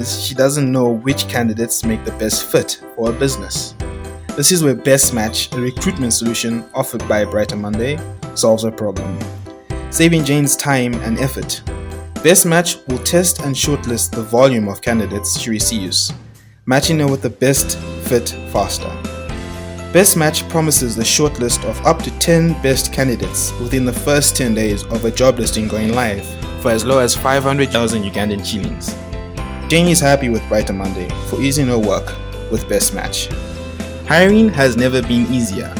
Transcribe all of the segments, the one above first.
she doesn't know which candidates make the best fit for her business. This is where Best Match, a recruitment solution offered by BrighterMonday, solves her problem, saving Jane's time and effort. Best Match will test and shortlist the volume of candidates she receives, matching her with the best fit faster. Best Match promises the shortlist of up to 10 best candidates within the first 10 days of a job listing going live for as low as 500,000 Ugandan shillings. Jane is happy with BrighterMonday for easing her work with Best Match. Hiring has never been easier.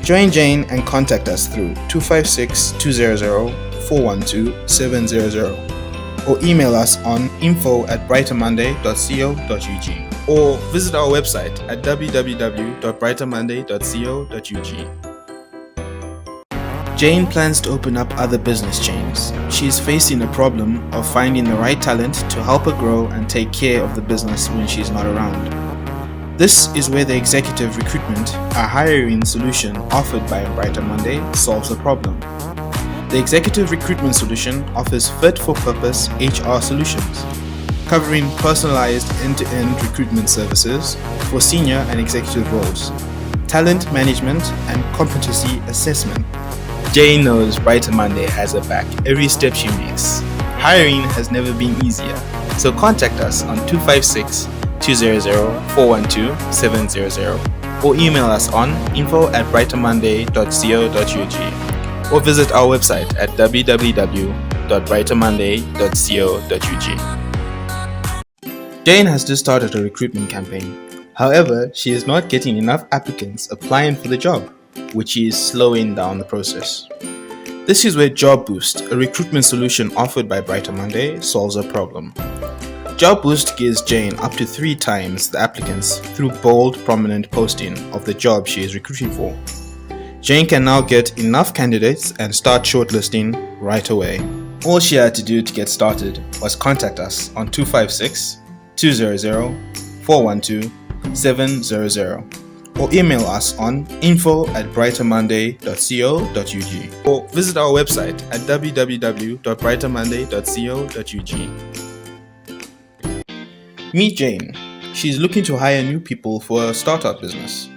Join Jane and contact us through 256-200-412-700 or email us on info@brightermonday.co.ug or visit our website at www.brightermonday.co.ug. Jane plans to open up other business chains. She is facing a problem of finding the right talent to help her grow and take care of the business when she's not around. This is where the executive recruitment, a hiring solution offered by BrighterMonday, solves the problem. The executive recruitment solution offers fit-for-purpose HR solutions, covering personalized end-to-end recruitment services for senior and executive roles, talent management, and competency assessment. Jane knows BrighterMonday has her back every step she makes. Hiring has never been easier, so contact us on 256-200-412-700 or email us on info@brightermonday.co.ug or visit our website at www.brightermonday.co.ug. Jane has just started a recruitment campaign. However, she is not getting enough applicants applying for the job, which is slowing down the process. This is where Job Boost, a recruitment solution offered by BrighterMonday, solves her problem. Job Boost gives Jane up to 3 times the applicants through bold, prominent posting of the job she is recruiting for. Jane can now get enough candidates and start shortlisting right away. All she had to do to get started was contact us on 256-200-412-700 or email us on info@brightermonday.co.ug or visit our website at www.brightermonday.co.ug. Meet Jane. She's looking to hire new people for her startup business.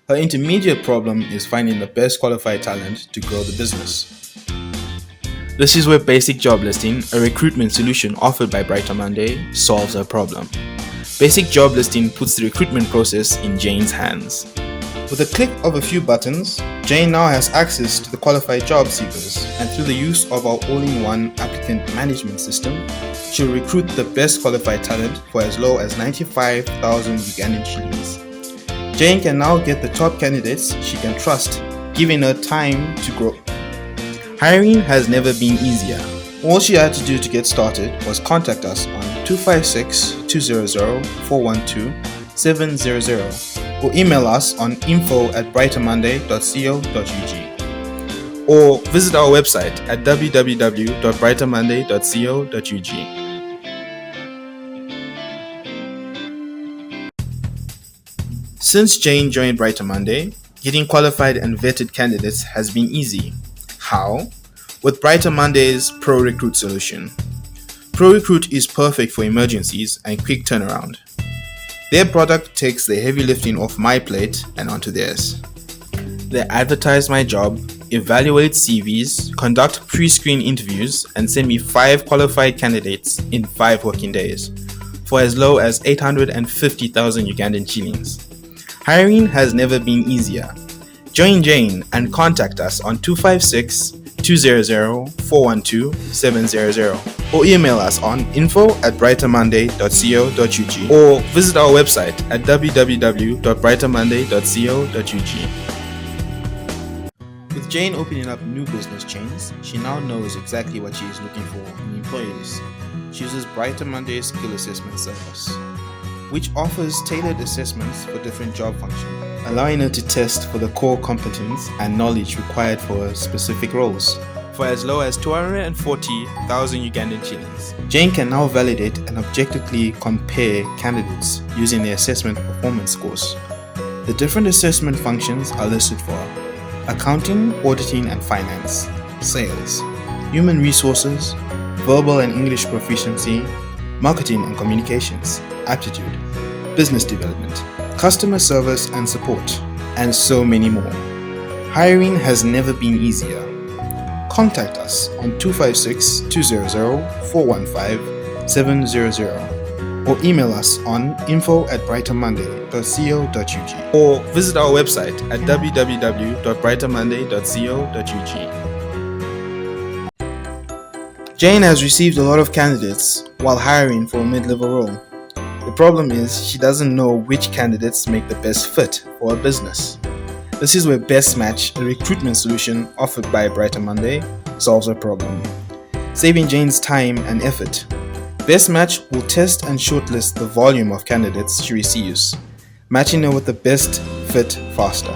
Her intermediate problem is finding the best qualified talent to grow the business. This is where Basic Job Listing, a recruitment solution offered by BrighterMonday, solves her problem. Basic Job Listing puts the recruitment process in Jane's hands. With a click of a few buttons, Jane now has access to the qualified job seekers, and through the use of our all-in-one applicant management system, she'll recruit the best qualified talent for as low as 95,000 Ugandan shillings. Jane can now get the top candidates she can trust, giving her time to grow. Hiring has never been easier. All she had to do to get started was contact us on 256-200-412-700 or email us on info@brightermonday.co.ug or visit our website at www.brightermonday.co.ug. Since Jane joined BrighterMonday, getting qualified and vetted candidates has been easy. How? With BrighterMonday's Pro Recruit solution. Pro Recruit is perfect for emergencies and quick turnaround. Their product takes the heavy lifting off my plate and onto theirs. They advertise my job, evaluate CVs, conduct pre-screen interviews, and send me 5 qualified candidates in 5 working days for as low as 850,000 Ugandan shillings. Hiring has never been easier. Join Jane and contact us on 256-200-412-700 or email us on info@brightermonday.co.ug or visit our website at www.brightermonday.co.ug. With Jane opening up new business chains, she now knows exactly what she is looking for in employees. She uses BrighterMonday Skill Assessment Service, which offers tailored assessments for different job functions, allowing her to test for the core competence and knowledge required for specific roles. For as low as 240,000 Ugandan shillings, Jane can now validate and objectively compare candidates using the assessment performance scores. The different assessment functions are listed for accounting, auditing and finance, sales, human resources, verbal and English proficiency, marketing and communications, aptitude, business development, customer service and support, and so many more. Hiring has never been easier. Contact us on 256 200 415 700 or email us on info@brightermonday.co.ug or visit our website at www.brightermonday.co.ug. Jane has received a lot of candidates while hiring for a mid-level role. The problem is she doesn't know which candidates make the best fit for her business. This is where Best Match, a recruitment solution offered by Brighter Monday, solves her problem, saving Jane's time and effort. Best Match will test and shortlist the volume of candidates she receives, matching her with the best fit faster.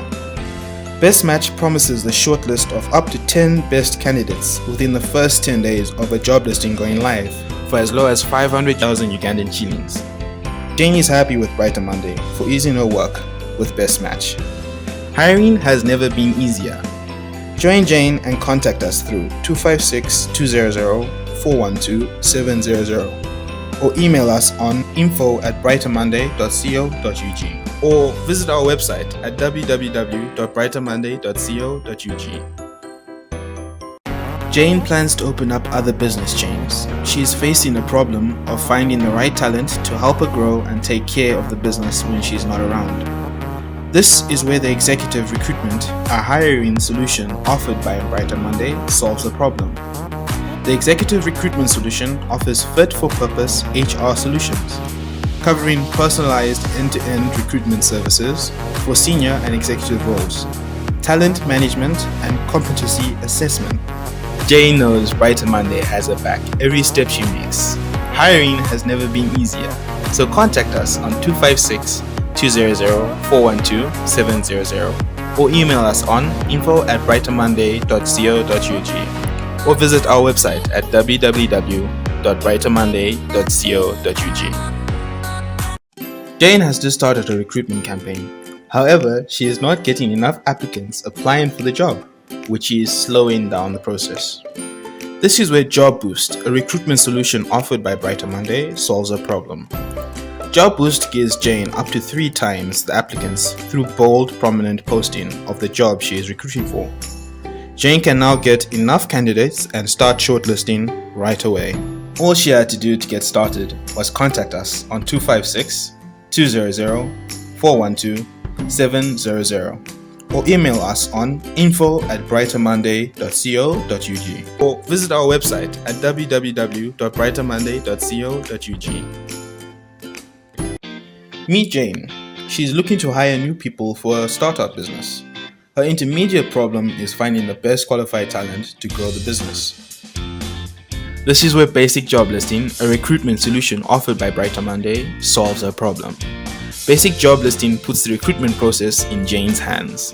Best Match promises the shortlist of up to 10 best candidates within the first 10 days of a job listing going live for as low as 500,000 Ugandan shillings. Jane is happy with Brighter Monday for easing her work with Best Match. Hiring has never been easier. Join Jane and contact us through 256 200 412 700 or email us on info@brightermonday.co.ug or visit our website at www.brightermonday.co.ug. Jane plans to open up other business chains. She is facing the problem of finding the right talent to help her grow and take care of the business when she's not around. This is where the executive recruitment, a hiring solution offered by Brighter Monday, solves the problem. The executive recruitment solution offers fit-for-purpose HR solutions, covering personalized end-to-end recruitment services for senior and executive roles, talent management, and competency assessment. Jane knows Brighter Monday has her back every step she makes. Hiring has never been easier, so contact us on 256 200 412 700 or email us on info@brightermonday.co.ug or visit our website at www.brightermonday.co.ug. Jane has just started a recruitment campaign. However, she is not getting enough applicants applying for the job, which is slowing down the process. This is where Job Boost, a recruitment solution offered by Brighter Monday, solves her problem. Job Boost gives Jane up to 3 times the applicants through bold, prominent posting of the job she is recruiting for. Jane can now get enough candidates and start shortlisting right away. All she had to do to get started was contact us on 256 200 412 700 or email us on info@brightermonday.co.ug or visit our website at www.brightermonday.co.ug. Meet Jane. She's looking to hire new people for a startup business. Her intermediate problem is finding the best qualified talent to grow the business. This is where Basic Job Listing, a recruitment solution offered by Brighter Monday, solves her problem. Basic Job Listing puts the recruitment process in Jane's hands.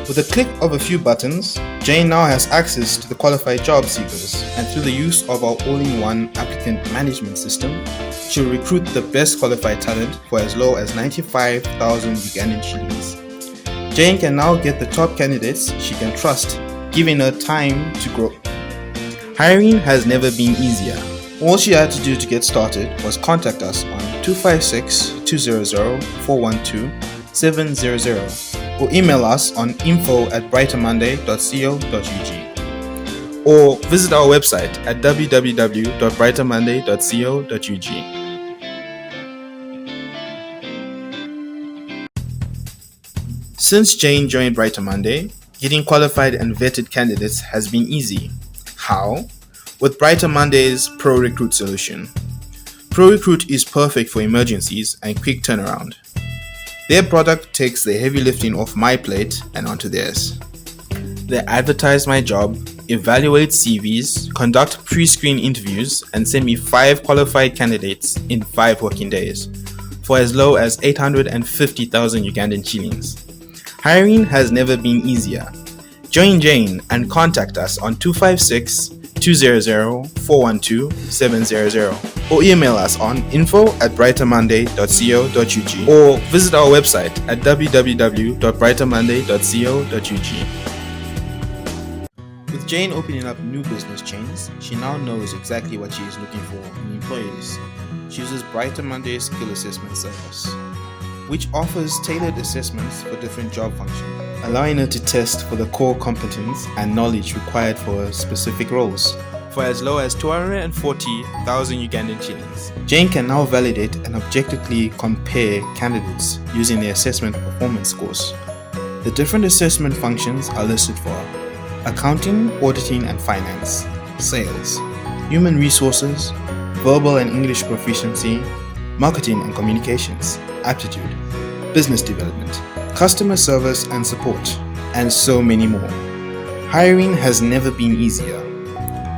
With a click of a few buttons, Jane now has access to the qualified job seekers, and through the use of our all-in-one applicant management system, she'll recruit the best qualified talent for as low as 95,000 Ugandan shillings. Jane can now get the top candidates she can trust, giving her time to grow. Hiring has never been easier. All she had to do to get started was contact us on 256 200 412 700 or email us on info@brightermonday.co.ug or visit our website at www.brightermonday.co.ug. Since Jane joined Brighter Monday, getting qualified and vetted candidates has been easy. How? With Brighter Monday's Pro Recruit solution. Pro Recruit is perfect for emergencies and quick turnaround. Their product takes the heavy lifting off my plate and onto theirs. They advertise my job, evaluate CVs, conduct pre-screen interviews, and send me 5 qualified candidates in 5 working days for as low as 850,000 Ugandan shillings. Hiring has never been easier. Join Jane and contact us on 256 200 412 700 or email us on info@brightermonday.co.ug or visit our website at www.brightermonday.co.ug. With Jane opening up new business chains, she now knows exactly what she is looking for in employees. She uses BrighterMonday Skill Assessment Service, which offers tailored assessments for different job functions, allowing her to test for the core competence and knowledge required for specific roles. For as low as 240,000 Ugandan shillings, Jane can now validate and objectively compare candidates using the assessment performance scores. The different assessment functions are listed for accounting, auditing and finance, sales, human resources, verbal and English proficiency, marketing and communications, aptitude, business development, customer service and support, and so many more. Hiring has never been easier.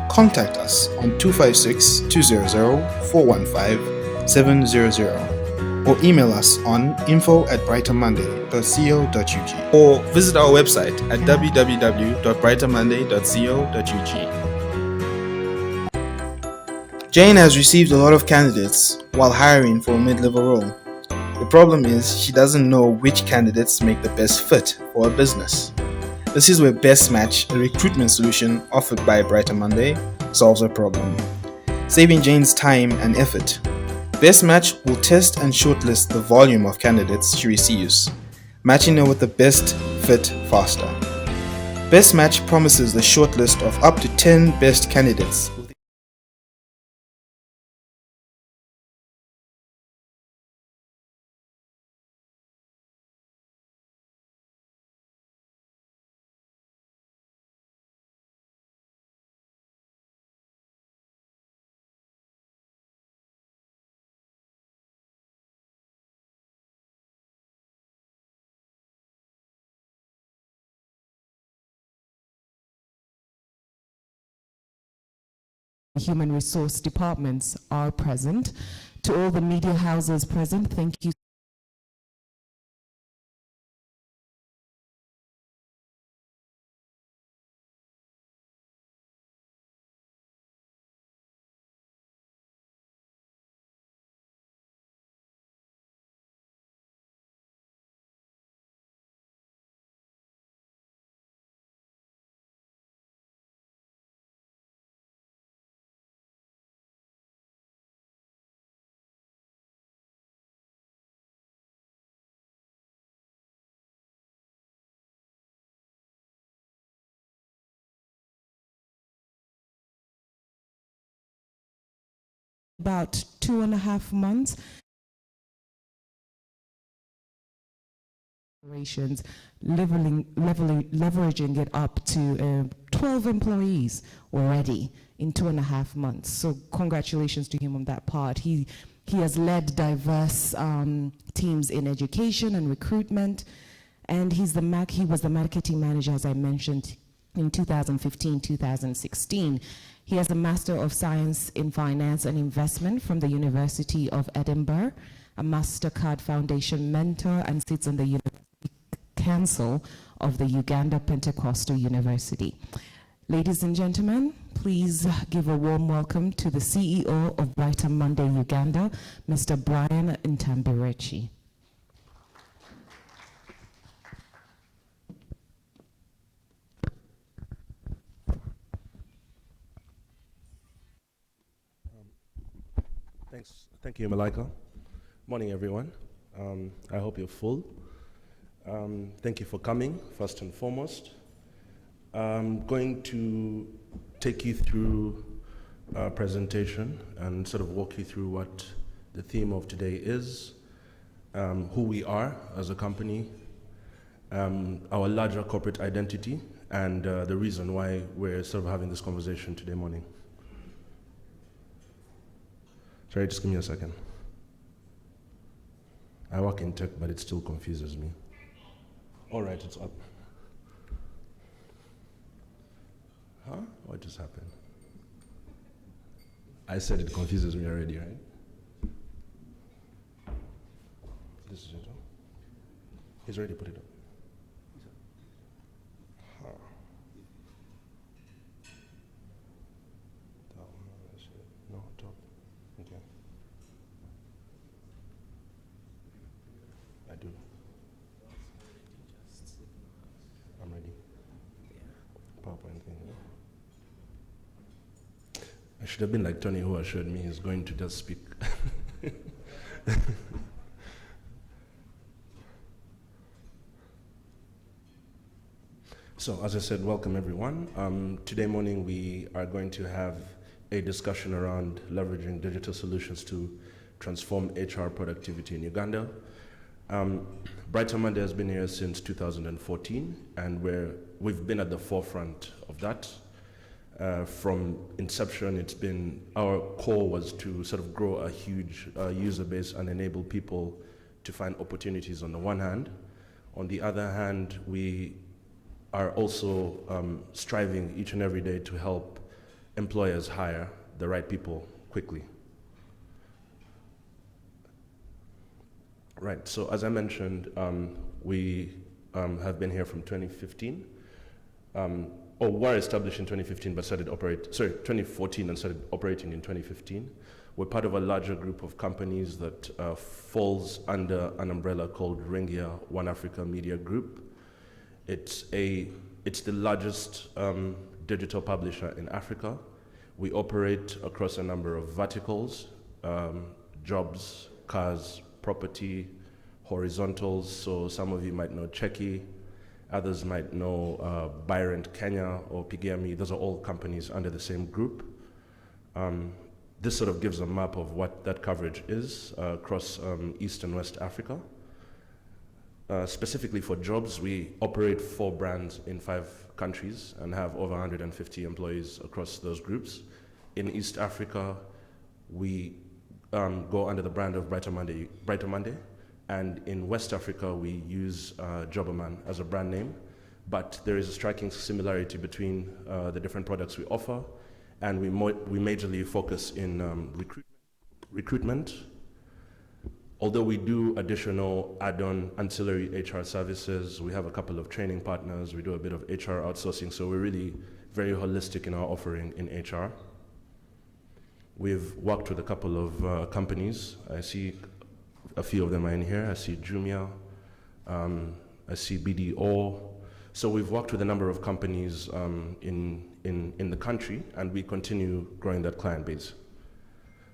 Contact us on 256-200-415-700 or email us on info@brightermonday.co.ug or visit our website at www.brightermonday.co.ug. Jane has received a lot of candidates while hiring for a mid-level role. The problem is she doesn't know which candidates make the best fit for her business. This is where Best Match, a recruitment solution offered by BrighterMonday, solves her problem, saving Jane's time and effort. Best Match will test and shortlist the volume of candidates she receives, matching her with the best fit faster. Best Match promises the shortlist of up to 10 best candidates. Human resource departments are present. To all the media houses present, thank you. About 2.5 months. Leveraging it up to 12 employees already in 2.5 months. So congratulations to him on that part. He has led diverse teams in education and recruitment, and he was the marketing manager, as I mentioned, in 2015, 2016. He has a Master of Science in Finance and Investment from the University of Edinburgh, a MasterCard Foundation mentor, and sits on the University Council of the Uganda Pentecostal University. Ladies and gentlemen, please give a warm welcome to the CEO of BrighterMonday Uganda, Mr. Brian Ntambirweki. Thank you, Malika. Morning, everyone. I hope you're full. Thank you for coming, first and foremost. I'm going to take you through our presentation and sort of walk you through what the theme of today is, who we are as a company, our larger corporate identity, and the reason why we're sort of having this conversation today morning. Sorry, just give me a second. I work in tech, but it still confuses me. All right, it's up. Huh? What just happened? I said it confuses me already, right? This is it, huh? He's already put it up. Huh. No, top. Okay. I do. I'm ready. PowerPoint thing. Yeah. should have been like Tony, who assured me he's going to just speak. So, as I said, welcome everyone. Today morning we are going to have a discussion around leveraging digital solutions to transform HR productivity in Uganda. BrighterMonday has been here since 2014, and we've been at the forefront of that. From inception, our core was to sort of grow a huge user base and enable people to find opportunities on the one hand. On the other hand, we are also striving each and every day to help employers hire the right people quickly. Right, so as I mentioned, we have been here from 2015. Were established in 2015 but 2014 and started operating in 2015. We're part of a larger group of companies that falls under an umbrella called Ringia One Africa Media Group. It's the largest digital publisher in Africa. We operate across a number of verticals, jobs, cars, property, horizontals. So some of you might know Cheki, others might know Byrant Kenya or Pigami. Those are all companies under the same group. This sort of gives a map of what that coverage is across East and West Africa. Specifically for jobs, we operate 4 brands in 5 countries and have over 150 employees across those groups. In East Africa, we go under the brand of BrighterMonday, and in West Africa, we use Jobberman as a brand name, but there is a striking similarity between the different products we offer, and we majorly focus in recruitment. Although we do additional add-on ancillary HR services, we have a couple of training partners, we do a bit of HR outsourcing, so we're really very holistic in our offering in HR. We've worked with a couple of companies. I see a few of them are in here. I see Jumia, I see BDO. So we've worked with a number of companies in the country, and we continue growing that client base.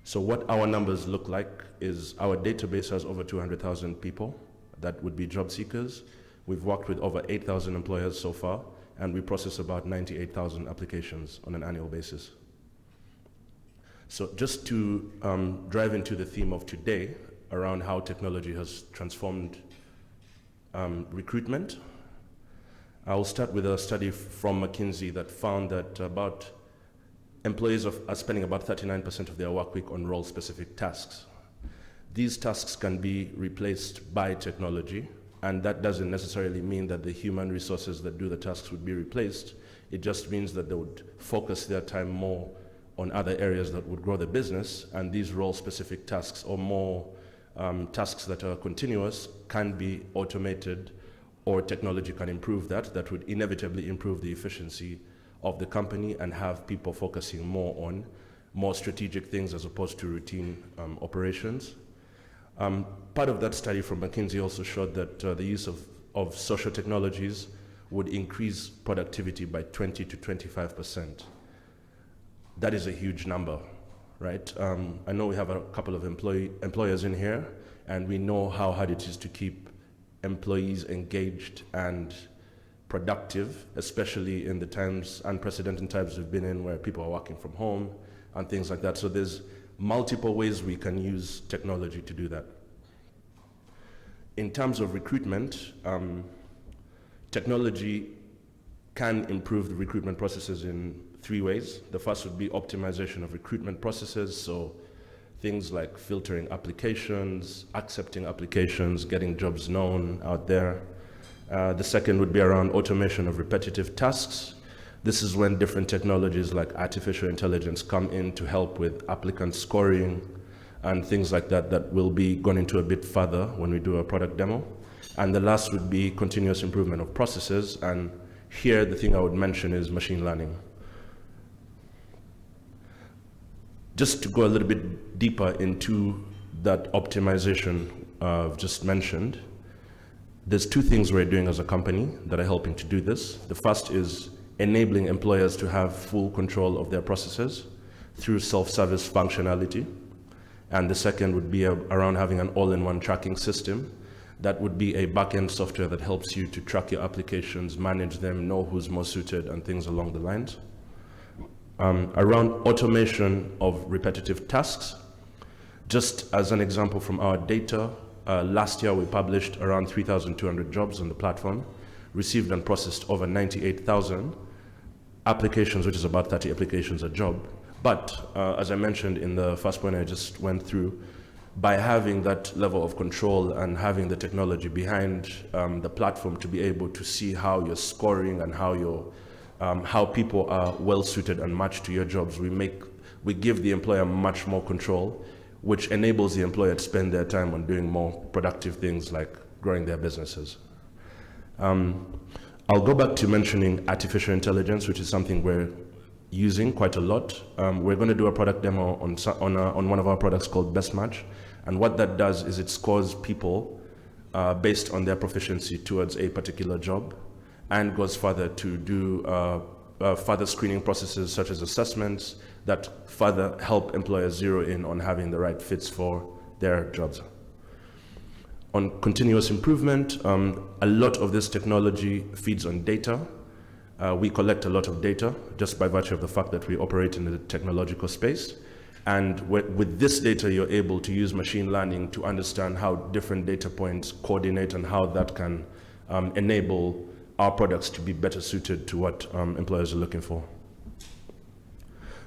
So what our numbers look like is our database has over 200,000 people that would be job seekers. We've worked with over 8,000 employers so far, and we process about 98,000 applications on an annual basis. So just to drive into the theme of today around how technology has transformed recruitment, I'll start with a study from McKinsey that found that employees are spending about 39% of their work week on role-specific tasks. These tasks can be replaced by technology, and that doesn't necessarily mean that the human resources that do the tasks would be replaced. It just means that they would focus their time more on other areas that would grow the business, and these role-specific tasks or more tasks that are continuous can be automated, or technology can improve that would inevitably improve the efficiency of the company and have people focusing more on more strategic things as opposed to routine operations. Part of that study from McKinsey also showed that the use of social technologies would increase productivity by 20 to 25%. That is a huge number, right? I know we have a couple of employers in here, and we know how hard it is to keep employees engaged and productive, especially in the unprecedented times we've been in where people are working from home and things like that. So there's multiple ways we can use technology to do that. In terms of recruitment, technology can improve the recruitment processes in 3 ways. The first would be optimization of recruitment processes, so things like filtering applications, accepting applications, getting jobs known out there. The second would be around automation of repetitive tasks. This is when different technologies like artificial intelligence come in to help with applicant scoring and things like that that will be gone into a bit further when we do a product demo. And the last would be continuous improvement of processes, and here the thing I would mention is machine learning. Just to go a little bit deeper into that optimization I've just mentioned, there's 2 things we're doing as a company that are helping to do this. The first is enabling employers to have full control of their processes through self-service functionality. And the second would be around having an all-in-one tracking system. That would be a back-end software that helps you to track your applications, manage them, know who's most suited, and things along the lines. Around automation of repetitive tasks. Just as an example from our data, last year we published around 3,200 jobs on the platform, received and processed over 98,000 applications, which is about 30 applications a job. But as I mentioned in the first point I just went through, by having that level of control and having the technology behind the platform to be able to see how you're scoring and how people are well suited and matched to your jobs, we give the employer much more control, which enables the employer to spend their time on doing more productive things like growing their businesses. I'll go back to mentioning artificial intelligence, which is something we're using quite a lot. We're going to do a product demo on one of our products called Best Match. And what that does is it scores people based on their proficiency towards a particular job, and goes further to do further screening processes such as assessments that further help employers zero in on having the right fits for their jobs. On continuous improvement, a lot of this technology feeds on data. We collect a lot of data just by virtue of the fact that we operate in the technological space. And with this data, you're able to use machine learning to understand how different data points coordinate and how that can enable our products to be better suited to what employers are looking for.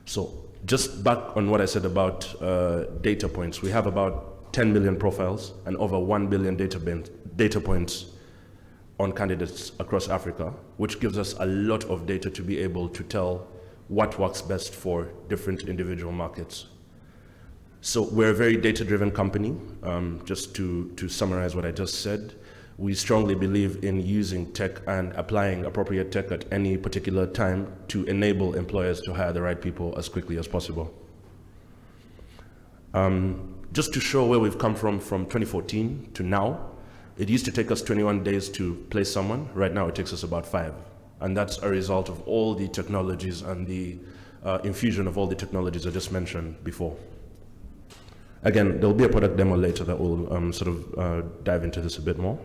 So just back on what I said about data points, we have about 10 million profiles and over 1 billion data points on candidates across Africa, which gives us a lot of data to be able to tell what works best for different individual markets. So we're a very data-driven company. Just to summarize what I just said, we strongly believe in using tech and applying appropriate tech at any particular time to enable employers to hire the right people as quickly as possible. Just to show where we've come from 2014 to now, it used to take us 21 days to place someone. Right now it takes us about 5. And that's a result of all the technologies and the infusion of all the technologies I just mentioned before. Again, there'll be a product demo later that will dive into this a bit more.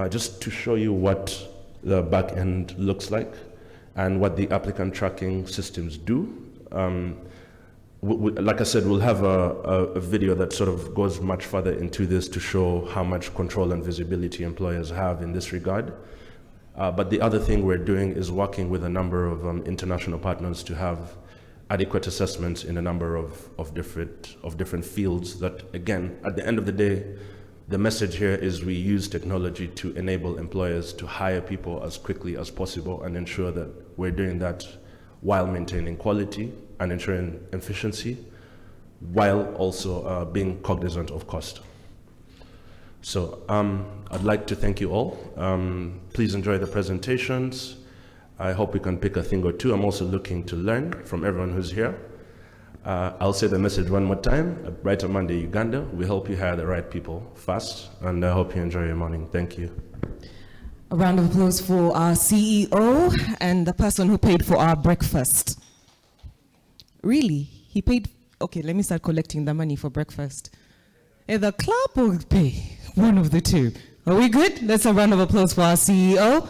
Just to show you what the back end looks like and what the applicant tracking systems do. Like I said, we'll have a video that sort of goes much further into this to show how much control and visibility employers have in this regard. But the other thing we're doing is working with a number of international partners to have adequate assessments in a number of different fields that, again, at the end of the day, the message here is we use technology to enable employers to hire people as quickly as possible and ensure that we're doing that while maintaining quality and ensuring efficiency, while also being cognizant of cost. So I'd like to thank you all. Please enjoy the presentations. I hope we can pick a thing or two. I'm also looking to learn from everyone who's here. I'll say the message one more time. At BrighterMonday Uganda, we help you hire the right people fast, and I hope you enjoy your morning. Thank you. A round of applause for our CEO and the person who paid for our breakfast. Really? He paid? Okay, let me start collecting the money for breakfast. Either club or pay, one of the two. Are we good? Let's have a round of applause for our CEO.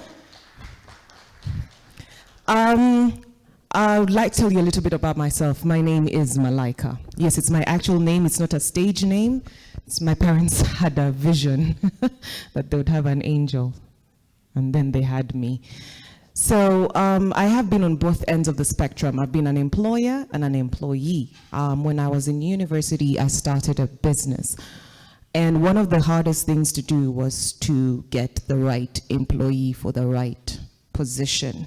I would like to tell you a little bit about myself. My name is Malaika. Yes, it's my actual name. It's not a stage name. My parents had a vision that they would have an angel, and then they had me. So I have been on both ends of the spectrum. I've been an employer and an employee. When I was in university, I started a business. And one of the hardest things to do was to get the right employee for the right position.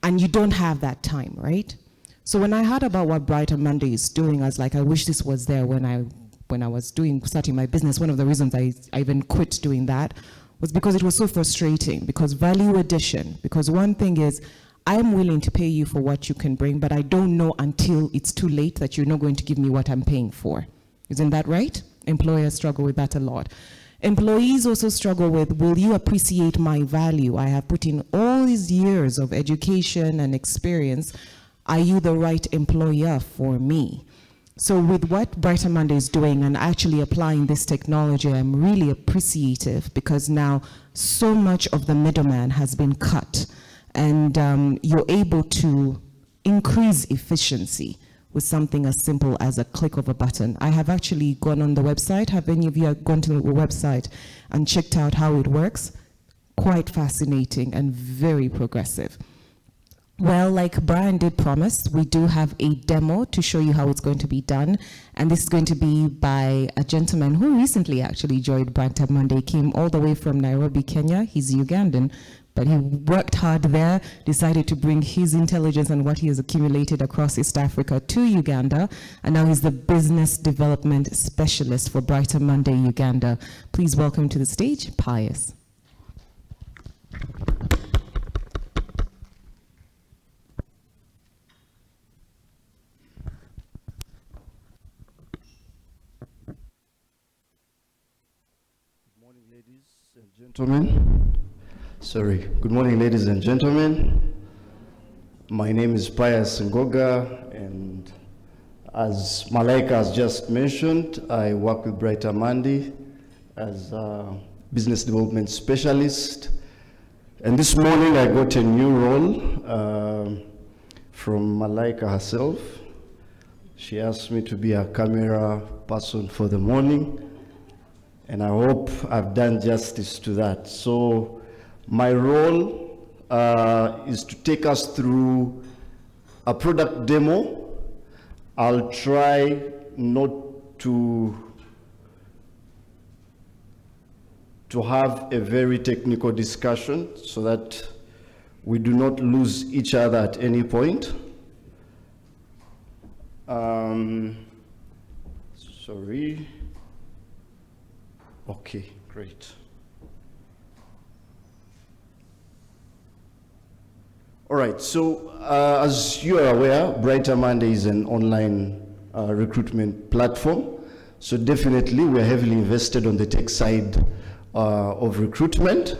And you don't have that time, right? So when I heard about what BrighterMonday is doing, I was like, I wish this was there when I was starting my business. One of the reasons I even quit doing that was because it was so frustrating, because value addition, because one thing is, I'm willing to pay you for what you can bring, but I don't know until it's too late that you're not going to give me what I'm paying for. Isn't that right? Employers struggle with that a lot. Employees also struggle with, will you appreciate my value? I have put in all these years of education and experience. are you the right employer for me? So with what Brighter Monday is doing and actually applying this technology, I'm really appreciative, because now so much of the middleman has been cut, and you're able to increase efficiency with something as simple as a click of a button. I have actually gone on the website. Have any of you gone to the website and checked out how it works? Quite fascinating and very progressive. Well, like Brian did promise, we do have a demo to show you how it's going to be done. And this is going to be by a gentleman who recently actually joined Brighter Monday, came all the way from Nairobi, Kenya. He's Ugandan, but he worked hard there, decided to bring his intelligence and what he has accumulated across East Africa to Uganda, and now he's the business development specialist for Brighter Monday Uganda. Please welcome to the stage, Pius. Gentlemen, good morning, ladies and gentlemen. My name is Pius Ngoga, and as Malaika has just mentioned, I work with Brighter Monday as a business development specialist. And this morning I got a new role from Malaika herself. She asked me to be a camera person for the morning, and I hope I've done justice to that. So my role is to take us through a product demo. I'll try not to have a very technical discussion so that we do not lose each other at any point. Sorry. Okay, great. All right, so as you are aware, Brighter Monday is an online recruitment platform. So definitely we're heavily invested on the tech side of recruitment.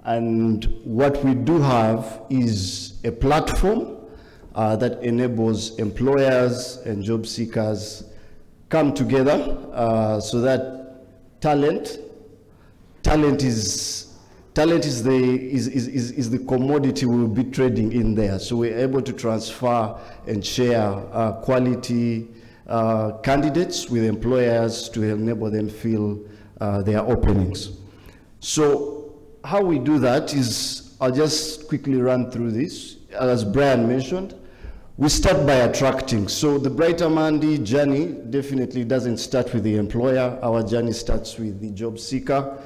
And what we do have is a platform that enables employers and job seekers come together so that talent is the commodity we'll be trading in there. So we're able to transfer and share quality candidates with employers to enable them fill their openings. So how we do that is, I'll just quickly run through this. As Brian mentioned, we start by attracting. So the Brighter Monday journey definitely doesn't start with the employer. Our journey starts with the job seeker.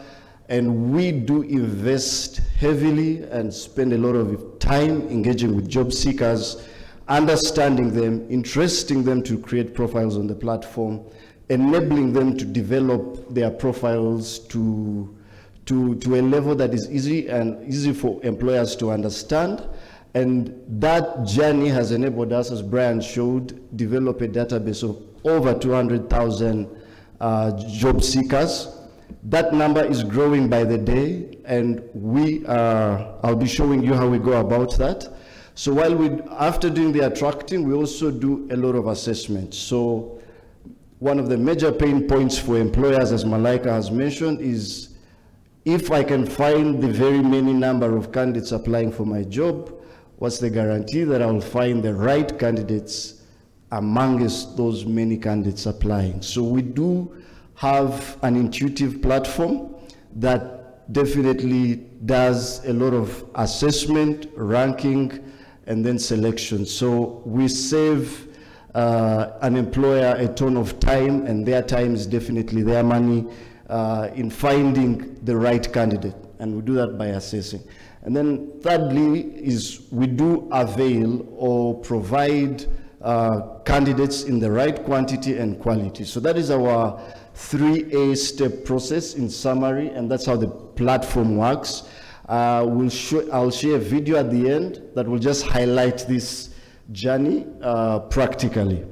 And we do invest heavily and spend a lot of time engaging with job seekers, understanding them, interesting them to create profiles on the platform, enabling them to develop their profiles to a level that is easy for employers to understand. And that journey has enabled us, as Brian showed, develop a database of over 200,000 job seekers. That number is growing by the day, and I'll be showing you how we go about that. So after doing the attracting, we also do a lot of assessment. So one of the major pain points for employers, as Malaika has mentioned, is if I can find the very many number of candidates applying for my job, what's the guarantee that I'll find the right candidates amongst those many candidates applying? So we do have an intuitive platform that definitely does a lot of assessment, ranking, and then selection. So we save an employer a ton of time, and their time is definitely their money in finding the right candidate, and we do that by assessing. And then thirdly is we do avail or provide candidates in the right quantity and quality. So that is our 3A step process in summary, and that's how the platform works. I'll share a video at the end that will just highlight this journey practically.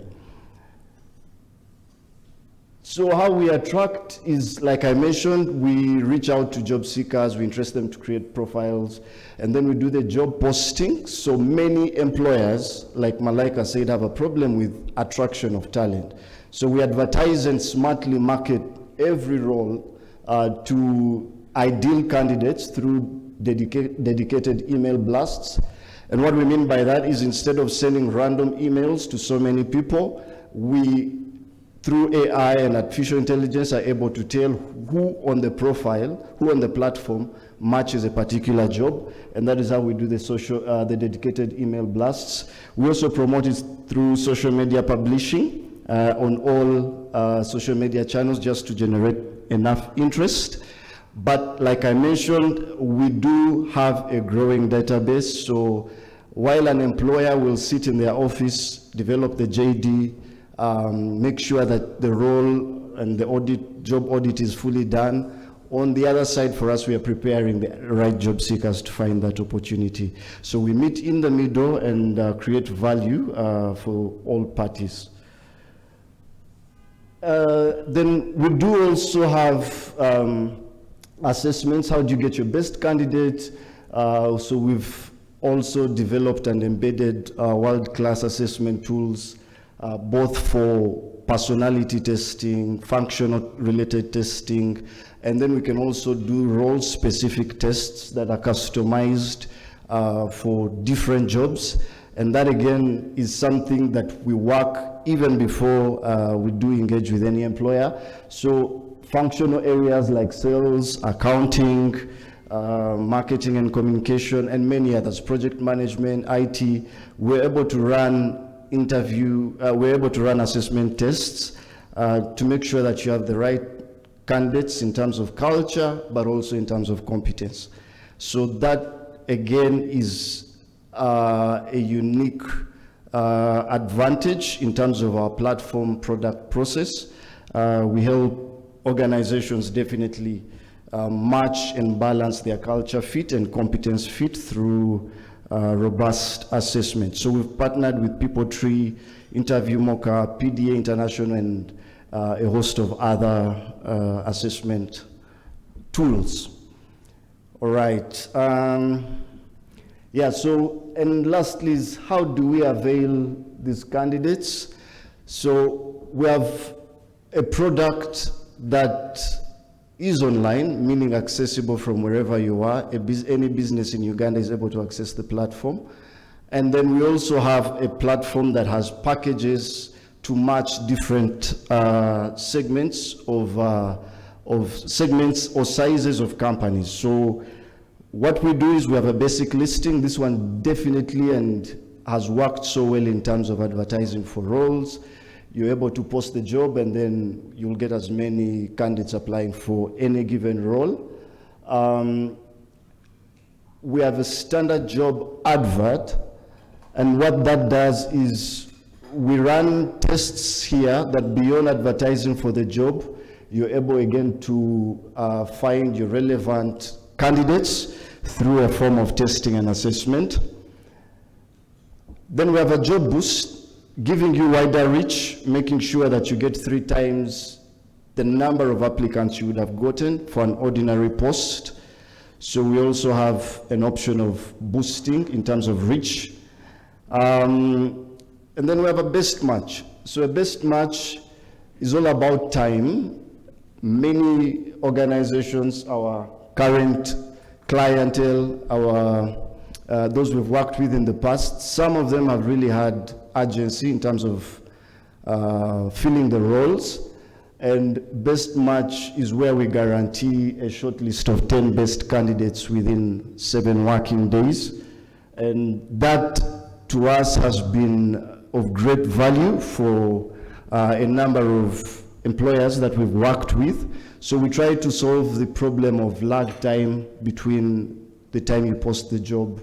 So how we attract is, like I mentioned, we reach out to job seekers, we interest them to create profiles, and then we do the job posting. So many employers, like Malaika said, have a problem with attraction of talent. So we advertise and smartly market every role to ideal candidates through dedicated email blasts. And what we mean by that is, instead of sending random emails to so many people, we, through AI and artificial intelligence, are able to tell who on the profile, who on the platform matches a particular job, and that is how we do the dedicated email blasts. We also promote it through social media publishing on all social media channels, just to generate enough interest. But like I mentioned, we do have a growing database. So while an employer will sit in their office, develop the JD, make sure that the role and the job audit is fully done, on the other side, for us, we are preparing the right job seekers to find that opportunity. So we meet in the middle and create value for all parties. Then we do also have assessments. How do you get your best candidate? So we've also developed and embedded world-class assessment tools, both for personality testing, functional-related testing, and then we can also do role-specific tests that are customized for different jobs. And that, again, is something that we work even before we do engage with any employer. So functional areas like sales, accounting, marketing and communication, and many others, project management, IT, we're able to run we're able to run assessment tests to make sure that you have the right candidates in terms of culture, but also in terms of competence. So that, again, is a unique advantage in terms of our platform product process. We help organizations definitely match and balance their culture fit and competence fit through robust assessment. So we've partnered with PeopleTree, Interview Mocha, PDA International, and a host of other assessment tools. All right. Yeah, so, and lastly is, how do we avail these candidates? So we have a product that is online, meaning accessible from wherever you are. Any business in Uganda is able to access the platform. And then we also have a platform that has packages to match different segments or sizes of companies. So what we do is we have a basic listing. This one definitely and has worked so well in terms of advertising for roles. You're able to post the job, and then you'll get as many candidates applying for any given role. We have a standard job advert, and what that does is we run tests here that, beyond advertising for the job, you're able again to find your relevant candidates through a form of testing and assessment. Then we have a job boost, giving you wider reach, making sure that you get 3 times the number of applicants you would have gotten for an ordinary post. So we also have an option of boosting in terms of reach. And then we have a best match. So a best match is all about time. Many organizations, our current clientele, those we've worked with in the past, some of them have really had urgency in terms of filling the roles. And best match is where we guarantee a short list of 10 best candidates within 7 working days. And that, to us, has been of great value for a number of employers that we've worked with. So we try to solve the problem of lag time between the time you post the job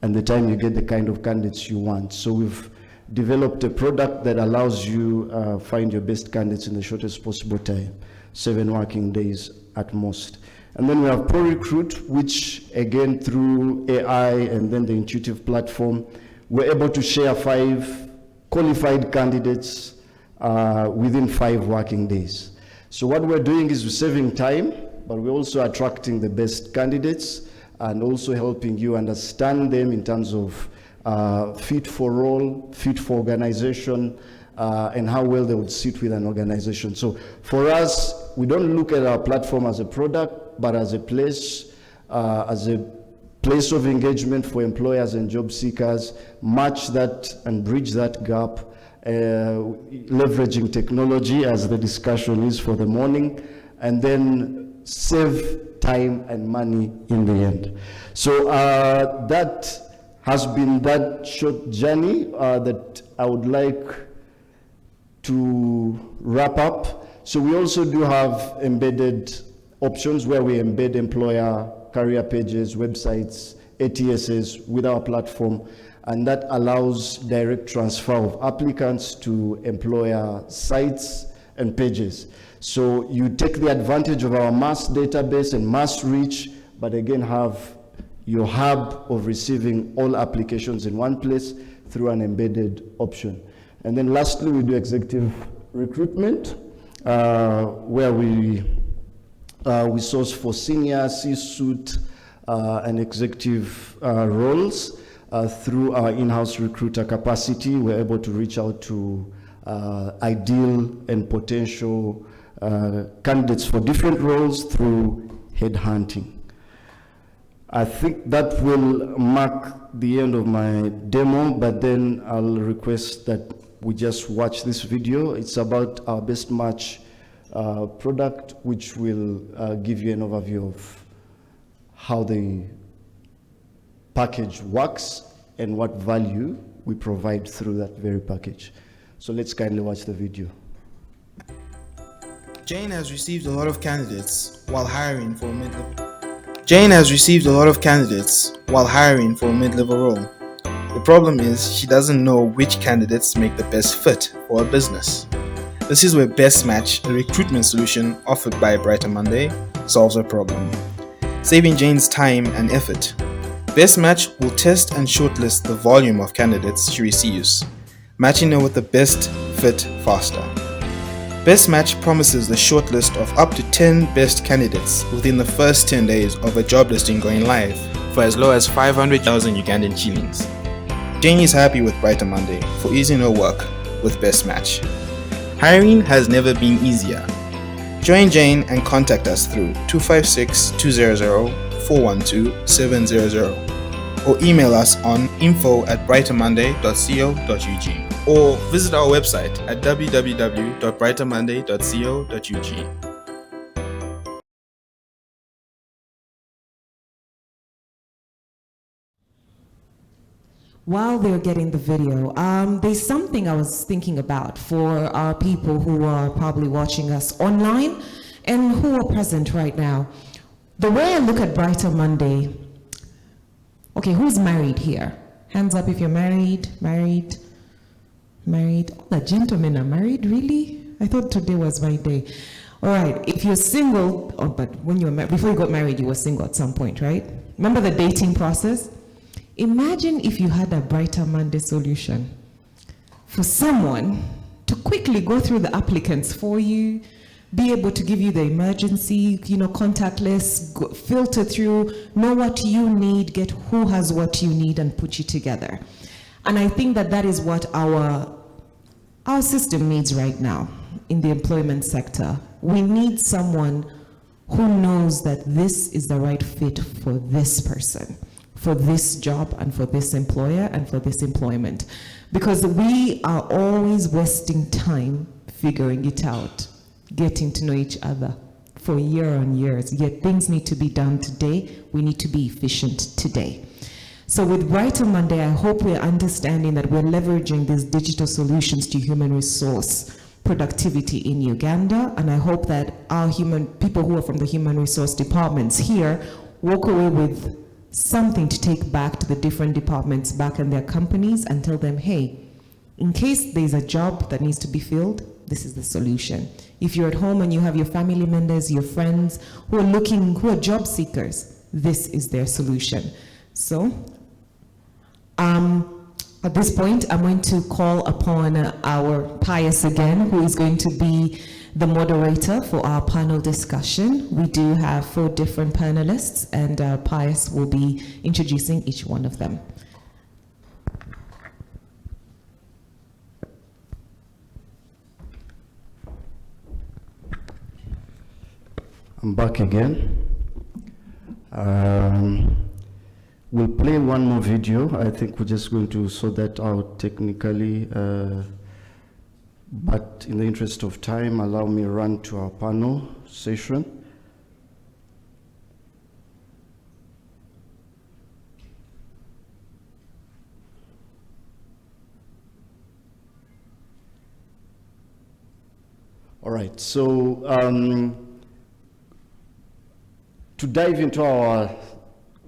and the time you get the kind of candidates you want. So we've developed a product that allows you find your best candidates in the shortest possible time, 7 working days at most. And then we have ProRecruit, which, again, through AI and then the intuitive platform, we're able to share 5 qualified candidates within 5 working days. So what we're doing is we're saving time, but we're also attracting the best candidates and also helping you understand them in terms of fit for role, fit for organization, and how well they would sit with an organization. So for us, we don't look at our platform as a product, but as a place of engagement for employers and job seekers, match that and bridge that gap, leveraging technology as the discussion is for the morning, and then save time and money in the end. So that has been that short journey that I would like to wrap up. So we also do have embedded options where we embed employer career pages, websites, ATSs with our platform, and that allows direct transfer of applicants to employer sites and pages. So you take the advantage of our mass database and mass reach, but again have your hub of receiving all applications in one place through an embedded option. And then lastly, we do executive recruitment, where we source for senior, C-suite, and executive roles through our in-house recruiter capacity. We're able to reach out to ideal and potential candidates for different roles through headhunting. I think that will mark the end of my demo, but then I'll request that we just watch this video. It's about our best match product, which will give you an overview of how the package works and what value we provide through that very package. So let's kindly watch the video. Jane has received a lot of candidates while hiring for a mid-level. Jane has received a lot of candidates while hiring for a mid-level role. The problem is she doesn't know which candidates make the best fit for her business. This is where Best Match, a recruitment solution offered by BrighterMonday, solves her problem, saving Jane's time and effort. Best Match will test and shortlist the volume of candidates she receives, matching her with the best fit faster. Best Match promises the shortlist of up to 10 best candidates within the first 10 days of a job listing going live for as low as 500,000 Ugandan shillings. Jane is happy with BrighterMonday for easing her work with Best Match. Hiring has never been easier. Join Jane and contact us through 256-200-412-700 or email us on info@brightermonday.co.ug or visit our website at www.brightermonday.co.ug. While they're getting the video, there's something I was thinking about for our people who are probably watching us online and who are present right now. The way I look at BrighterMonday, okay, who's married here? Hands up if you're married. All the gentlemen are married, really? I thought today was my day. All right, if you're single, but when you were before you got married, you were single at some point, right? Remember the dating process? Imagine if you had a BrighterMonday solution for someone to quickly go through the applicants for you, be able to give you the emergency, contact list, filter through, know what you need, get who has what you need, and put you together. And I think that is what our system needs right now in the employment sector. We need someone who knows that this is the right fit for this person, for this job and for this employer and for this employment. Because we are always wasting time figuring it out, getting to know each other for years and years. Yet things need to be done today. We need to be efficient today. So with BrighterMonday, I hope we're understanding that we're leveraging these digital solutions to human resource productivity in Uganda. And I hope that our people who are from the human resource departments here walk away with something to take back to the different departments back in their companies and tell them, hey, in case there's a job that needs to be filled, this is the solution. If you're at home and you have your family members, your friends who are job seekers, this is their solution. So, At this point, I'm going to call upon our Pius again, who is going to be the moderator for our panel discussion. We do have 4 different panelists, and Pius will be introducing each one of them. I'm back again. We'll play one more video. I think we're just going to sort that out technically. But in the interest of time, allow me to run to our panel session. All right, so to dive into our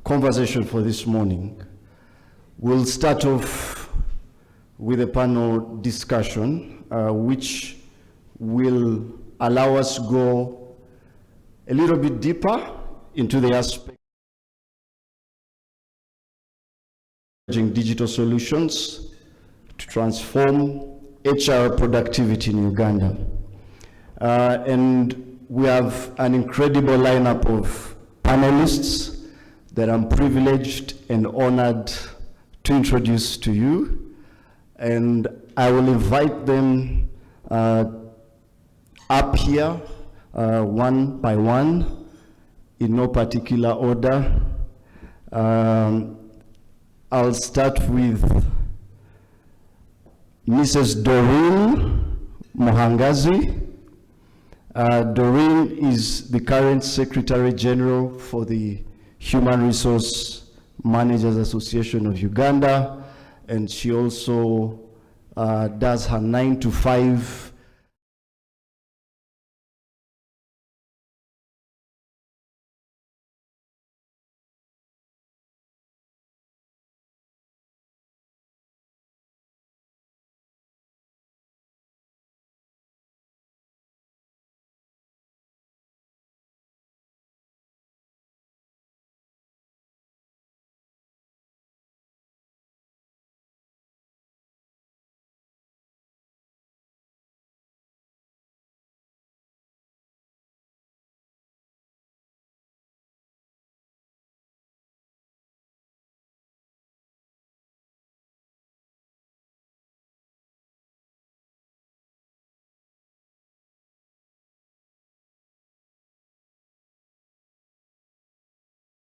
conversation for this morning, we'll start off with a panel discussion, which will allow us to go a little bit deeper into the aspect of digital solutions to transform HR productivity in Uganda. And we have an incredible lineup of panelists that I'm privileged and honored to introduce to you. And I will invite them up here one by one in no particular order. I'll start with Mrs. Doreen Muhangazi. Doreen is the current Secretary General for the Human Resource Managers Association of Uganda, and she also does her 9 to 5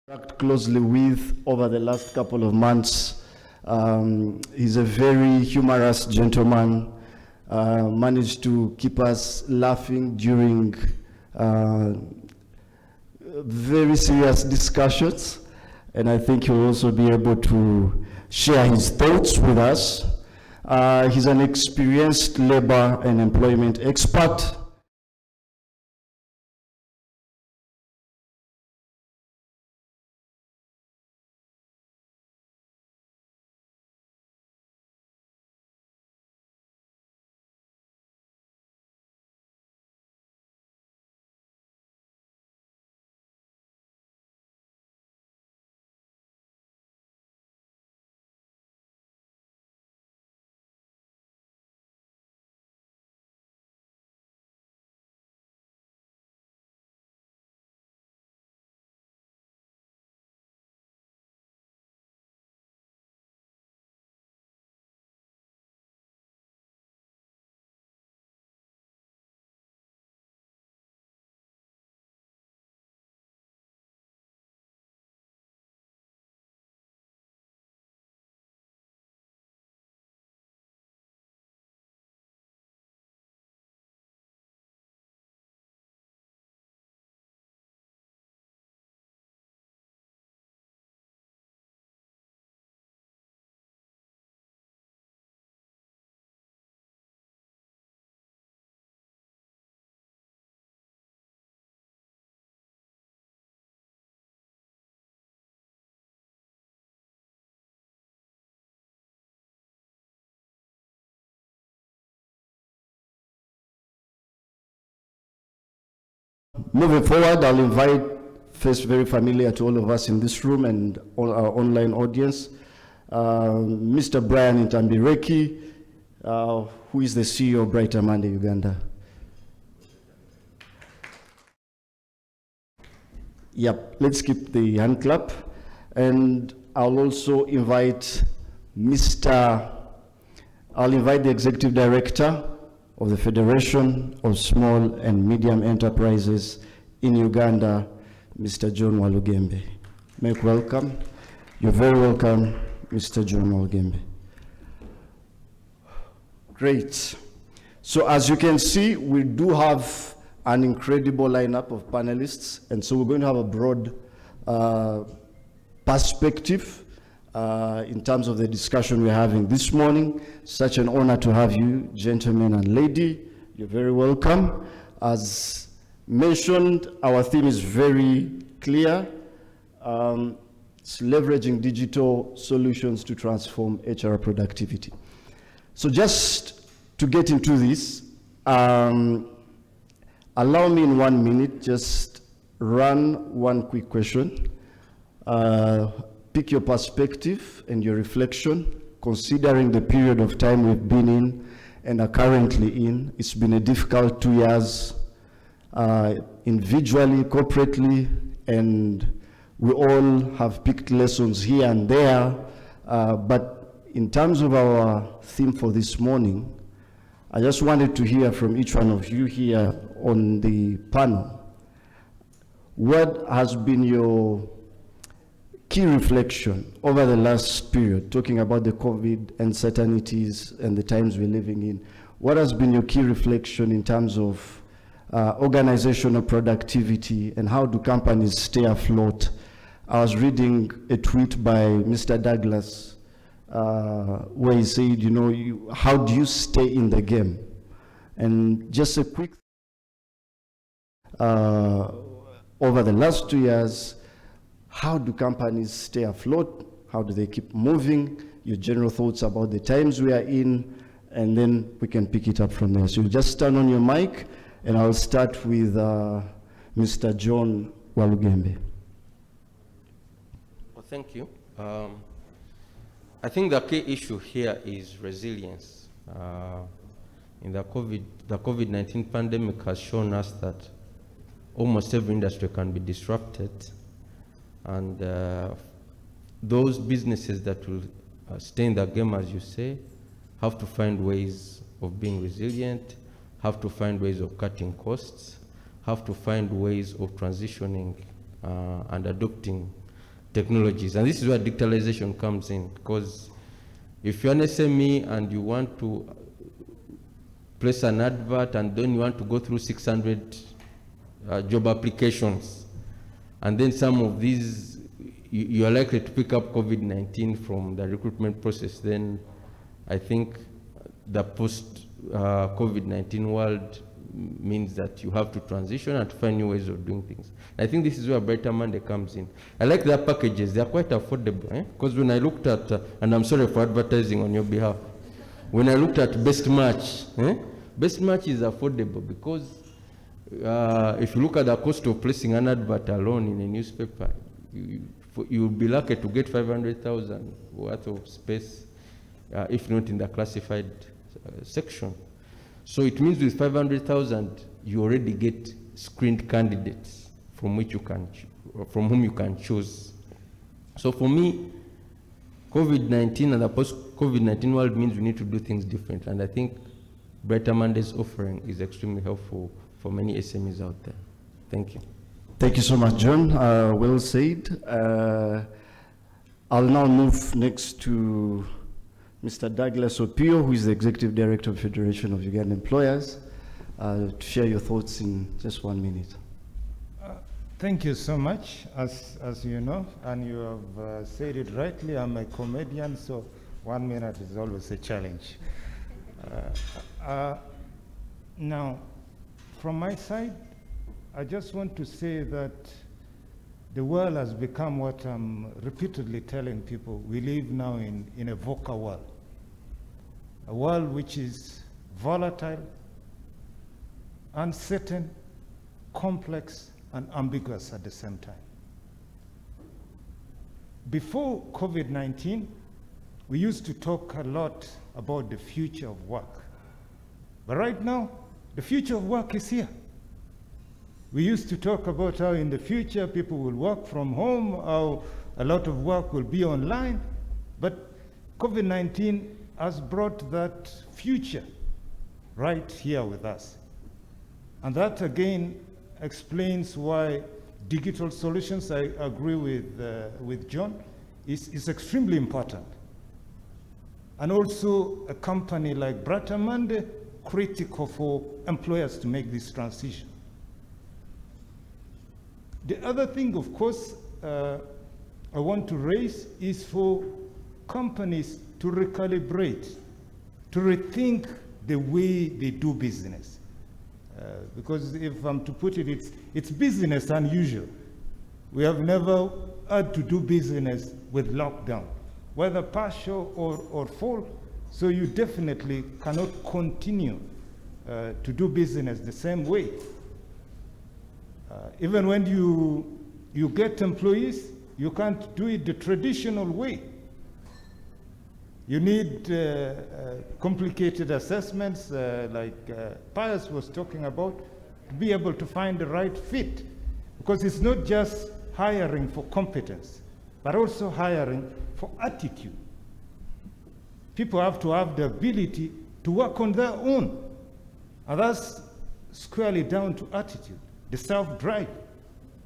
worked closely with over the last couple of months. He's a very humorous gentleman, managed to keep us laughing during very serious discussions, and I think he'll also be able to share his thoughts with us. He's an experienced labor and employment expert. Moving forward, I'll invite, first very familiar to all of us in this room and all our online audience, Mr. Brian Ntambirweki, who is the CEO of BrighterMonday Uganda. Yep, let's keep the hand clap. And I'll also invite I'll invite the Executive Director of the Federation of Small and Medium Enterprises in Uganda, Mr. John Walugembe. Make welcome. You're very welcome, Mr. John Walugembe. Great. So as you can see, we do have an incredible lineup of panelists, and so we're going to have a broad perspective in terms of the discussion we're having this morning. Such an honor to have you, gentlemen and lady. You're very welcome. As mentioned, our theme is very clear. It's leveraging digital solutions to transform HR productivity. So just to get into this, allow me in 1 minute, just run one quick question. Pick your perspective and your reflection, considering the period of time we've been in and are currently in. It's been a difficult 2 years, individually, corporately, and we all have picked lessons here and there. But in terms of our theme for this morning, I just wanted to hear from each one of you here on the panel. What has been your key reflection over the last period, talking about the COVID uncertainties and the times we're living in? What has been your key reflection in terms of organizational productivity, and how do companies stay afloat? I was reading a tweet by Mr. Douglas where he said, how do you stay in the game? And just a quick, over the last 2 years, how do companies stay afloat? How do they keep moving? Your general thoughts about the times we are in, and then we can pick it up from there. So you just turn on your mic, and I'll start with Mr. John Walugembe. Well, thank you. I think the key issue here is resilience. In the COVID-19 pandemic has shown us that almost every industry can be disrupted, and those businesses that will stay in the game, as you say, have to find ways of being resilient, have to find ways of cutting costs, have to find ways of transitioning and adopting technologies. And this is where digitalization comes in, because if you're an SME and you want to place an advert and then you want to go through 600 job applications, and then some of these, you are likely to pick up COVID-19 from the recruitment process, then I think the post-COVID-19 world means that you have to transition and to find new ways of doing things. I think this is where BrighterMonday comes in. I like their packages. They are quite affordable. Because when I looked at, and I'm sorry for advertising on your behalf, when I looked at Best Match, Best Match is affordable because if you look at the cost of placing an advert alone in a newspaper, you'll be lucky to get 500,000 worth of space, if not in the classified section. So it means with 500,000, you already get screened candidates from whom you can choose. So for me, COVID-19 and the post-COVID-19 world means we need to do things different. And I think BrighterMonday's offering is extremely helpful for many SMEs out there. Thank you. Thank you so much, John. Well said. I'll now move next to Mr. Douglas Opio, who is the Executive Director of Federation of Ugandan Employers, to share your thoughts in just 1 minute. Thank you so much. As you know, and you have said it rightly, I'm a comedian, so 1 minute is always a challenge. Now, from my side, I just want to say that the world has become what I'm repeatedly telling people. We live now in a VUCA world, a world which is volatile, uncertain, complex, and ambiguous at the same time. Before COVID-19, we used to talk a lot about the future of work. But right now, the future of work is here. We used to talk about how in the future people will work from home, how a lot of work will be online, but COVID-19 has brought that future right here with us. And that again explains why digital solutions, I agree with John, is extremely important. And also a company like BrighterMonday, critical for employers to make this transition. The other thing, of course, I want to raise is for companies to recalibrate, to rethink the way they do business. Because if I'm to put it, it's business unusual. We have never had to do business with lockdown, whether partial or full, so you definitely cannot continue to do business the same way. Even when you get employees, you can't do it the traditional way. You need complicated assessments, like Pius was talking about, to be able to find the right fit. Because it's not just hiring for competence, but also hiring for attitude. People have to have the ability to work on their own. And that's squarely down to attitude, the self-drive.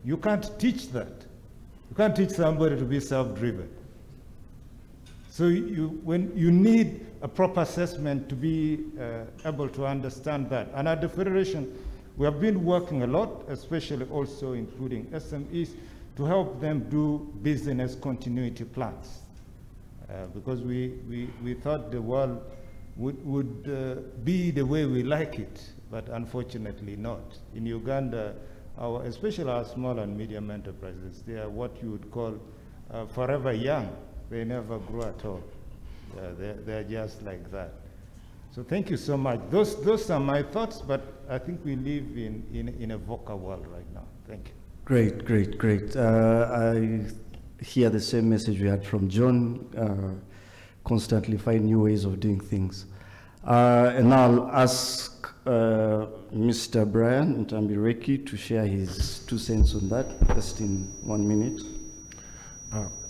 You can't teach that. You can't teach somebody to be self-driven. So when you need a proper assessment to be able to understand that. And at the Federation, we have been working a lot, especially also including SMEs, to help them do business continuity plans. Because we thought the world would be the way we like it, but unfortunately not. In Uganda, especially our small and medium enterprises, they are what you would call forever young. They never grow at all. They're just like that. So thank you so much. Those are my thoughts, but I think we live in a VUCA world right now. Thank you. Great, great, great. I hear the same message we had from John, constantly find new ways of doing things. And I'll ask Mr. Brian Ntambirweki to share his 2 cents on that, just in 1 minute.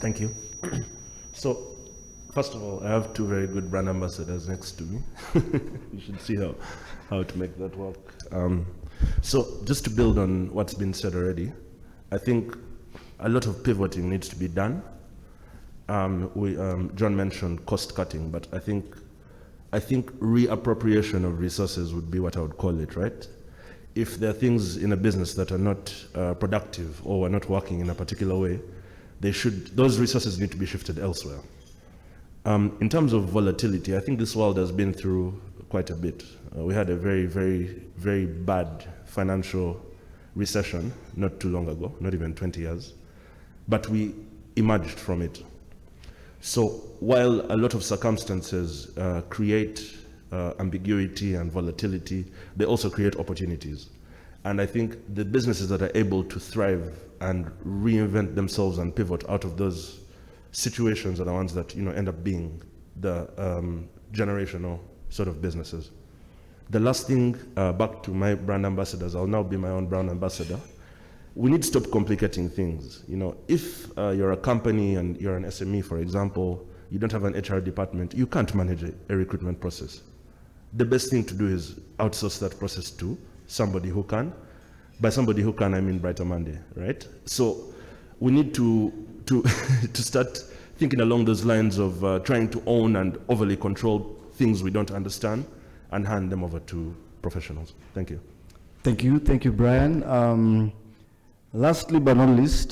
Thank you. So, first of all, I have 2 very good brand ambassadors next to me. You should see how to make that work. So, just to build on what's been said already, I think a lot of pivoting needs to be done. John mentioned cost cutting, but I think reappropriation of resources would be what I would call it, right? If there are things in a business that are not productive or are not working in a particular way, those resources need to be shifted elsewhere. In terms of volatility, I think this world has been through quite a bit. We had a very, very, very bad financial recession not too long ago, not even 20 years, but we emerged from it. So while a lot of circumstances create ambiguity and volatility, they also create opportunities. And I think the businesses that are able to thrive and reinvent themselves and pivot out of those situations are the ones that end up being the generational sort of businesses. The last thing, back to my brand ambassadors, I'll now be my own brand ambassador. We need to stop complicating things. If you're a company and you're an SME, for example, you don't have an HR department, you can't manage a recruitment process. The best thing to do is outsource that process to somebody who can. By somebody who can, I mean BrighterMonday, right? So we need to to start thinking along those lines of trying to own and overly control things we don't understand and hand them over to professionals. Thank you. Thank you, Brian. Lastly but not least,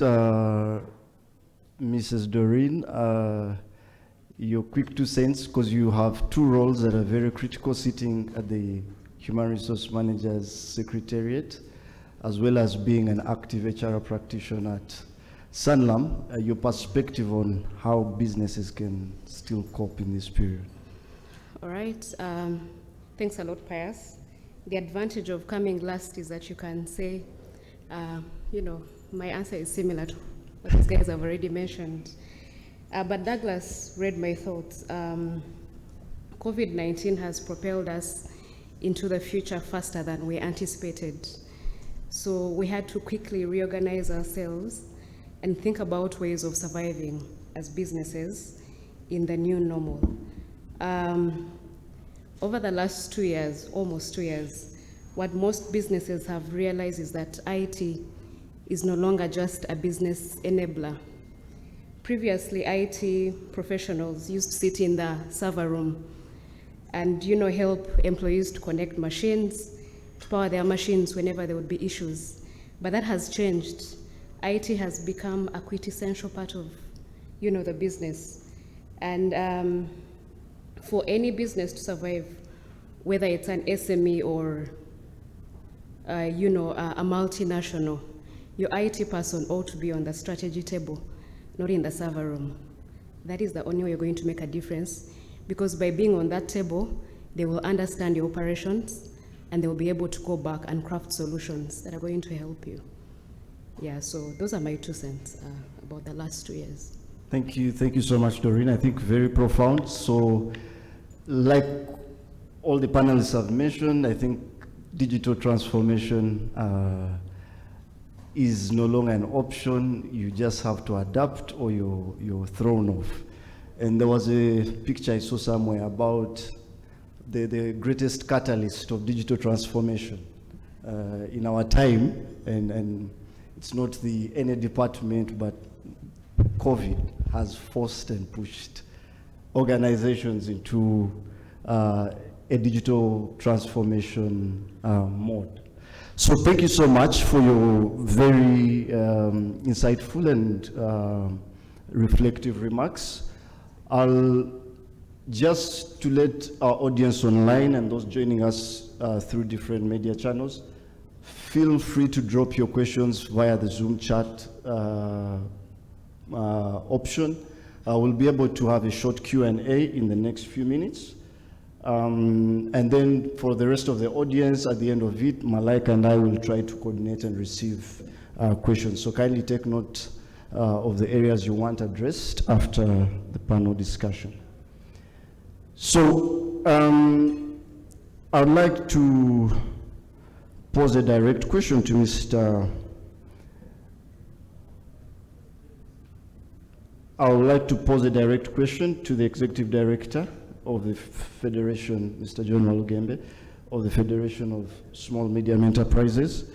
Mrs. Doreen, your quick 2 cents, because you have 2 roles that are very critical, sitting at the Human Resource Manager's Secretariat, as well as being an active HR practitioner at Sanlam. Your perspective on how businesses can still cope in this period. All right. Thanks a lot, Pius. The advantage of coming last is that you can say, my answer is similar to what these guys have already mentioned. But Douglas read my thoughts. COVID-19 has propelled us into the future faster than we anticipated. So we had to quickly reorganize ourselves and think about ways of surviving as businesses in the new normal. Over the last 2 years, almost 2 years, what most businesses have realized is that IT is no longer just a business enabler. Previously, IT professionals used to sit in the server room and help employees to connect machines, to power their machines whenever there would be issues. But that has changed. IT has become a quintessential part of the business. And for any business to survive, whether it's an SME or a multinational, your IT person ought to be on the strategy table, not in the server room. That is the only way you're going to make a difference, because by being on that table, they will understand your operations and they will be able to go back and craft solutions that are going to help you. Yeah, so those are my 2 cents about the last 2 years. Thank you so much, Doreen. I think very profound. So, like all the panelists have mentioned, I think digital transformation is no longer an option. You just have to adapt or you're thrown off. And there was a picture I saw somewhere about the greatest catalyst of digital transformation in our time, and it's not any department, but COVID has forced and pushed organizations into a digital transformation mode. So thank you so much for your very insightful and reflective remarks. I'll just to let our audience online and those joining us through different media channels, feel free to drop your questions via the Zoom chat option. We'll be able to have a short Q&A in the next few minutes. And then for the rest of the audience, at the end of it, Malaika and I will try to coordinate and receive questions. So kindly take note of the areas you want addressed after the panel discussion. So I'd like to pose a direct question to I would like to pose a direct question to the Executive Director of the Federation, Mr. John Walugembe, of the Federation of Small Medium Enterprises.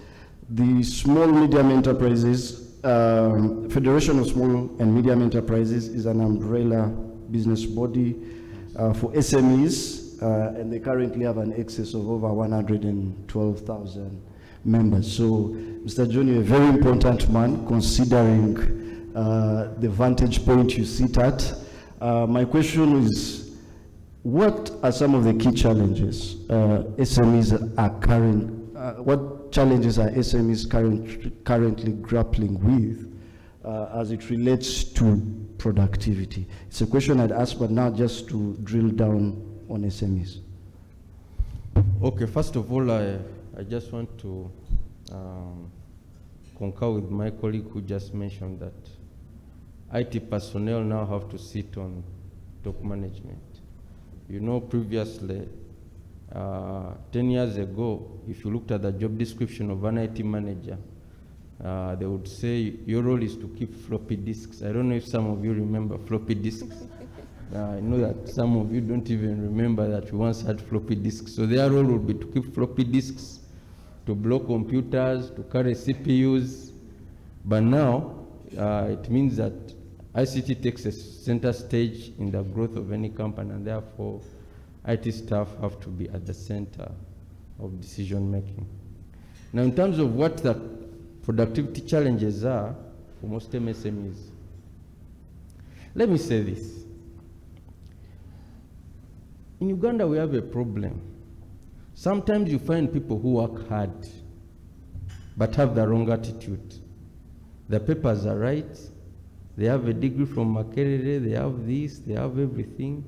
The Small Medium Enterprises, Federation of Small and Medium Enterprises is an umbrella business body for SMEs, and they currently have an excess of over 112,000 members. So, Mr. John, you're a very important man, considering the vantage point you sit at. My question is, what are some of the key challenges SMEs are what challenges are SMEs currently grappling with as it relates to productivity? It's a question I'd ask, but now just to drill down on SMEs. Okay, first of all, I just want to concur with my colleague who just mentioned that IT personnel now have to sit on top management. You know, previously, 10 years ago, if you looked at the job description of an IT manager, they would say your role is to keep floppy disks. I don't know if some of you remember floppy disks. I know that some of you don't even remember that we once had floppy disks. So their role would be to keep floppy disks, to block computers, to carry CPUs. But now, it means that ICT takes a center stage in the growth of any company, and therefore IT staff have to be at the center of decision making. Now, in terms of what the productivity challenges are for most MSMEs, let me say this. In Uganda, we have a problem. Sometimes you find people who work hard but have the wrong attitude. The papers are right. They have a degree from Makerere, they have this, they have everything.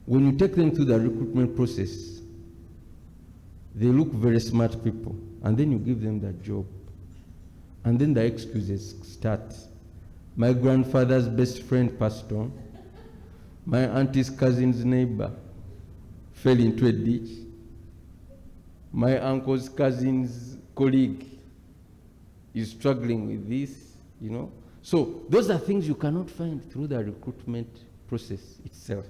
When you take them through the recruitment process, they look very smart people, and then you give them the job. And then the excuses start. My grandfather's best friend passed on. My auntie's cousin's neighbor fell into a ditch. My uncle's cousin's colleague is struggling with this, you know. So those are things you cannot find through the recruitment process itself.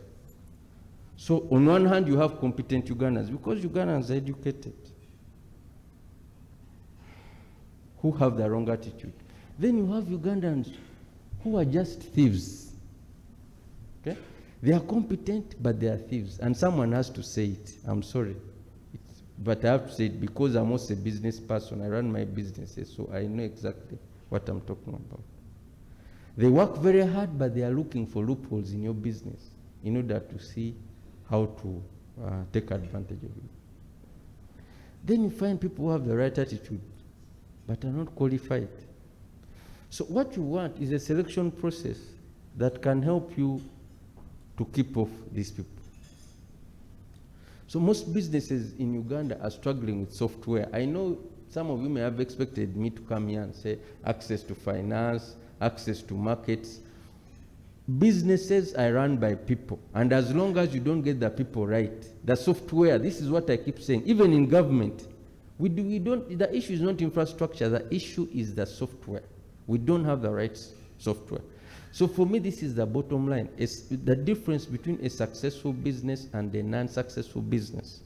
So on one hand, you have competent Ugandans, because Ugandans are educated, who have the wrong attitude. Then you have Ugandans who are just thieves. Okay? They are competent, but they are thieves. And someone has to say it. I'm sorry. But I have to say it because I'm also a business person. I run my businesses, so I know exactly what I'm talking about. They work very hard, but they are looking for loopholes in your business in order to see how to take advantage of it. Then you find people who have the right attitude, but are not qualified. So what you want is a selection process that can help you to keep off these people. So most businesses in Uganda are struggling with software. I know some of you may have expected me to come here and say access to finance, access to markets. Businesses are run by people, and as long as you don't get the people right, the software, this is what I keep saying, even in government, the issue is not infrastructure, the issue is the software. We don't have the right software. So for me, this is the bottom line. It's the difference between a successful business and a non-successful business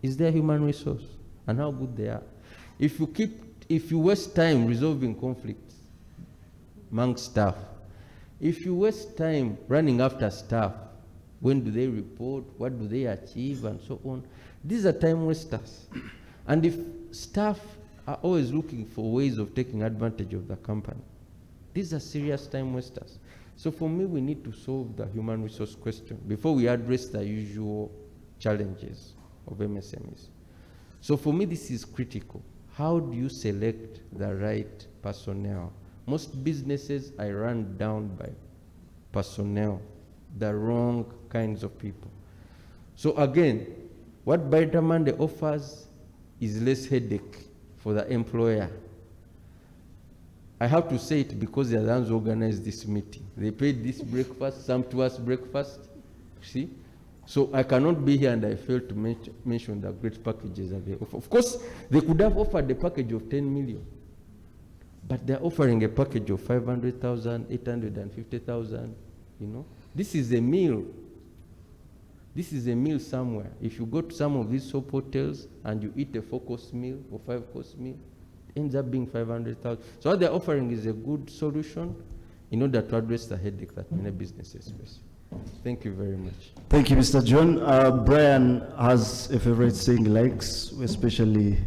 is their human resource and how good they are. If you waste time resolving conflicts among staff, if you waste time running after staff, when do they report, what do they achieve, and so on, these are time wasters. And if staff are always looking for ways of taking advantage of the company, these are serious time wasters. So for me, we need to solve the human resource question before we address the usual challenges of MSMEs. So for me, this is critical. How do you select the right personnel? Most businesses are run down by personnel, the wrong kinds of people. So again, what BrighterMonday offers is less headache for the employer. I have to say it because they are the ones who organized this meeting. They paid this breakfast, sumptuous breakfast, see? So I cannot be here and I fail to mention the great packages that they offer. Of course, they could have offered a package of 10 million, but they're offering a package of 500,000, 850,000, you know? This is a meal. This is a meal somewhere. If you go to some of these soap hotels and you eat a 4-course meal or 5-course meal, it ends up being 500,000. So what they're offering is a good solution in order to address the headache that many businesses face. Thank you very much. Thank you, Mr. John. Brian has a favorite saying, likes, especially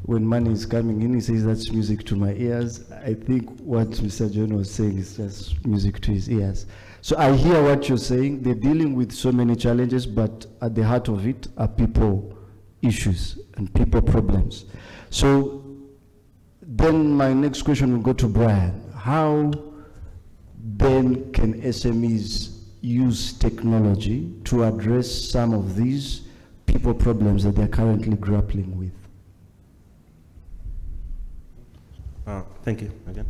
when money is coming in. He says that's music to my ears. I think what Mr. John was saying is just music to his ears. So I hear what you're saying. They're dealing with so many challenges, but at the heart of it are people issues and people problems. So then my next question will go to Brian. How then can SMEs use technology to address some of these people problems that they're currently grappling with? Thank you again.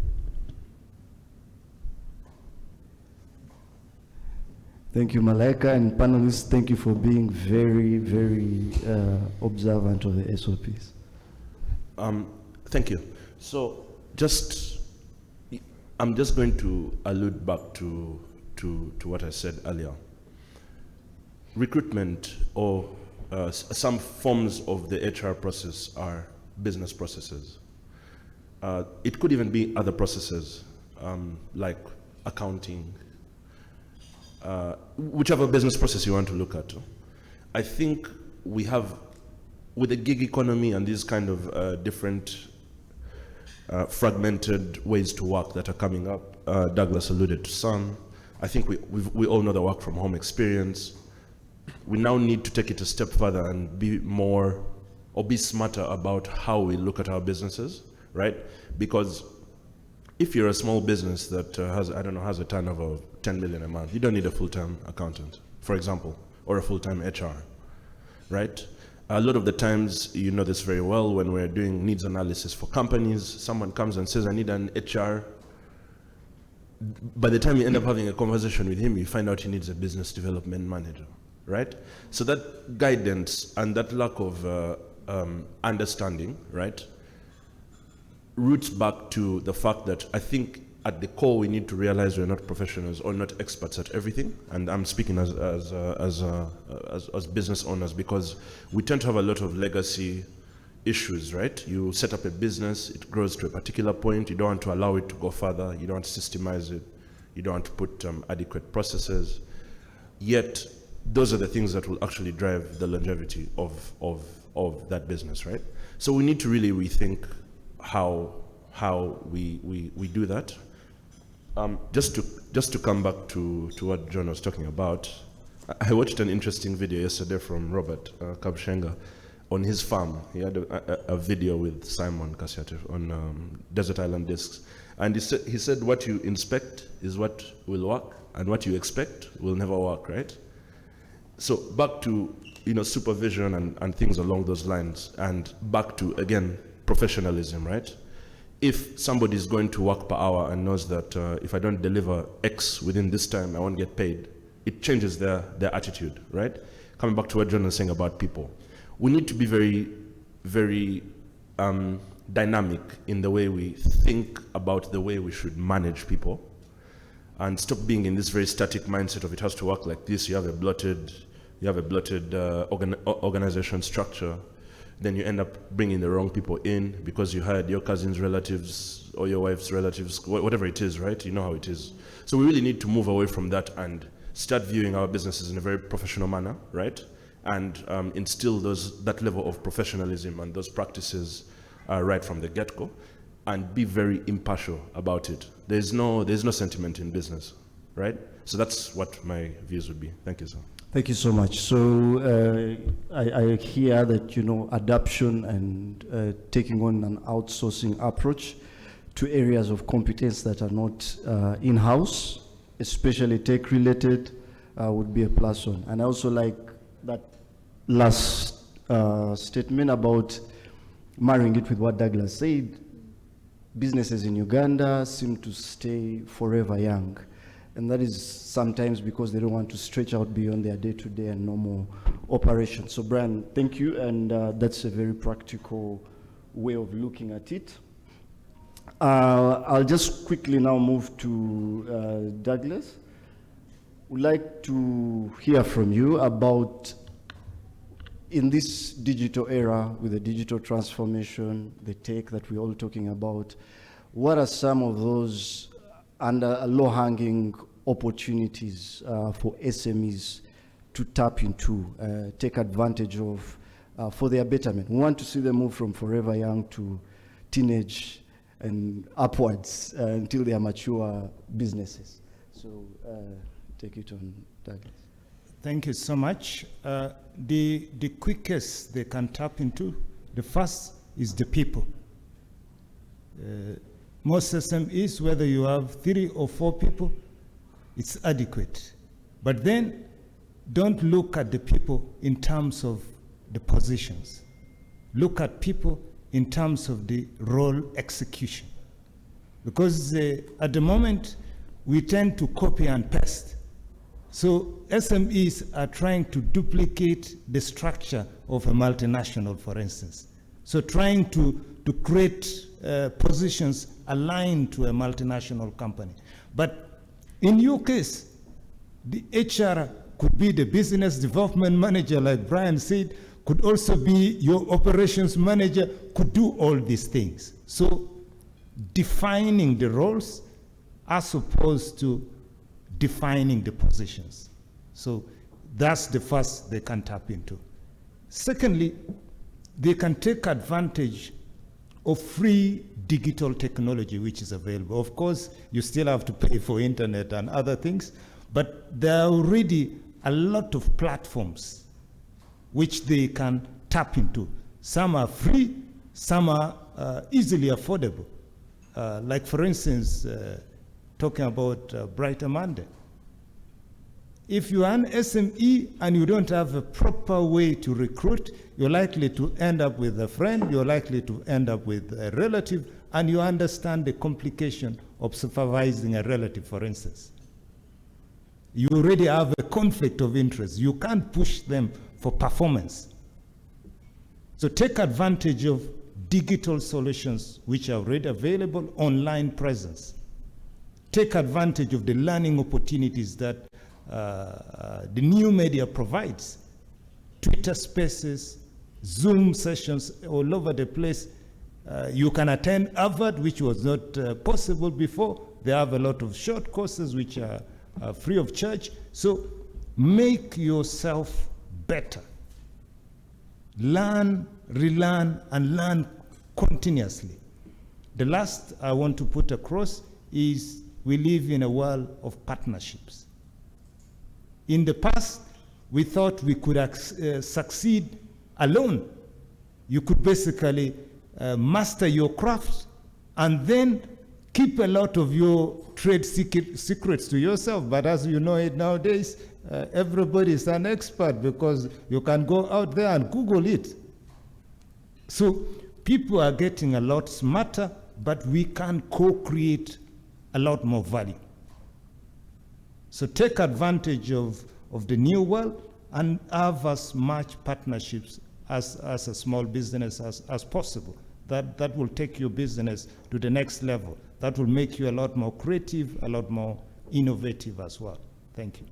Thank you, Malaika, and panelists, thank you for being very, very observant of the SOPs. Thank you. So I'm just going to allude back to what I said earlier. Recruitment or some forms of the HR process are business processes. It could even be other processes like accounting, whichever business process you want to look at. I think we have, with the gig economy and these kind of different fragmented ways to work that are coming up, Douglas alluded to some. I think we all know the work from home experience. We now need to take it a step further and be more, or be smarter about how we look at our businesses, right? Because if you're a small business that has a turnover of 10 million a month, you don't need a full-time accountant, for example, or a full-time HR, right? A lot of the times, you know this very well, when we're doing needs analysis for companies, someone comes and says, I need an HR by the time you end up having a conversation with him, you find out he needs a business development manager, right? So that guidance and that lack of understanding, right, roots back to the fact that I think at the core we need to realize we're not professionals or not experts at everything. And I'm speaking as business owners, because we tend to have a lot of legacy issues, right? You set up a business, it grows to a particular point, you don't want to allow it to go further, you don't want to systemize it, you don't want to put adequate processes. Yet, those are the things that will actually drive the longevity of that business, right? So we need to really rethink how we do that. Just to come back to what John was talking about, I watched an interesting video yesterday from Robert Kabshenga on his farm. He had a video with Simon Kasiate on Desert Island Discs. And he said what you inspect is what will work, and what you expect will never work, right? So back to supervision and things along those lines, and back to, again, professionalism, right? If somebody is going to work per hour and knows that if I don't deliver X within this time, I won't get paid, it changes their attitude, right? Coming back to what John was saying about people. We need to be very, very dynamic in the way we think about the way we should manage people, and stop being in this very static mindset of it has to work like this. You have a bloated organization structure. Then you end up bringing the wrong people in because you hired your cousin's relatives or your wife's relatives, whatever it is, right? You know how it is. So we really need to move away from that and start viewing our businesses in a very professional manner, right? And instill that level of professionalism and those practices right from the get-go, and be very impartial about it. There's no sentiment in business, right? So that's what my views would be. Thank you, sir. Thank you so much. So I hear that, adoption and taking on an outsourcing approach to areas of competence that are not in-house, especially tech-related, would be a plus one. And I also like that last statement about marrying it with what Douglas said. Businesses in Uganda seem to stay forever young. And that is sometimes because they don't want to stretch out beyond their day-to-day and normal operations. So Brian, thank you, and that's a very practical way of looking at it. I'll just quickly now move to Douglas. We'd like to hear from you about, in this digital era, with the digital transformation, the tech that we're all talking about, what are some of those low-hanging opportunities for SMEs to tap into, take advantage of for their betterment? We want to see them move from forever young to teenage and upwards until they are mature businesses. So take it on, Douglas. Thank you so much. The quickest they can tap into, the first is the people. Most SMEs, whether you have 3 or 4 people, it's adequate. But then don't look at the people in terms of the positions. Look at people in terms of the role execution. Because at the moment, we tend to copy and paste. So SMEs are trying to duplicate the structure of a multinational, for instance. So trying to create positions aligned to a multinational company. But in your case, the HR could be the business development manager, like Brian said, could also be your operations manager, could do all these things. So defining the roles as opposed to defining the positions. So that's the first they can tap into. Secondly, they can take advantage of free digital technology which is available. Of course, you still have to pay for internet and other things, but there are already a lot of platforms which they can tap into. Some are free, some are easily affordable. Like for instance, talking about BrighterMonday. If you are an SME and you don't have a proper way to recruit, you're likely to end up with a friend, you're likely to end up with a relative, and you understand the complication of supervising a relative, for instance. You already have a conflict of interest. You can't push them for performance. So take advantage of digital solutions which are already available, online presence. Take advantage of the learning opportunities that the new media provides. Twitter Spaces, Zoom sessions all over the place. You can attend Harvard, which was not possible before. They have a lot of short courses which are free of charge. So make yourself better. Learn, relearn, and learn continuously. The last I want to put across is we live in a world of partnerships. In the past, we thought we could succeed alone. You could basically master your craft and then keep a lot of your trade secrets to yourself. But as you know it nowadays, everybody is an expert because you can go out there and Google it. So people are getting a lot smarter, but we can co-create a lot more value. So take advantage of the new world and have as much partnerships as a small business as possible. That will take your business to the next level. That will make you a lot more creative, a lot more innovative as well. Thank you.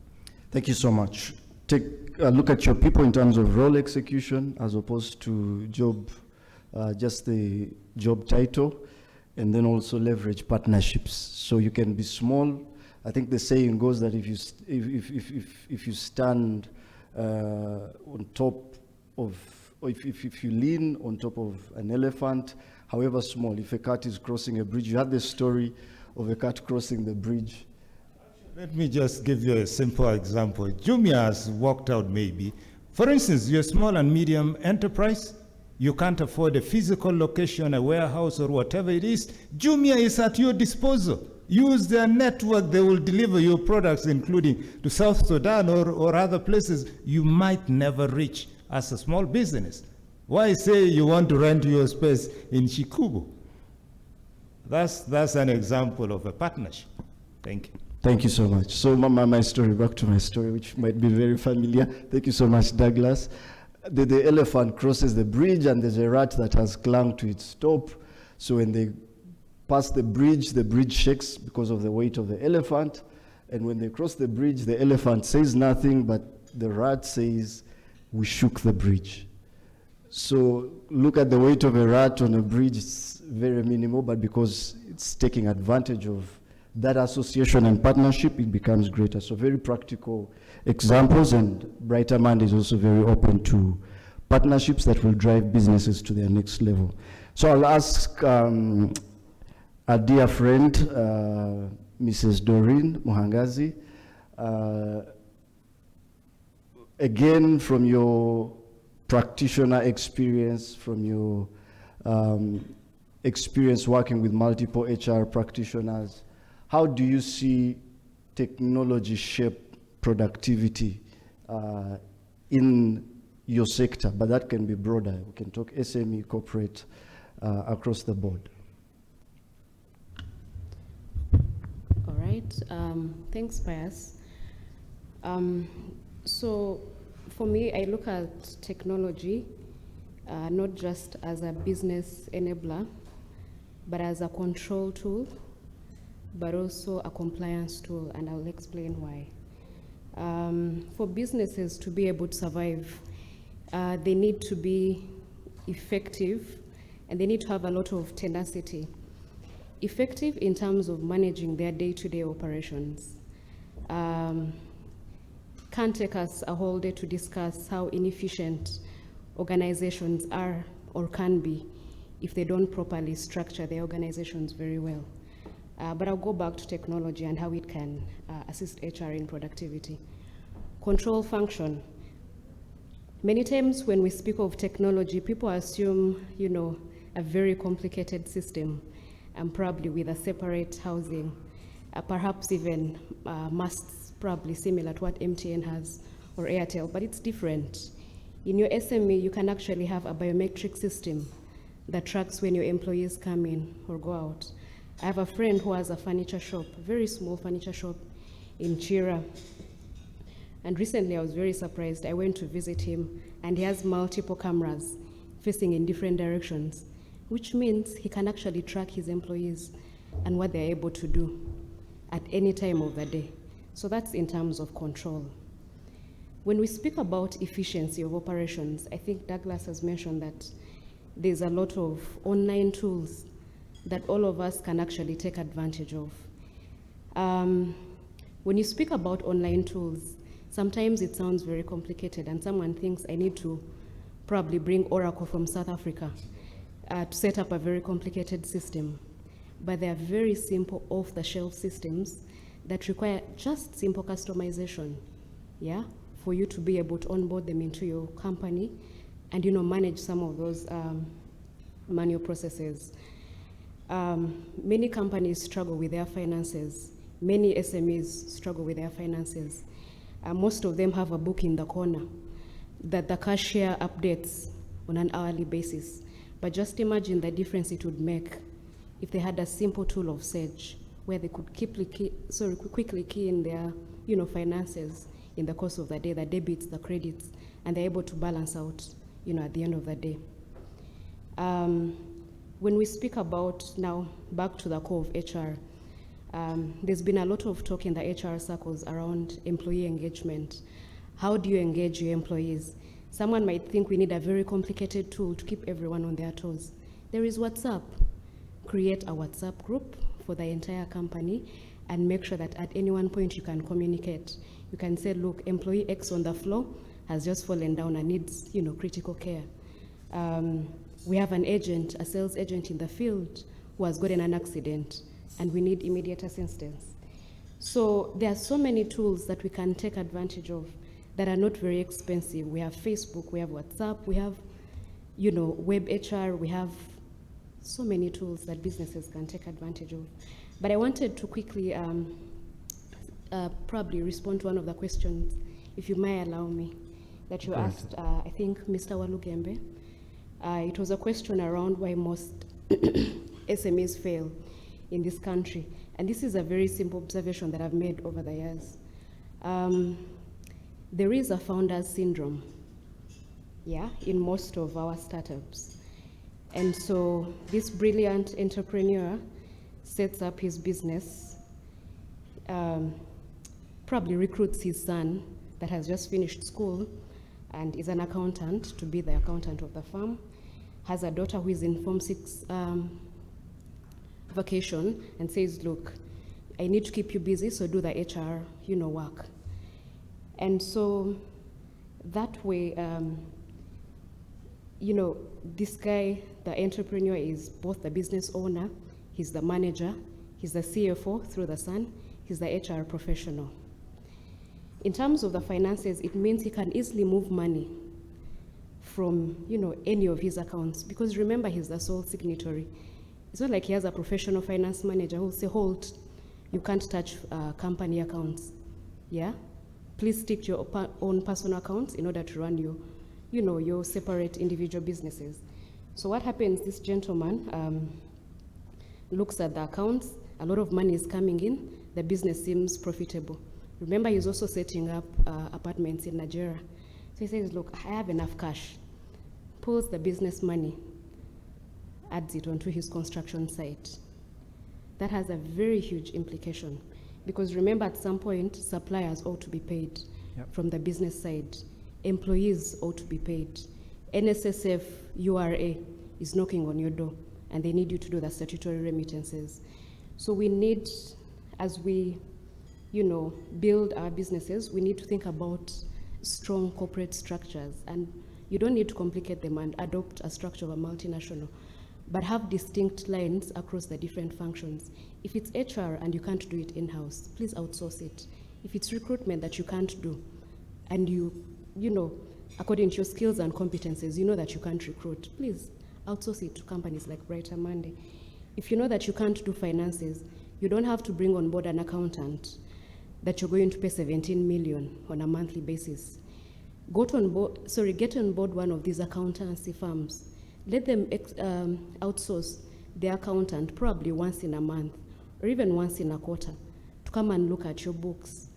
Thank you so much. Take a look at your people in terms of role execution as opposed to job, just the job title, and then also leverage partnerships. So you can be small. I think the saying goes that if you stand on top of, or if you lean on top of an elephant, however small, if a cat is crossing a bridge, you had the story of a cat crossing the bridge. Let me just give you a simple example. Jumia has worked out maybe. For instance, you're a small and medium enterprise, you can't afford a physical location, a warehouse, or whatever it is. Jumia is at your disposal. Use their network, they will deliver your products, including to South Sudan or other places you might never reach as a small business. Why say you want to rent your space in Chikubu? That's an example of a partnership. Thank you. Thank you so much. So my story, back to my story, which might be very familiar. Thank you so much, Douglas. The elephant crosses the bridge and there's a rat that has clung to its top. So when they pass the bridge shakes because of the weight of the elephant. And when they cross the bridge, the elephant says nothing, but the rat says, "We shook the bridge." So look at the weight of a rat on a bridge, it's very minimal, but because it's taking advantage of that association and partnership, it becomes greater. So very practical examples, and Brighter Monday is also very open to partnerships that will drive businesses to their next level. So I'll ask our dear friend, Mrs. Doreen Muhangazi, again from your practitioner experience, from your experience working with multiple HR practitioners, how do you see technology shape productivity in your sector? But that can be broader. We can talk SME, corporate, across the board. All right. Thanks, Pius. So for me, I look at technology not just as a business enabler, but as a control tool, but also a compliance tool, and I'll explain why. For businesses to be able to survive, they need to be effective, and they need to have a lot of tenacity. Effective in terms of managing their day-to-day operations. Can't take us a whole day to discuss how inefficient organizations are or can be if they don't properly structure their organizations very well. But I'll go back to technology and how it can assist HR in productivity. Control function. Many times when we speak of technology, people assume, a very complicated system, and probably with a separate housing, perhaps even must probably similar to what MTN has or Airtel, but it's different. In your SME, you can actually have a biometric system that tracks when your employees come in or go out. I have a friend who has a furniture shop, a very small furniture shop in Chira. And recently I was very surprised. I went to visit him and he has multiple cameras facing in different directions, which means he can actually track his employees and what they're able to do at any time of the day. So that's in terms of control. When we speak about efficiency of operations, I think Douglas has mentioned that there's a lot of online tools that all of us can actually take advantage of. When you speak about online tools, sometimes it sounds very complicated and someone thinks I need to probably bring Oracle from South Africa to set up a very complicated system. But they are very simple off-the-shelf systems that require just simple customization, yeah, for you to be able to onboard them into your company and, manage some of those manual processes. Many companies struggle with their finances. Many SMEs struggle with their finances. Most of them have a book in the corner that the cashier updates on an hourly basis. But just imagine the difference it would make if they had a simple tool of Sage where they could quickly key in their finances in the course of the day, the debits, the credits, and they're able to balance out at the end of the day. When we speak about now, back to the core of HR, there's been a lot of talk in the HR circles around employee engagement. How do you engage your employees? Someone might think we need a very complicated tool to keep everyone on their toes. There is WhatsApp. Create a WhatsApp group for the entire company and make sure that at any one point you can communicate. You can say, look, employee X on the floor has just fallen down and needs, critical care. We have an agent, a sales agent in the field who has gotten an accident and we need immediate assistance. So there are so many tools that we can take advantage of that are not very expensive. We have Facebook, we have WhatsApp, we have, web HR, we have so many tools that businesses can take advantage of. But I wanted to quickly probably respond to one of the questions, if you may allow me, that you asked, I think, Mr. Walugembe. It was a question around why most SMEs fail in this country. And this is a very simple observation that I've made over the years. There is a founder's syndrome, in most of our startups. And so this brilliant entrepreneur sets up his business, probably recruits his son that has just finished school and is an accountant to be the accountant of the firm, has a daughter who is in Form 6 vacation and says, look, I need to keep you busy, so do the HR, work. And so that way, this guy, the entrepreneur, is both the business owner, he's the manager, he's the CFO through the son, he's the HR professional. In terms of the finances, it means he can easily move money from, any of his accounts, because remember, he's the sole signatory. It's not like he has a professional finance manager who'll say, hold, you can't touch company accounts, Please stick to your own personal accounts in order to run your separate individual businesses. So what happens, this gentleman looks at the accounts, a lot of money is coming in, the business seems profitable. Remember, he's also setting up apartments in Nigeria. So he says, look, I have enough cash. Pulls the business money, adds it onto his construction site. That has a very huge implication. Because remember, at some point, suppliers ought to be paid from the business side. Employees ought to be paid. NSSF URA is knocking on your door, and they need you to do the statutory remittances. So we need, as we, build our businesses, we need to think about strong corporate structures. And you don't need to complicate them and adopt a structure of a multinational, but have distinct lines across the different functions. If it's HR and you can't do it in-house, please outsource it. If it's recruitment that you can't do, and according to your skills and competences, that you can't recruit, please outsource it to companies like BrighterMonday. If you know that you can't do finances, you don't have to bring on board an accountant that you're going to pay 17 million on a monthly basis. Get on board one of these accountancy firms. Let them outsource their accountant probably once in a month or even once in a quarter to come and look at your books.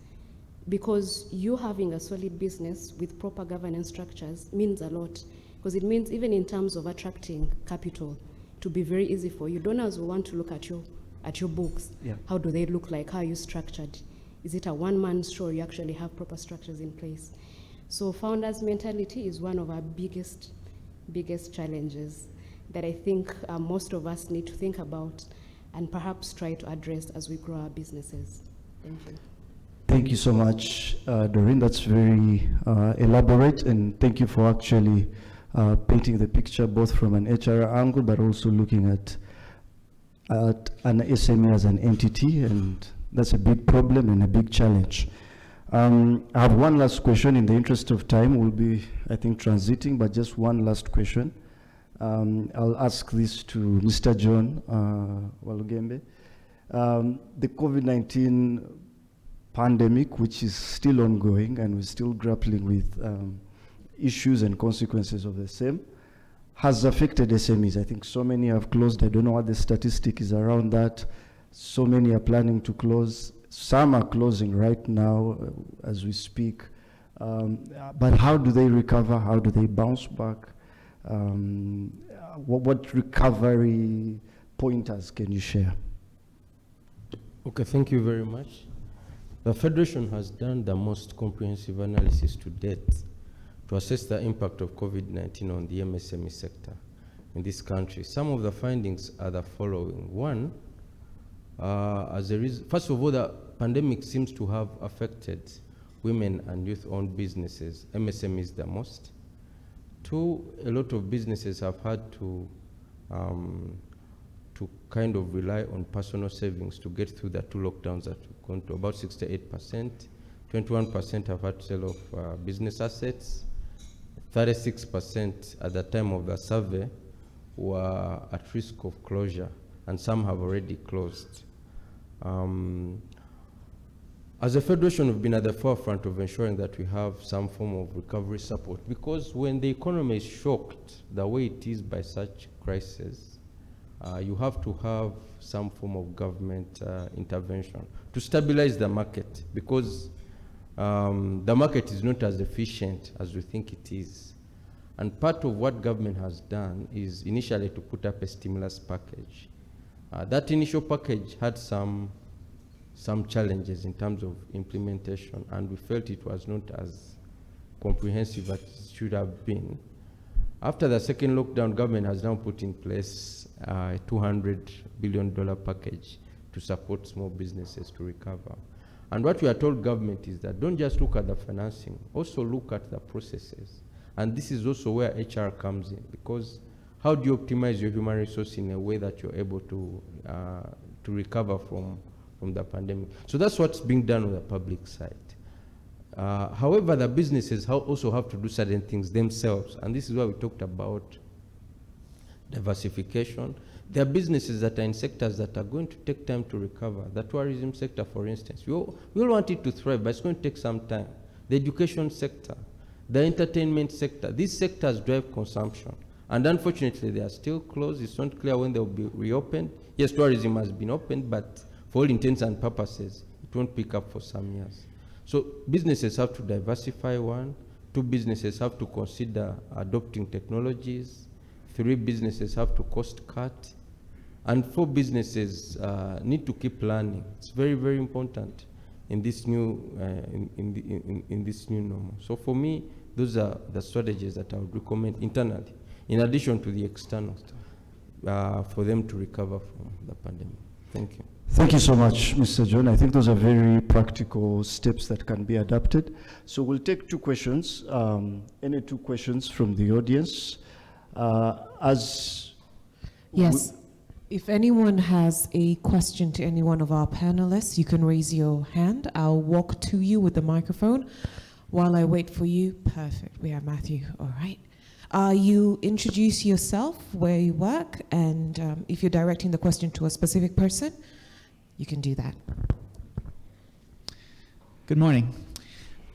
Because you having a solid business with proper governance structures means a lot. Because it means even in terms of attracting capital, to be very easy for you. Donors will want to look at your books. Yeah. How do they look like? How are you structured? Is it a one-man show? You actually have proper structures in place. So founders' mentality is one of our biggest challenges that I think most of us need to think about and perhaps try to address as we grow our businesses. Thank you. Thank you so much, Doreen. That's very elaborate, and thank you for actually painting the picture both from an HR angle, but also looking at an SME as an entity, and that's a big problem and a big challenge. I have one last question. In the interest of time, we'll be, I think, transiting, but just one last question. I'll ask this to Mr. John Walugembe. The COVID-19 pandemic, which is still ongoing and we're still grappling with issues and consequences of the same, has affected SMEs. I think so many have closed. I don't know what the statistic is around that. So many are planning to close. Some are closing right now as we speak. But how do they recover? How do they bounce back? What recovery pointers can you share? Okay, thank you very much. The Federation has done the most comprehensive analysis to date to assess the impact of COVID-19 on the MSME sector in this country. Some of the findings are the following. One, first of all, the pandemic seems to have affected women and youth-owned businesses, MSMEs the most. Two, a lot of businesses have had to kind of rely on personal savings to get through the two lockdowns that we've gone to. About 68%, 21% have had to sell off business assets, 36% at the time of the survey were at risk of closure, and some have already closed. As a federation, we've been at the forefront of ensuring that we have some form of recovery support, because when the economy is shocked the way it is by such crises, you have to have some form of government intervention to stabilize the market, because the market is not as efficient as we think it is. And part of what government has done is initially to put up a stimulus package. That initial package had some challenges in terms of implementation, and we felt it was not as comprehensive as it should have been. After the second lockdown, government has now put in place a $200 billion package to support small businesses to recover. And what we are told government is that don't just look at the financing, also look at the processes. And this is also where HR comes in, because how do you optimize your human resource in a way that you're able to recover from the pandemic? So that's what's being done on the public side. However, the businesses also have to do certain things themselves, and this is why we talked about diversification. There are businesses that are in sectors that are going to take time to recover. The tourism sector, for instance, we all want it to thrive, but it's going to take some time. The education sector, the entertainment sector, these sectors drive consumption, and unfortunately they are still closed. It's not clear when they'll be reopened. Yes, tourism has been opened, but for all intents and purposes, it won't pick up for some years. So businesses have to diversify, one. Two, businesses have to consider adopting technologies. Three, businesses have to cost cut. And four, businesses need to keep learning. It's very, very important in this new in this new normal. So for me, those are the strategies that I would recommend internally, in addition to the external, for them to recover from the pandemic. Thank you. Thank you so much, Mr. John. I think those are very practical steps that can be adapted. So we'll take two questions, any two questions from the audience. Yes, if anyone has a question to any one of our panelists, you can raise your hand. I'll walk to you with the microphone while I wait for you. Perfect, we have Matthew, all right. You introduce yourself, where you work, and if you're directing the question to a specific person, you can do that. Good morning.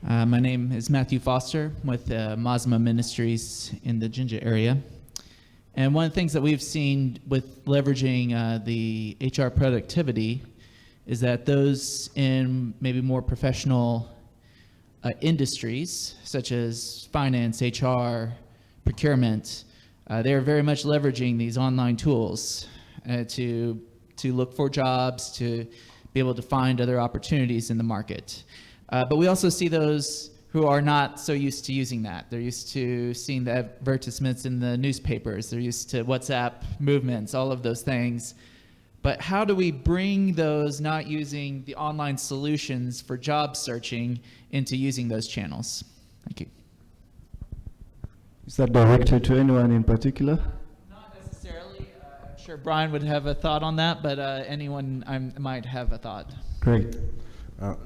My name is Matthew Foster with Masma Ministries in the Jinja area. And one of the things that we've seen with leveraging the HR productivity is that those in maybe more professional industries, such as finance, HR, procurement, they are very much leveraging these online tools to look for jobs, to be able to find other opportunities in the market. But we also see those who are not so used to using that. They're used to seeing the advertisements in the newspapers. They're used to WhatsApp movements, all of those things. But how do we bring those not using the online solutions for job searching into using those channels? Thank you. Is that directed to anyone in particular? Not necessarily. I'm sure Brian would have a thought on that, but anyone might have a thought. Great.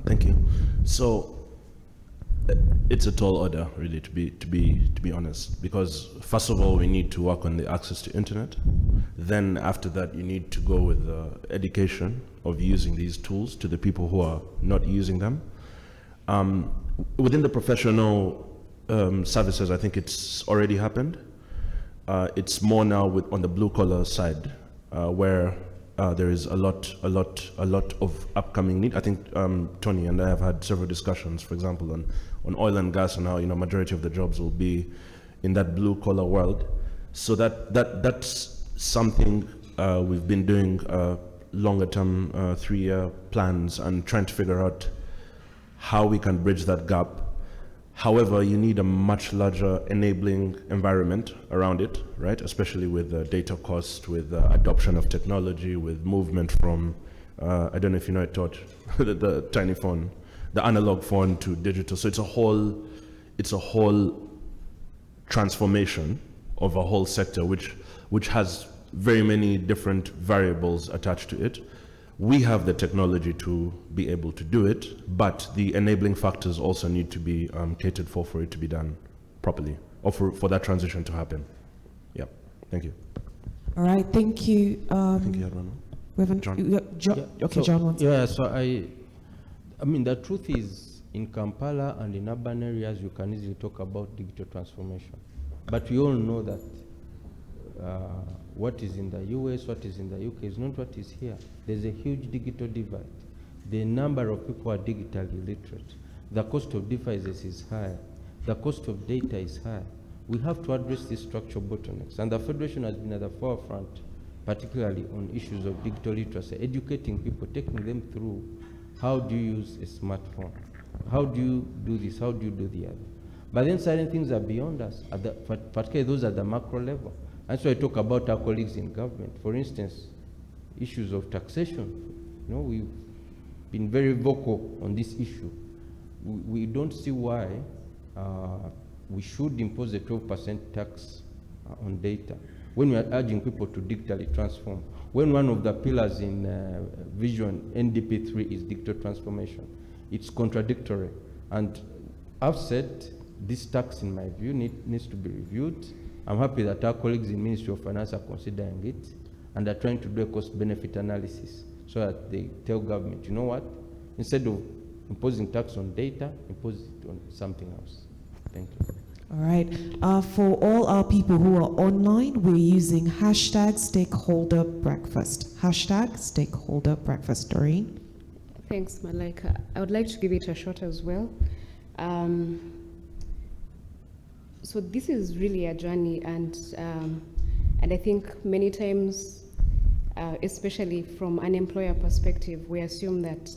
Thank you. So it's a tall order, really, to be honest, because first of all we need to work on the access to internet. Then after that you need to go with the education of using these tools to the people who are not using them. Within the professional services, I think it's already happened. It's more now on the blue collar side, where there is a lot of upcoming need. I think Tony and I have had several discussions, for example, on oil and gas, and how majority of the jobs will be in that blue collar world. So that's something we've been doing longer term 3-year plans and trying to figure out how we can bridge that gap. However, you need a much larger enabling environment around it, right? Especially with data cost, with adoption of technology, with movement from, I don't know if you know it, Todd, the tiny phone, the analog phone to digital. So it's a whole transformation of a whole sector, which has very many different variables attached to it. We have the technology to be able to do it, but the enabling factors also need to be catered for it to be done properly, or for that transition to happen. Yeah, thank you. All right, thank you. I think you had one. We haven't, John. Okay, John wants. Yeah, so I mean, the truth is, in Kampala and in urban areas, you can easily talk about digital transformation. But we all know that what is in the US, what is in the UK is not what is here. There's a huge digital divide. The number of people are digitally illiterate. The cost of devices is high. The cost of data is high. We have to address these structural bottlenecks. And the Federation has been at the forefront, particularly on issues of digital literacy, educating people, taking them through how do you use a smartphone? How do you do this? How do you do the other? But then certain things are beyond us, particularly those at the macro level. And so I talk about our colleagues in government. For instance, issues of taxation. We've been very vocal on this issue. We don't see why we should impose a 12% tax on data when we are urging people to digitally transform. When one of the pillars in Vision NDP3 is digital transformation, it's contradictory. And I've said this tax, in my view, needs to be reviewed. I'm happy that our colleagues in Ministry of Finance are considering it and are trying to do a cost-benefit analysis so that they tell government, you know what, instead of imposing tax on data, impose it on something else. Thank you. All right. For all our people who are online, we're using hashtag Stakeholder Breakfast. Hashtag Stakeholder Breakfast. Doreen? Thanks, Malaika. I would like to give it a shot as well. So this is really a journey, and I think many times, especially from an employer perspective, we assume that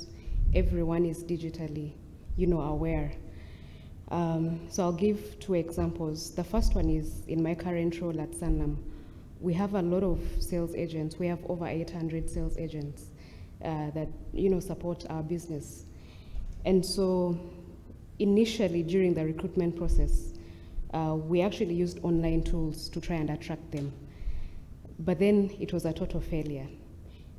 everyone is digitally, aware. So I'll give 2 examples. The first one is in my current role at Sanlam. We have a lot of sales agents. We have over 800 sales agents that support our business. And so initially during the recruitment process, we actually used online tools to try and attract them. But then it was a total failure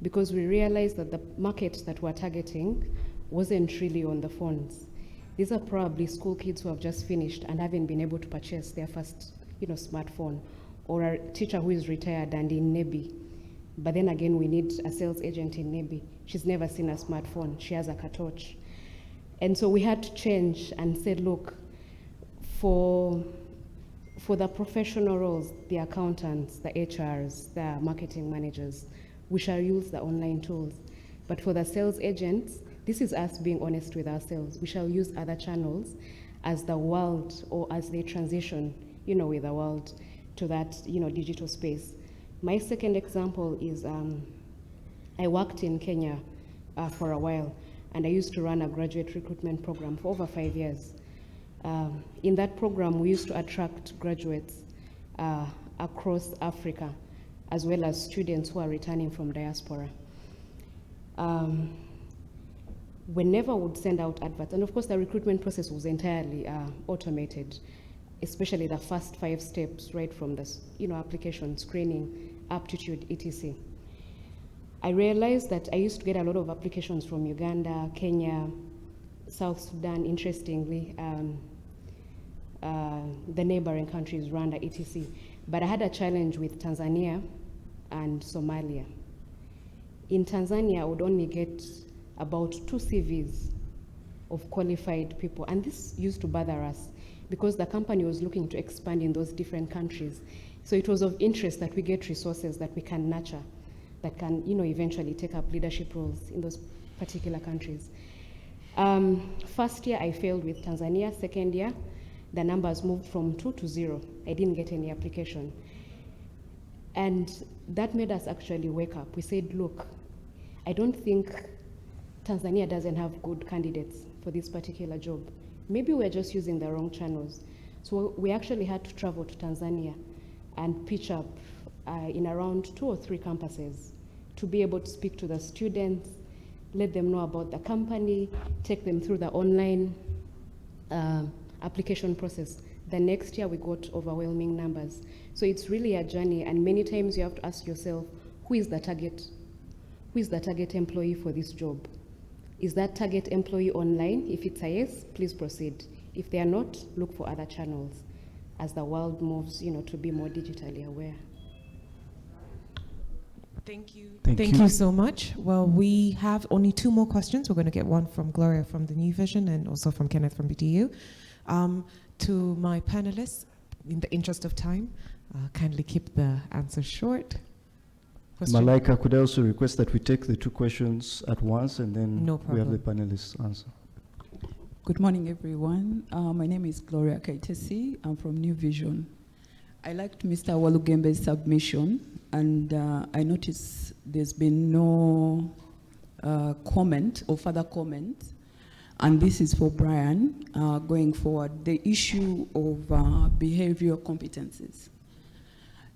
because we realized that the market that we're targeting wasn't really on the phones. These are probably school kids who have just finished and haven't been able to purchase their first, smartphone, or a teacher who is retired and in Nebi. But then again, we need a sales agent in Nebi. She's never seen a smartphone. She has a cartouche. And so we had to change and said, look, for the professional roles, the accountants, the HRs, the marketing managers, we shall use the online tools. But for the sales agents, this is us being honest with ourselves. We shall use other channels as the world, or as they transition, with the world to that, digital space. My second example is I worked in Kenya for a while, and I used to run a graduate recruitment program for over 5 years. In that program, we used to attract graduates across Africa, as well as students who are returning from diaspora. Whenever we would send out adverts, and of course the recruitment process was entirely automated, especially the first 5 steps, right from the application, screening, aptitude, etc. I realized that I used to get a lot of applications from Uganda, Kenya, South Sudan, interestingly, the neighboring countries, Rwanda, etc. But I had a challenge with Tanzania and Somalia. In Tanzania, I would only get about 2 CVs of qualified people. And this used to bother us because the company was looking to expand in those different countries. So it was of interest that we get resources that we can nurture, that can, eventually take up leadership roles in those particular countries. First year, I failed with Tanzania. Second year, the numbers moved from 2 to 0. I didn't get any application. And that made us actually wake up. We said, look, I don't think Tanzania doesn't have good candidates for this particular job. Maybe we're just using the wrong channels. So we actually had to travel to Tanzania and pitch up in around 2 or 3 campuses to be able to speak to the students, let them know about the company, take them through the online application process. The next year we got overwhelming numbers. So it's really a journey, and many times you have to ask yourself, who is the target employee for this job? Is that target employee online? If it's a yes, please proceed. If they are not, look for other channels as the world moves, to be more digitally aware. Thank you. Thank you so much. Well, we have only 2 more questions. We're going to get one from Gloria from the New Vision and also from Kenneth from BDU. To my panelists, in the interest of time, kindly keep the answers short. Question? Malaika, could I also request that we take the 2 questions at once and then we have the panelists answer? Good morning, everyone. My name is Gloria Kaitesi. I'm from New Vision. I liked Mr. Walugembe's submission, and I noticed there's been no comment or further comment, and this is for Brian going forward. The issue of behavioral competencies.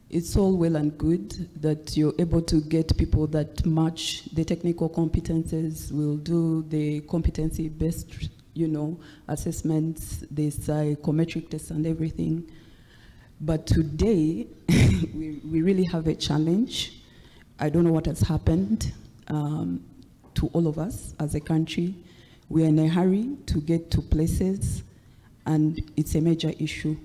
It's all well and good that you're able to get people that match the technical competences, will do the competency-based, assessments, the psychometric tests and everything. But today, we really have a challenge. I don't know what has happened to all of us as a country. We are in a hurry to get to places, and it's a major issue.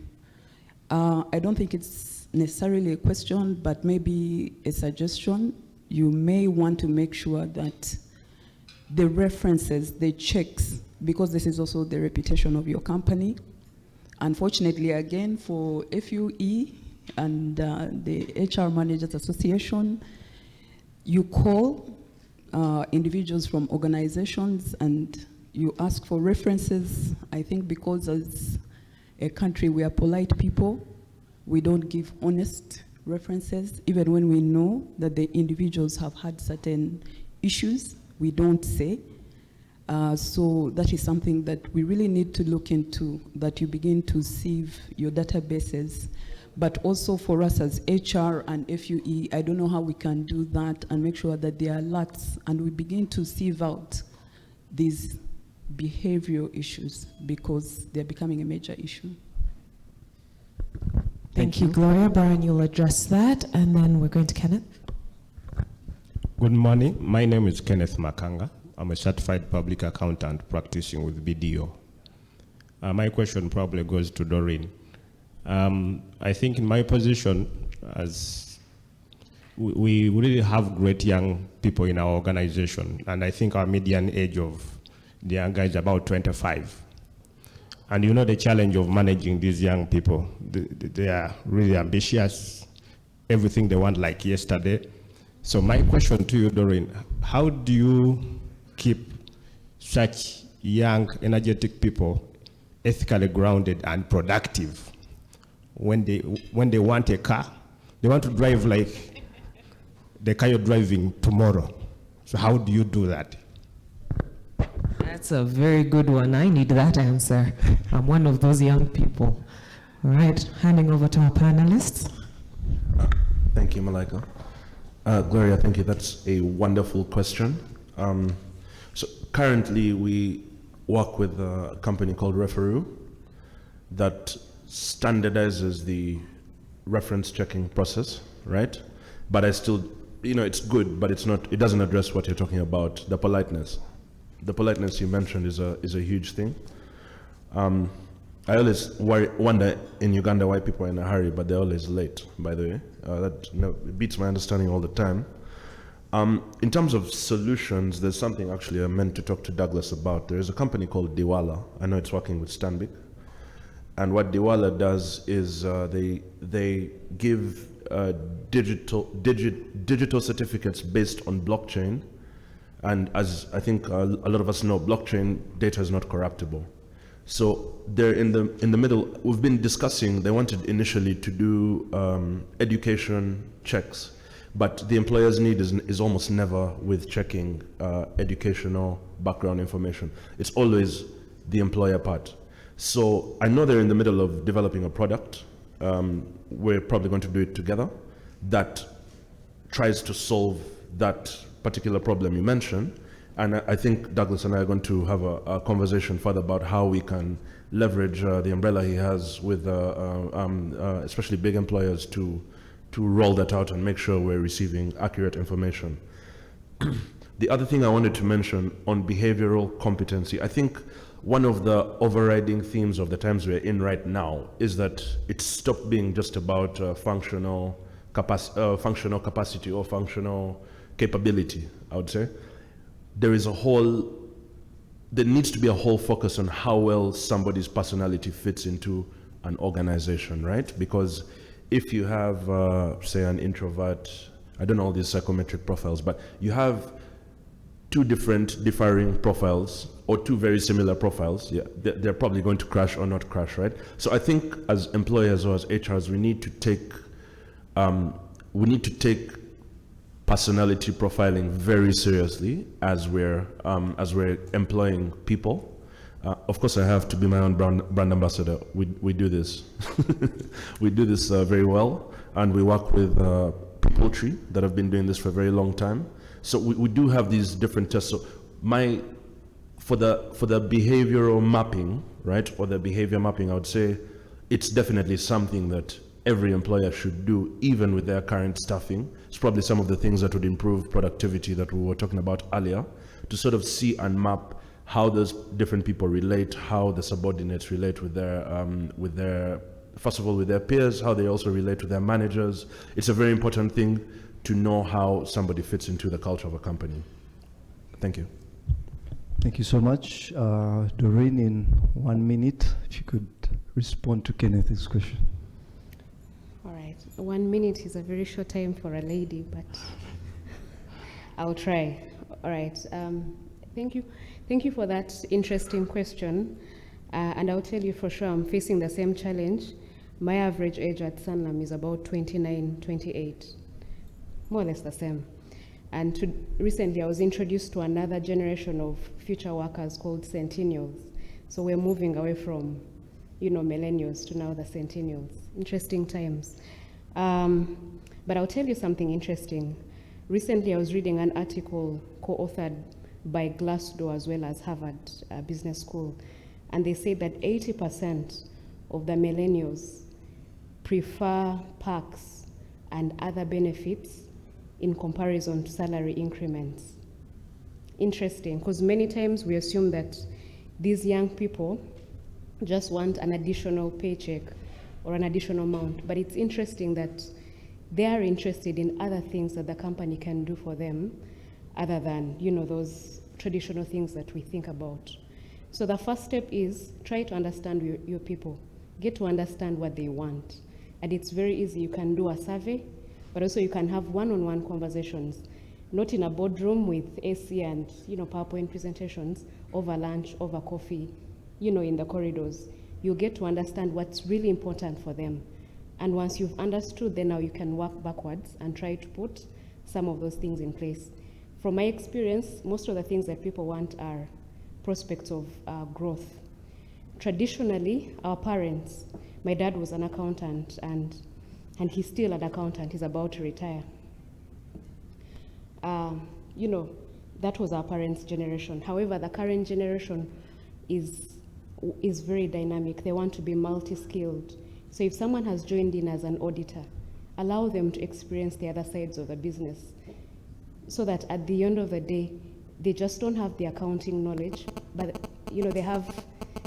I don't think it's necessarily a question, but maybe a suggestion. You may want to make sure that the references, the checks, because this is also the reputation of your company. Unfortunately, again, for FUE and the HR Managers Association, you call individuals from organizations and you ask for references. I think because as a country we are polite people, we don't give honest references. Even when we know that the individuals have had certain issues, we don't say. So that is something that we really need to look into, that you begin to sieve your databases. But also for us as HR and FUE, I don't know how we can do that and make sure that there are alerts and we begin to sieve out these behavioral issues because they're becoming a major issue. Thank you, Gloria. Brian, you'll address that, and then we're going to Kenneth. Good morning. My name is Kenneth Makanga. I'm a certified public accountant practicing with BDO. My question probably goes to Doreen. I think in my position, as we really have great young people in our organization, and I think our median age of The young guy is about 25. And you know the challenge of managing these young people. They are really ambitious, everything they want like yesterday. So my question to you, Doreen, how do you keep such young, energetic people ethically grounded and productive when they want a car? They want to drive like the car you're driving tomorrow. So how do you do that? That's a very good one. I need that answer. I'm one of those young people. All right, handing over to our panelists. Thank you, Malaika. Gloria, thank you. That's a wonderful question. So currently we work with a company called Referoo that standardizes the reference checking process, right? But I still, it's good, but it doesn't address what you're talking about, the politeness. The politeness you mentioned is a huge thing. I always wonder in Uganda why people are in a hurry, but they're always late, by the way. It beats my understanding all the time. In terms of solutions, there's something actually I meant to talk to Douglas about. There is a company called Diwala. I know it's working with Stanbic. And what Diwala does is they give digital certificates based on blockchain. And as I think a lot of us know, blockchain data is not corruptible. So they're in the middle. We've been discussing, they wanted initially to do education checks, but the employer's need is almost never with checking educational background information. It's always the employer part. So I know they're in the middle of developing a product. We're probably going to do it together that tries to solve that particular problem you mentioned. And I think Douglas and I are going to have a conversation further about how we can leverage the umbrella he has with especially big employers to roll that out and make sure we're receiving accurate information. The other thing I wanted to mention on behavioral competency, I think one of the overriding themes of the times we're in right now is that it's stopped being just about functional capacity or functional capability, I would say. There needs to be a whole focus on how well somebody's personality fits into an organization, right? Because if you have, say, an introvert, I don't know all these psychometric profiles, but you have two differing profiles or two very similar profiles, yeah, they're probably going to crash or not crash, right? So I think as employers or as HRs, we need to take personality profiling very seriously as we're employing people. Of course, I have to be my own brand ambassador. We do this. We do this very well, and we work with People Tree that have been doing this for a very long time. So we do have these different tests. So for the behavioral mapping, right, or the behavior mapping, I would say it's definitely something that every employer should do, even with their current staffing. It's probably some of the things that would improve productivity that we were talking about earlier, to sort of see and map how those different people relate, how the subordinates relate with their first of all, with their peers, how they also relate to their managers. It's a very important thing to know how somebody fits into the culture of a company. Thank you. Thank you so much. Doreen, in 1 minute, if you could respond to Kenneth's question. All right, 1 minute is a very short time for a lady, but I'll try. All right, thank you. Thank you for that interesting question. And I'll tell you for sure, I'm facing the same challenge. My average age at Sanlam is about 29, 28, more or less the same. And recently I was introduced to another generation of future workers called centennials. So we're moving away from, millennials to now the centennials. Interesting times. But I'll tell you something interesting. Recently I was reading an article co-authored by Glassdoor as well as Harvard Business School. And they say that 80% of the millennials prefer perks and other benefits in comparison to salary increments. Interesting, because many times we assume that these young people just want an additional paycheck or an additional amount, but it's interesting that they are interested in other things that the company can do for them other than, those traditional things that we think about. So the first step is try to understand your people. Get to understand what they want. And it's very easy. You can do a survey, but also you can have one-on-one conversations, not in a boardroom with AC and PowerPoint presentations, over lunch, over coffee, in the corridors. You get to understand what's really important for them. And once you've understood, then now you can work backwards and try to put some of those things in place. From my experience, most of the things that people want are prospects of growth. Traditionally, our parents, my dad was an accountant, and he's still an accountant. He's about to retire. That was our parents' generation. However, the current generation is very dynamic. They want to be multi-skilled. So if someone has joined in as an auditor, allow them to experience the other sides of the business, so that at the end of the day, they just don't have the accounting knowledge, but they have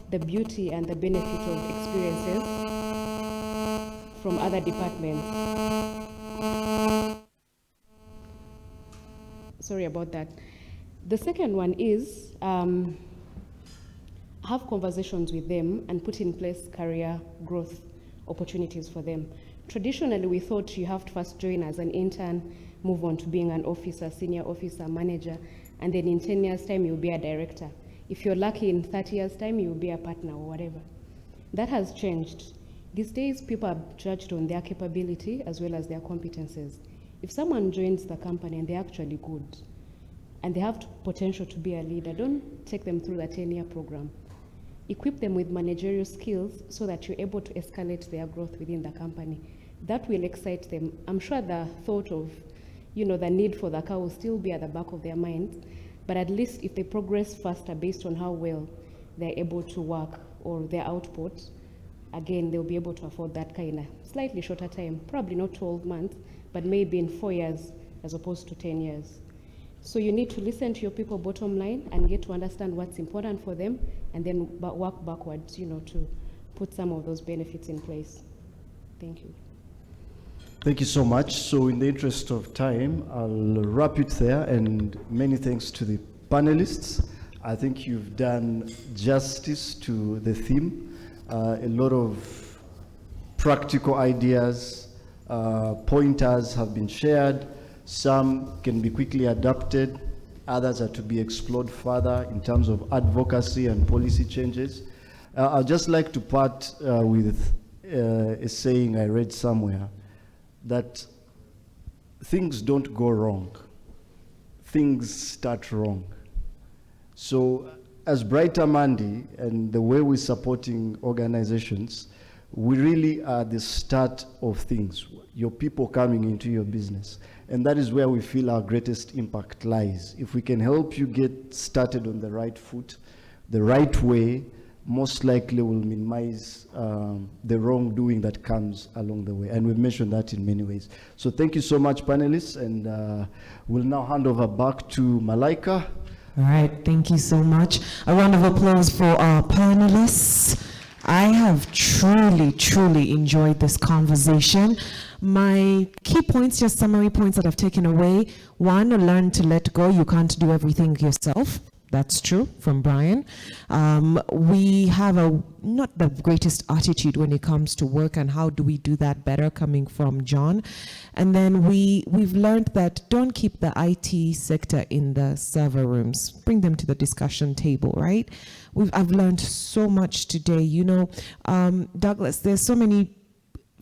the beauty and the benefit of experiences from other departments. Sorry about that. The second one is have conversations with them and put in place career growth opportunities for them. Traditionally, we thought you have to first join as an intern, move on to being an officer, senior officer, manager, and then in 10 years' time, you'll be a director. If you're lucky, in 30 years' time, you'll be a partner or whatever. That has changed. These days, people are judged on their capability as well as their competences. If someone joins the company and they're actually good, and they have potential to be a leader, don't take them through the 10-year program. Equip them with managerial skills so that you're able to escalate their growth within the company. That will excite them. I'm sure the thought of, the need for the car will still be at the back of their minds, but at least if they progress faster based on how well they're able to work or their output, again, they'll be able to afford that car in a slightly shorter time, probably not 12 months, but maybe in 4 years as opposed to 10 years. So you need to listen to your people bottom line and get to understand what's important for them, and then work backwards, to put some of those benefits in place. Thank you. Thank you so much. So in the interest of time, I'll wrap it there, and many thanks to the panelists. I think you've done justice to the theme. A lot of practical ideas, pointers have been shared. Some can be quickly adapted. Others are to be explored further in terms of advocacy and policy changes. I'd just like to part with a saying I read somewhere, that things don't go wrong. Things start wrong. So as Brighter Monday and the way we're supporting organizations, we really are the start of things, your people coming into your business. And that is where we feel our greatest impact lies. If we can help you get started on the right foot, the right way, most likely will minimize the wrongdoing that comes along the way. And we've mentioned that in many ways. So thank you so much, panelists. And we'll now hand over back to Malaika. All right, thank you so much. A round of applause for our panelists. I have truly enjoyed this conversation. My key points, just summary points that I've taken away. One, learn to let go. You can't do everything yourself. That's true from Brian. We have not the greatest attitude when it comes to work, and how do we do that better, coming from John. And then we've learned that don't keep the IT sector in the server rooms. Bring them to the discussion table, right? I've learned so much today. Douglas, there's so many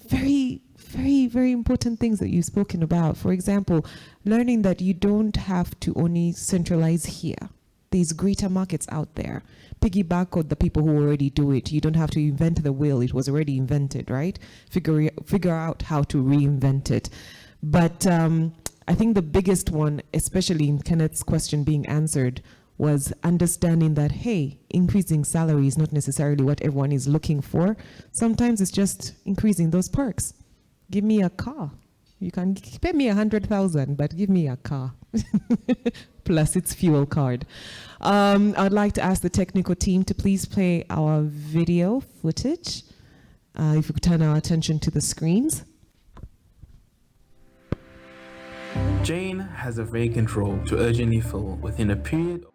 very important things that you've spoken about. For example, learning that you don't have to only centralize here. There's greater markets out there. Piggyback on the people who already do it. You don't have to invent the wheel. It was already invented, right? Figure out how to reinvent it. But I think the biggest one, especially in Kenneth's question being answered, was understanding that, hey, increasing salary is not necessarily what everyone is looking for. Sometimes it's just increasing those perks. Give me a car. You can pay me 100,000, but give me a car. Plus its fuel card. I'd like to ask the technical team to please play our video footage. If we could turn our attention to the screens. Jane has a vacant role to urgently fill within a period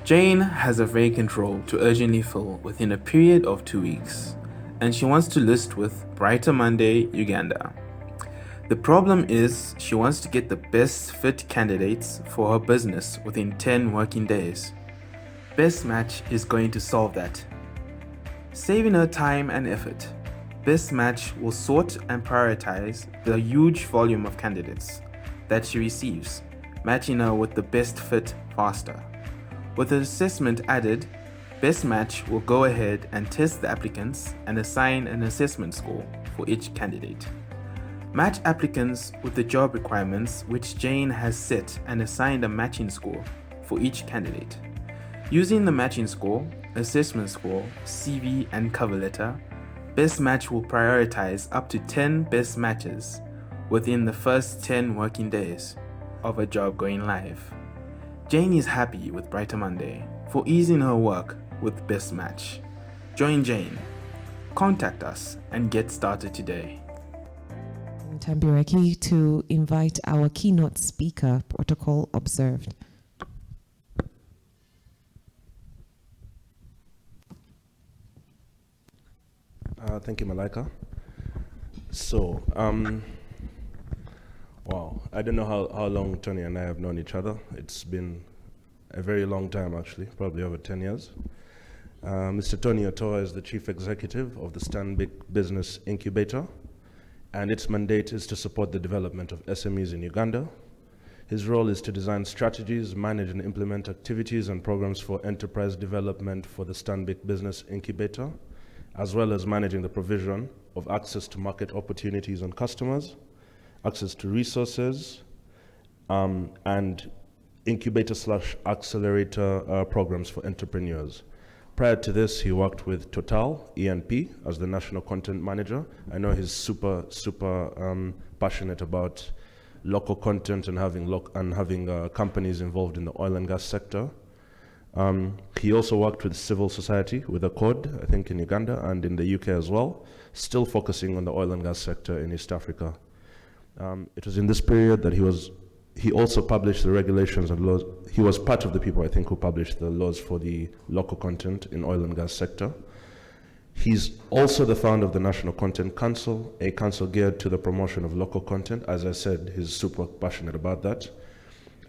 Jane has a vacant role to urgently fill within a period of 2 weeks, and she wants to list with BrighterMonday Uganda. The problem is she wants to get the best fit candidates for her business within 10 working days. Best Match is going to solve that. Saving her time and effort, Best Match will sort and prioritize the huge volume of candidates that she receives, matching her with the best fit faster. With the assessment added, Best Match will go ahead and test the applicants and assign an assessment score for each candidate. Match applicants with the job requirements which Jane has set and assigned a matching score for each candidate. Using the matching score, assessment score, CV and cover letter, Best Match will prioritize up to 10 best matches within the first 10 working days of a job going live. Jane is happy with BrighterMonday for easing her work with Best Match. Join Jane. Contact us and get started today. Ntambirweki to invite our keynote speaker, protocol observed. Thank you, Malaika. So, wow, I don't know how long Tony and I have known each other. It's been a very long time, actually, probably over 10 years. Mr. Tony Otoa is the Chief Executive of the Stanbic Business Incubator, and its mandate is to support the development of SMEs in Uganda. His role is to design strategies, manage and implement activities and programs for enterprise development for the Stanbic Business Incubator, as well as managing the provision of access to market opportunities and customers, access to resources, and incubator/accelerator programs for entrepreneurs. Prior to this, he worked with Total, ENP, as the National Content Manager. I know he's super passionate about local content and having companies involved in the oil and gas sector. He also worked with civil society, with Accord, I think in Uganda and in the UK as well, still focusing on the oil and gas sector in East Africa. It was in this period that he also published the regulations and laws. He was part of the people, I think, who published the laws for the local content in oil and gas sector. He's also the founder of the National Content Council, a council geared to the promotion of local content. As I said, he's super passionate about that.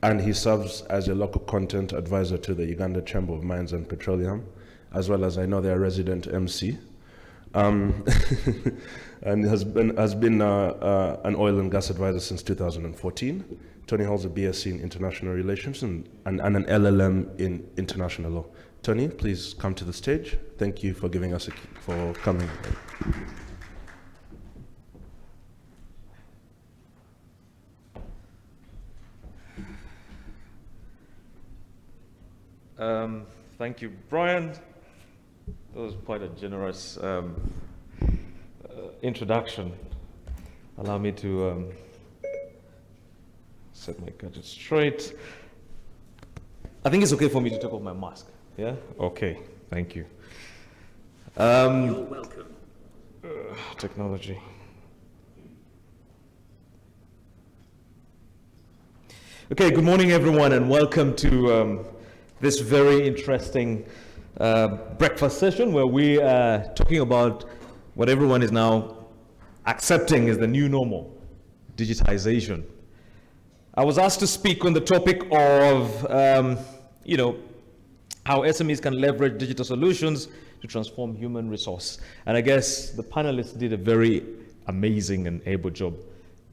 And he serves as a local content advisor to the Uganda Chamber of Mines and Petroleum, as well as I know their resident MC. And has been an oil and gas advisor since 2014. Tony holds a BSc in International Relations and an LLM in International Law. Tony, please come to the stage. Thank you for giving us for coming. Thank you, Brian. That was quite a generous introduction. Allow me to set my gadget straight. I think it's okay for me to take off my mask. Yeah? Okay, thank you. You're welcome. Technology. Okay, good morning, everyone, and welcome to this very interesting breakfast session where we are talking about what everyone is now accepting is the new normal, digitization. I was asked to speak on the topic of, how SMEs can leverage digital solutions to transform human resource. And I guess the panelists did a very amazing and able job.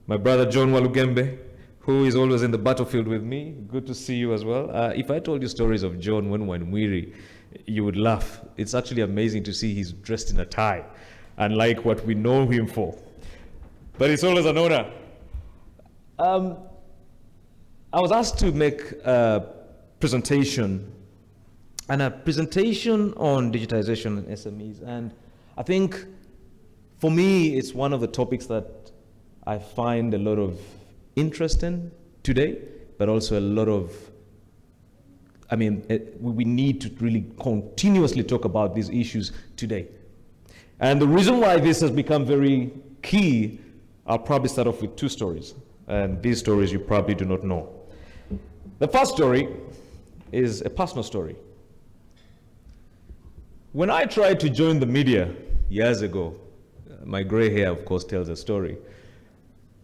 My brother, John Walugembe, who is always in the battlefield with me, good to see you as well. If I told you stories of John when we're in Mwiri, you would laugh. It's actually amazing to see he's dressed in a tie, unlike what we know him for. But it's always an honor. I was asked to make a presentation, and a presentation on digitization and SMEs. And I think, for me, it's one of the topics that I find a lot of interest in today, but also a lot of, we need to really continuously talk about these issues today. And the reason why this has become very key, I'll probably start off with two stories. And these stories you probably do not know. The first story is a personal story. When I tried to join the media years ago, my gray hair, of course, tells a story.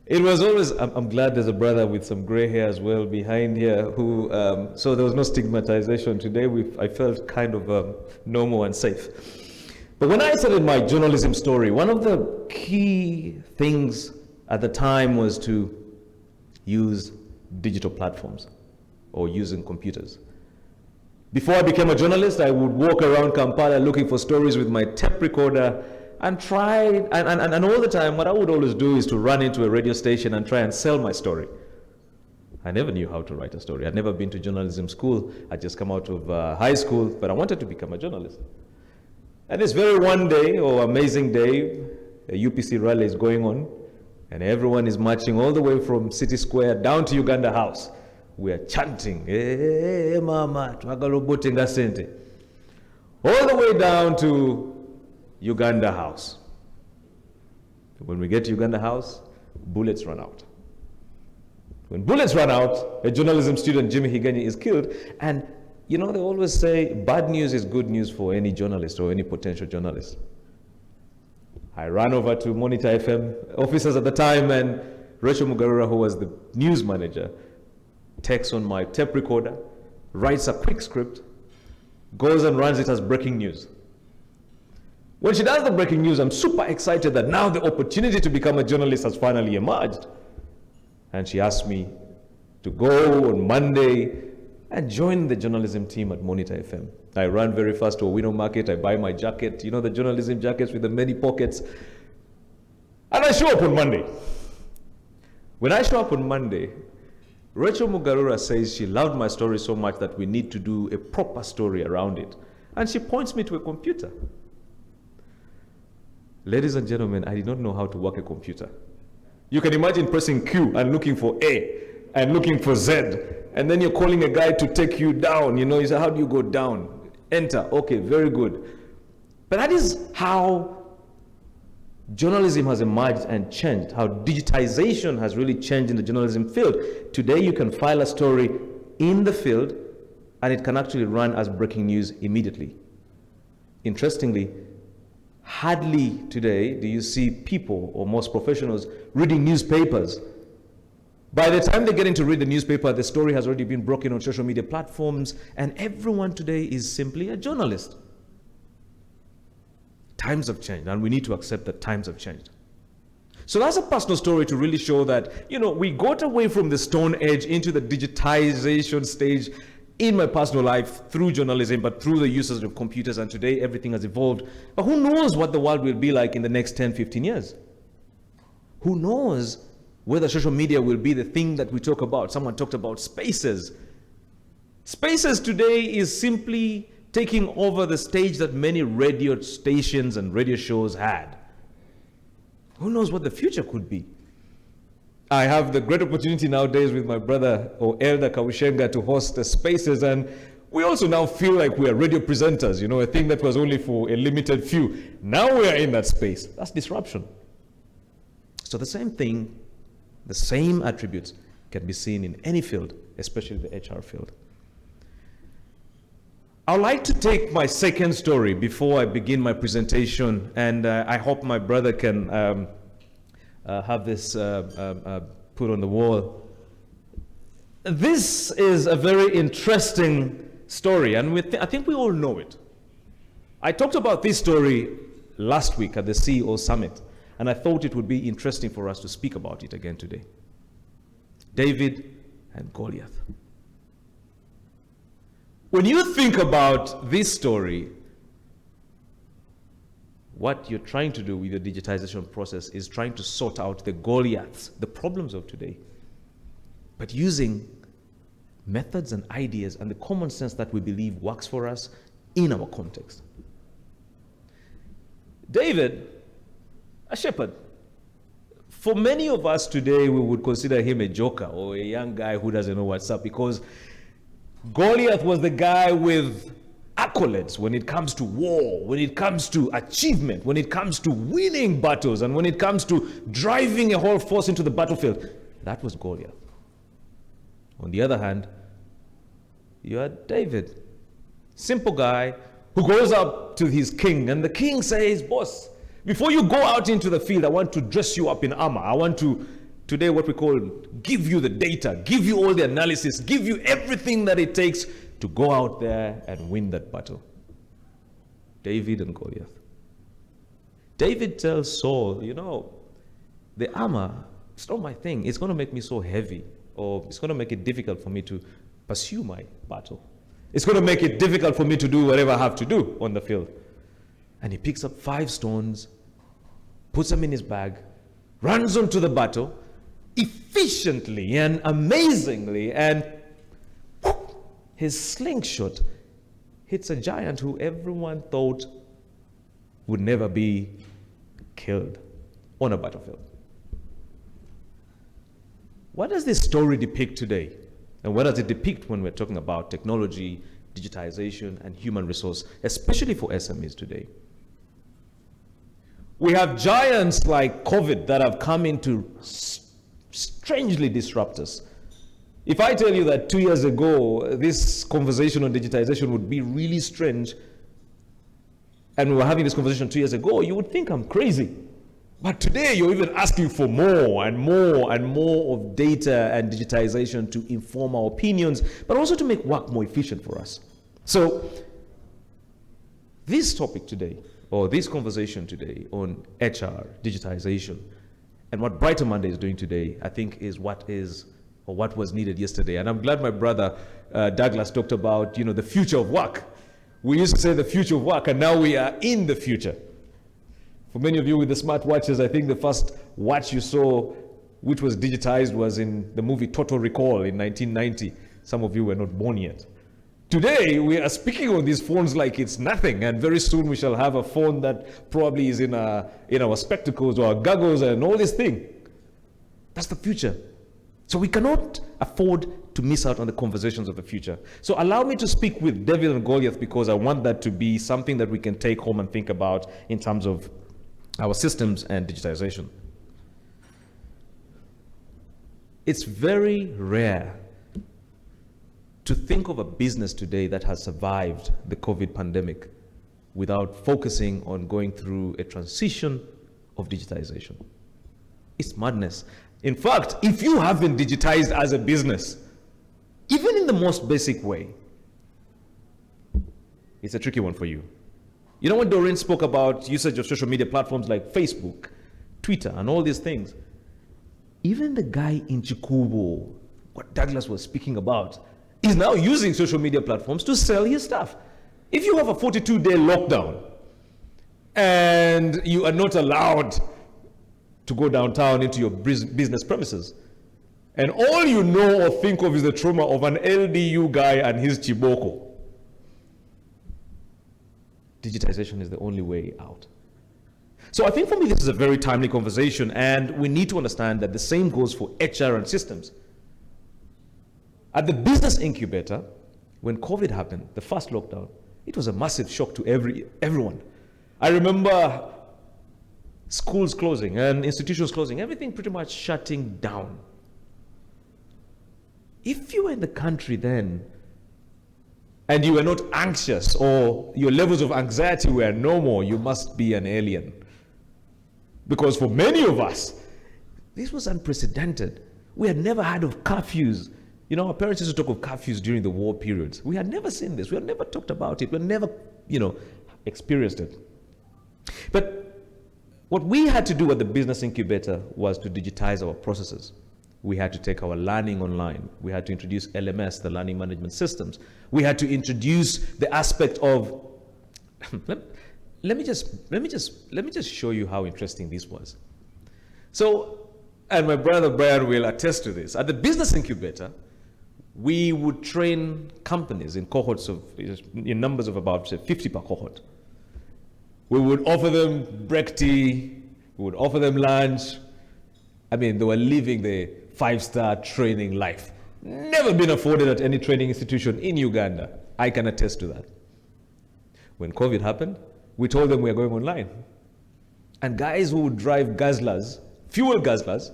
It was always, I'm glad there's a brother with some gray hair as well behind here who, so there was no stigmatization today. I felt kind of normal and safe. But when I started my journalism story, one of the key things at the time was to use digital platforms or using computers. Before I became a journalist, I would walk around Kampala looking for stories with my tape recorder and try, and all the time, what I would always do is to run into a radio station and try and sell my story. I never knew how to write a story. I'd never been to journalism school. I'd just come out of high school, but I wanted to become a journalist. And this very one day, or amazing day, a UPC rally is going on, and everyone is marching all the way from City Square down to Uganda House. We are chanting, hey, mama, twagala sente. All the way down to Uganda House. When we get to Uganda House, bullets run out. When bullets run out, a journalism student, Jimmy Higenyi, is killed. And you know, they always say bad news is good news for any journalist or any potential journalist. I ran over to Monitor FM officers at the time, and Rachel Mugarura, who was the news manager, takes on my tape recorder, writes a quick script, goes and runs it as breaking news. When she does the breaking news, I'm super excited that now the opportunity to become a journalist has finally emerged. And she asked me to go on Monday and join the journalism team at Monitor FM. I ran very fast to a Owino Market. I buy my jacket, you know, the journalism jackets with the many pockets. And I show up on Monday. When I show up on Monday, Rachel Mugarura says she loved my story so much that we need to do a proper story around it. And she points me to a computer. Ladies and gentlemen, I did not know how to work a computer. You can imagine pressing Q and looking for A and looking for Z, and then you're calling a guy to take you down. You know, you say, how do you go down? Enter. Okay, very good. But that is how journalism has emerged and changed, how digitization has really changed in the journalism field. Today, you can file a story in the field, and it can actually run as breaking news immediately. Interestingly, hardly today do you see people, or most professionals, reading newspapers. By the time they get in to read the newspaper, the story has already been broken on social media platforms, and everyone today is simply a journalist. Times have changed, and we need to accept that times have changed. So that's a personal story to really show that, you know, we got away from the Stone Age into the digitization stage in my personal life through journalism, but through the usage of computers, and today everything has evolved. But who knows what the world will be like in the next 10, 15 years? Who knows whether social media will be the thing that we talk about? Someone talked about spaces. Spaces today is simply taking over the stage that many radio stations and radio shows had. Who knows what the future could be? I have the great opportunity nowadays with my brother or elder Kawushenga to host the spaces, and we also now feel like we are radio presenters, you know, a thing that was only for a limited few. Now we are in that space. That's disruption. So the same thing, the same attributes can be seen in any field, especially the HR field. I'd like to take my second story before I begin my presentation, and I hope my brother can have this put on the wall. This is a very interesting story, and I think we all know it. I talked about this story last week at the CEO Summit, and I thought it would be interesting for us to speak about it again today. David and Goliath. When you think about this story, what you're trying to do with the digitization process is trying to sort out the Goliaths, the problems of today, but using methods and ideas and the common sense that we believe works for us in our context. David, a shepherd. For many of us today, we would consider him a joker or a young guy who doesn't know what's up, because Goliath was the guy with accolades when it comes to war, when it comes to achievement, when it comes to winning battles, and when it comes to driving a whole force into the battlefield. That was Goliath. On the other hand, you had David, simple guy who goes up to his king, and the king says, boss, before you go out into the field, I want to dress you up in armor. I want to, today, what we call, give you the data, give you all the analysis, give you everything that it takes to go out there and win that battle. David and Goliath. David tells Saul, you know, the armor, it's not my thing. It's going to make me so heavy, or it's going to make it difficult for me to pursue my battle. It's going to make it difficult for me to do whatever I have to do on the field. And he picks up 5 stones, puts them in his bag, runs onto the battle efficiently and amazingly, and his slingshot hits a giant who everyone thought would never be killed on a battlefield. What does this story depict today? And what does it depict when we're talking about technology, digitization, and human resource, especially for SMEs today? We have giants like COVID that have come in to strangely disrupt us. If I tell you that 2 years ago, this conversation on digitization would be really strange, and we were having this conversation 2 years ago, you would think I'm crazy. But today, you're even asking for more and more and more of data and digitization to inform our opinions, but also to make work more efficient for us. So, this topic today, or this conversation today on HR, digitization, and what Brighter Monday is doing today, I think is what was needed yesterday. And I'm glad my brother Douglas talked about, the future of work. We used to say the future of work, and now we are in the future. For many of you with the smartwatches, I think the first watch you saw which was digitized was in the movie Total Recall in 1990. Some of you were not born yet. Today, we are speaking on these phones like it's nothing, and very soon we shall have a phone that probably is in our spectacles or our goggles and all this thing. That's the future. So we cannot afford to miss out on the conversations of the future. So allow me to speak with David and Goliath, because I want that to be something that we can take home and think about in terms of our systems and digitization. It's very rare to think of a business today that has survived the COVID pandemic without focusing on going through a transition of digitization. It's madness. In fact, if you haven't digitized as a business, even in the most basic way, it's a tricky one for you. You know, when Doreen spoke about usage of social media platforms like Facebook, Twitter, and all these things, even the guy in Chikubo, what Douglas was speaking about, is now using social media platforms to sell his stuff. If you have a 42-day lockdown and you are not allowed to go downtown into your business premises, and all you know or think of is the trauma of an LDU guy and his chiboko, digitization is the only way out. So I think for me this is a very timely conversation, and we need to understand that the same goes for HR and systems. At the business incubator, when COVID happened, the first lockdown, it was a massive shock to everyone. I remember schools closing and institutions closing, everything pretty much shutting down. If you were in the country then, and you were not anxious, or your levels of anxiety were normal, you must be an alien. Because for many of us, this was unprecedented. We had never heard of curfews. You know, our parents used to talk of curfews during the war periods. We had never seen this. We had never talked about it. We had never, experienced it. But what we had to do at the business incubator was to digitize our processes. We had to take our learning online. We had to introduce LMS, the learning management systems. We had to introduce the aspect of, let me just show you how interesting this was. So, and my brother Brian will attest to this. At the business incubator, we would train companies in cohorts in numbers of about 50 per cohort. We would offer them break tea, we would offer them lunch. I mean, they were living the 5-star training life. Never been afforded at any training institution in Uganda. I can attest to that. When COVID happened, we told them we are going online. And guys who would drive guzzlers, fuel guzzlers,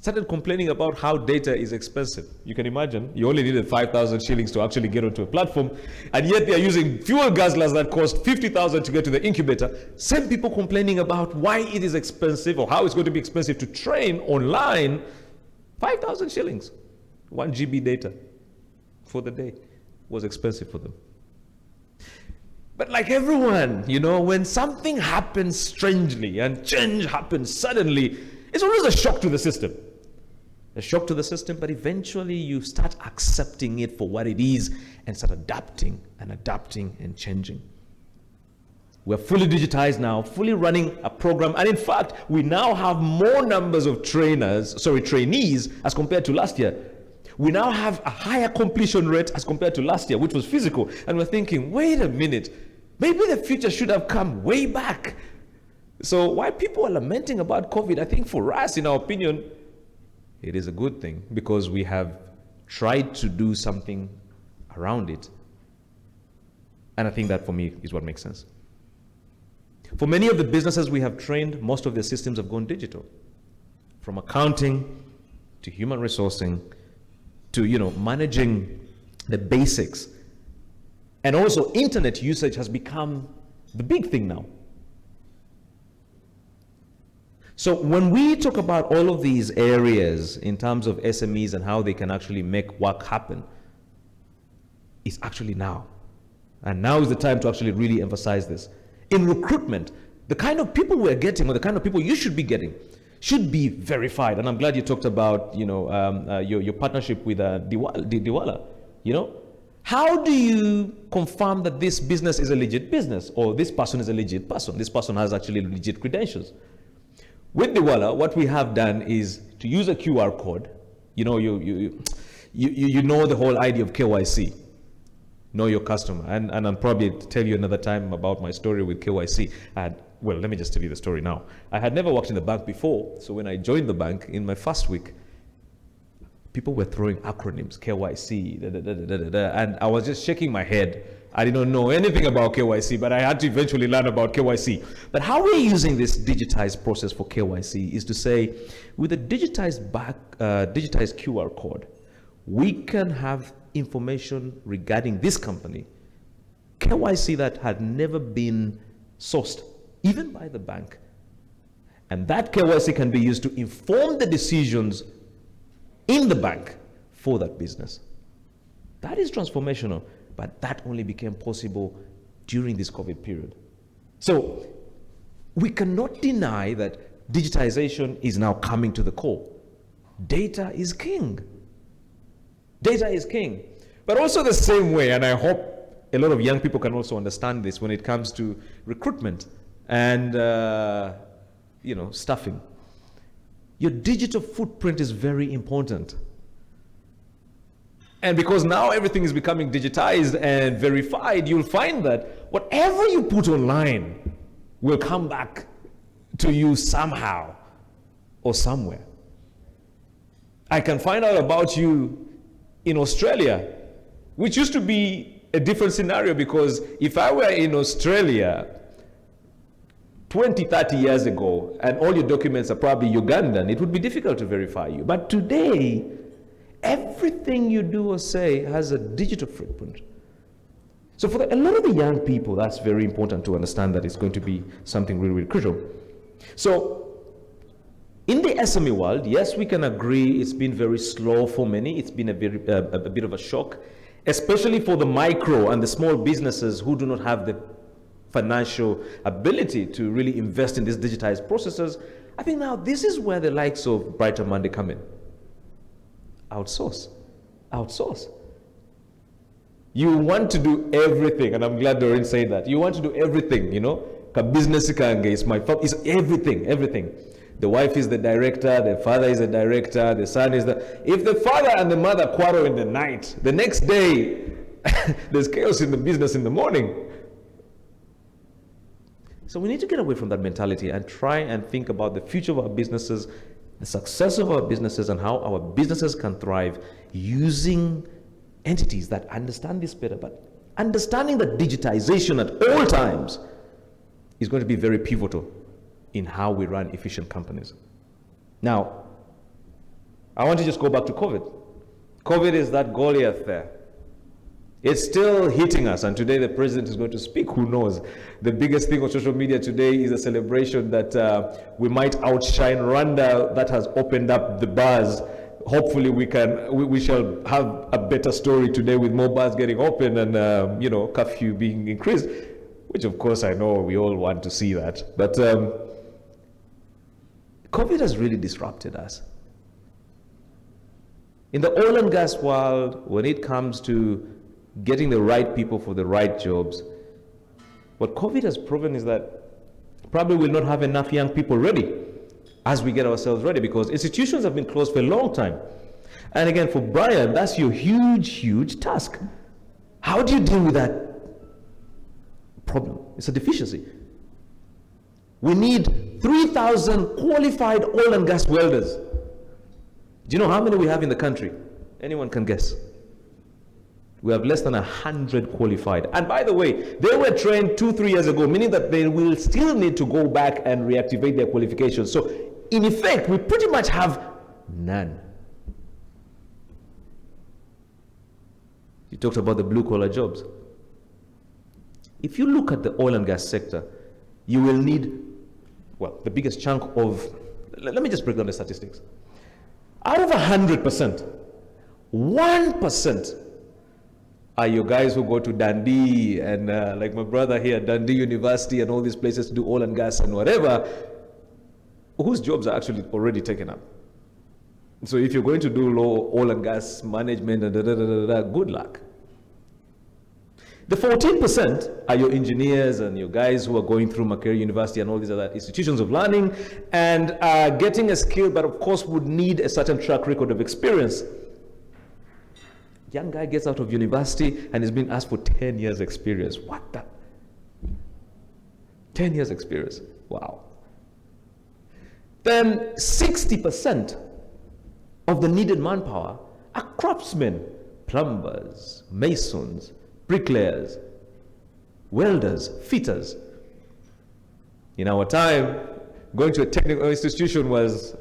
started complaining about how data is expensive. You can imagine, you only needed 5,000 shillings to actually get onto a platform, and yet they're using fuel guzzlers that cost 50,000 to get to the incubator. Same people complaining about why it is expensive or how it's going to be expensive to train online. 5,000 shillings, 1 GB data for the day was expensive for them. But like everyone, you know, when something happens strangely and change happens suddenly, it's always a shock to the system. A shock to the system, but eventually you start accepting it for what it is and start adapting and changing. We're fully digitized now, fully running a program, and in fact, we now have more numbers of trainees as compared to last year. We now have a higher completion rate as compared to last year, which was physical. And we're thinking, wait a minute, maybe the future should have come way back. So while people are lamenting about COVID, I think for us, in our opinion, it is a good thing because we have tried to do something around it. And I think that for me is what makes sense. For many of the businesses we have trained, most of their systems have gone digital. From accounting to human resourcing to, you know, managing the basics. And also internet usage has become the big thing now. So when we talk about all of these areas in terms of SMEs and how they can actually make work happen, it's actually now. And now is the time to actually really emphasize this. In recruitment, the kind of people we're getting or the kind of people you should be getting should be verified. And I'm glad you talked about, you know, your partnership with Diwala, you know. How do you confirm that this business is a legit business or this person is a legit person? This person has actually legit credentials. With Diwala, what we have done is to use a QR code. You know, you know the whole idea of KYC, know your customer. And I'll probably tell you another time about my story with KYC. Well, let me just tell you the story now. I had never worked in the bank before, so when I joined the bank in my first week, people were throwing acronyms, KYC, and I was just shaking my head. I didn't know anything about KYC, but I had to eventually learn about KYC. But how we're using this digitized process for KYC is to say, with a digitized QR code, we can have information regarding this company, KYC that had never been sourced, even by the bank. And that KYC can be used to inform the decisions in the bank for that business. That is transformational. But that only became possible during this COVID period. So we cannot deny that digitization is now coming to the core. Data is king. Data is king. But also the same way, and I hope a lot of young people can also understand this when it comes to recruitment and you know, staffing. Your digital footprint is very important. And because now everything is becoming digitized and verified, you'll find that whatever you put online will come back to you somehow or somewhere. I can find out about you in Australia, which used to be a different scenario, because if I were in Australia 20, 30 years ago and all your documents are probably Ugandan, it would be difficult to verify you. But today, everything you do or say has a digital footprint. So for a lot of the young people, that's very important to understand that it's going to be something really, really crucial. So in the SME world, yes, we can agree it's been very slow for many. It's been a bit of a shock, especially for the micro and the small businesses who do not have the financial ability to really invest in these digitized processes. I think now this is where the likes of BrighterMonday come in. Outsource. You want to do everything, and I'm glad Doreen said that. You want to do everything, you know. Business is my fault. It's everything. The wife is the director, the father is the director, the son is the... If the father and the mother quarrel in the night, the next day, there's chaos in the business in the morning. So we need to get away from that mentality and try and think about the future of our businesses, the success of our businesses, and how our businesses can thrive using entities that understand this better. But understanding that digitization at all times is going to be very pivotal in how we run efficient companies. Now, I want to just go back to COVID. COVID is that Goliath there. It's still hitting us, and today the president is going to speak. Who knows? The biggest thing on social media today is a celebration that we might outshine Rwanda that has opened up the bars. Hopefully we shall have a better story today with more bars getting open and curfew being increased, which of course I know we all want to see that. But COVID has really disrupted us. In the oil and gas world, when it comes to getting the right people for the right jobs, what COVID has proven is that probably we'll not have enough young people ready as we get ourselves ready, because institutions have been closed for a long time. And again, for Brian, that's your huge, huge task. How do you deal with that problem? It's a deficiency. We need 3,000 qualified oil and gas welders. Do you know how many we have in the country? Anyone can guess. We have less than 100 qualified. And by the way, they were trained 2-3 years ago, meaning that they will still need to go back and reactivate their qualifications. So in effect, we pretty much have none. You talked about the blue-collar jobs. If you look at the oil and gas sector, you will need, well, the biggest chunk of, let me just break down the statistics. Out of 100%, 1% are your guys who go to Dundee and like my brother here, Dundee University and all these places to do oil and gas and whatever, whose jobs are actually already taken up. So if you're going to do low oil and gas management and good luck. The 14% are your engineers and your guys who are going through Makerere University and all these other institutions of learning and getting a skill, but of course would need a certain track record of experience. Young guy gets out of university and is being asked for 10 years experience. What the? 10 years experience. Wow. Then 60% of the needed manpower are craftsmen, plumbers, masons, bricklayers, welders, fitters. In our time, going to a technical institution was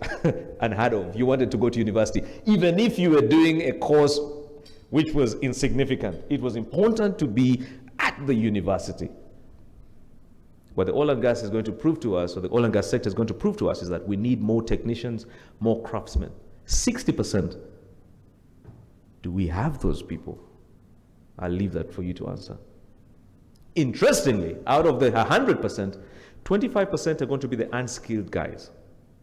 unheard of. You wanted to go to university. Even if you were doing a course which was insignificant, it was important to be at the university. What the oil and gas is going to prove to us, or the oil and gas sector is going to prove to us, is that we need more technicians, more craftsmen. 60%. Do we have those people? I'll leave that for you to answer. Interestingly, out of the 100%, 25% are going to be the unskilled guys.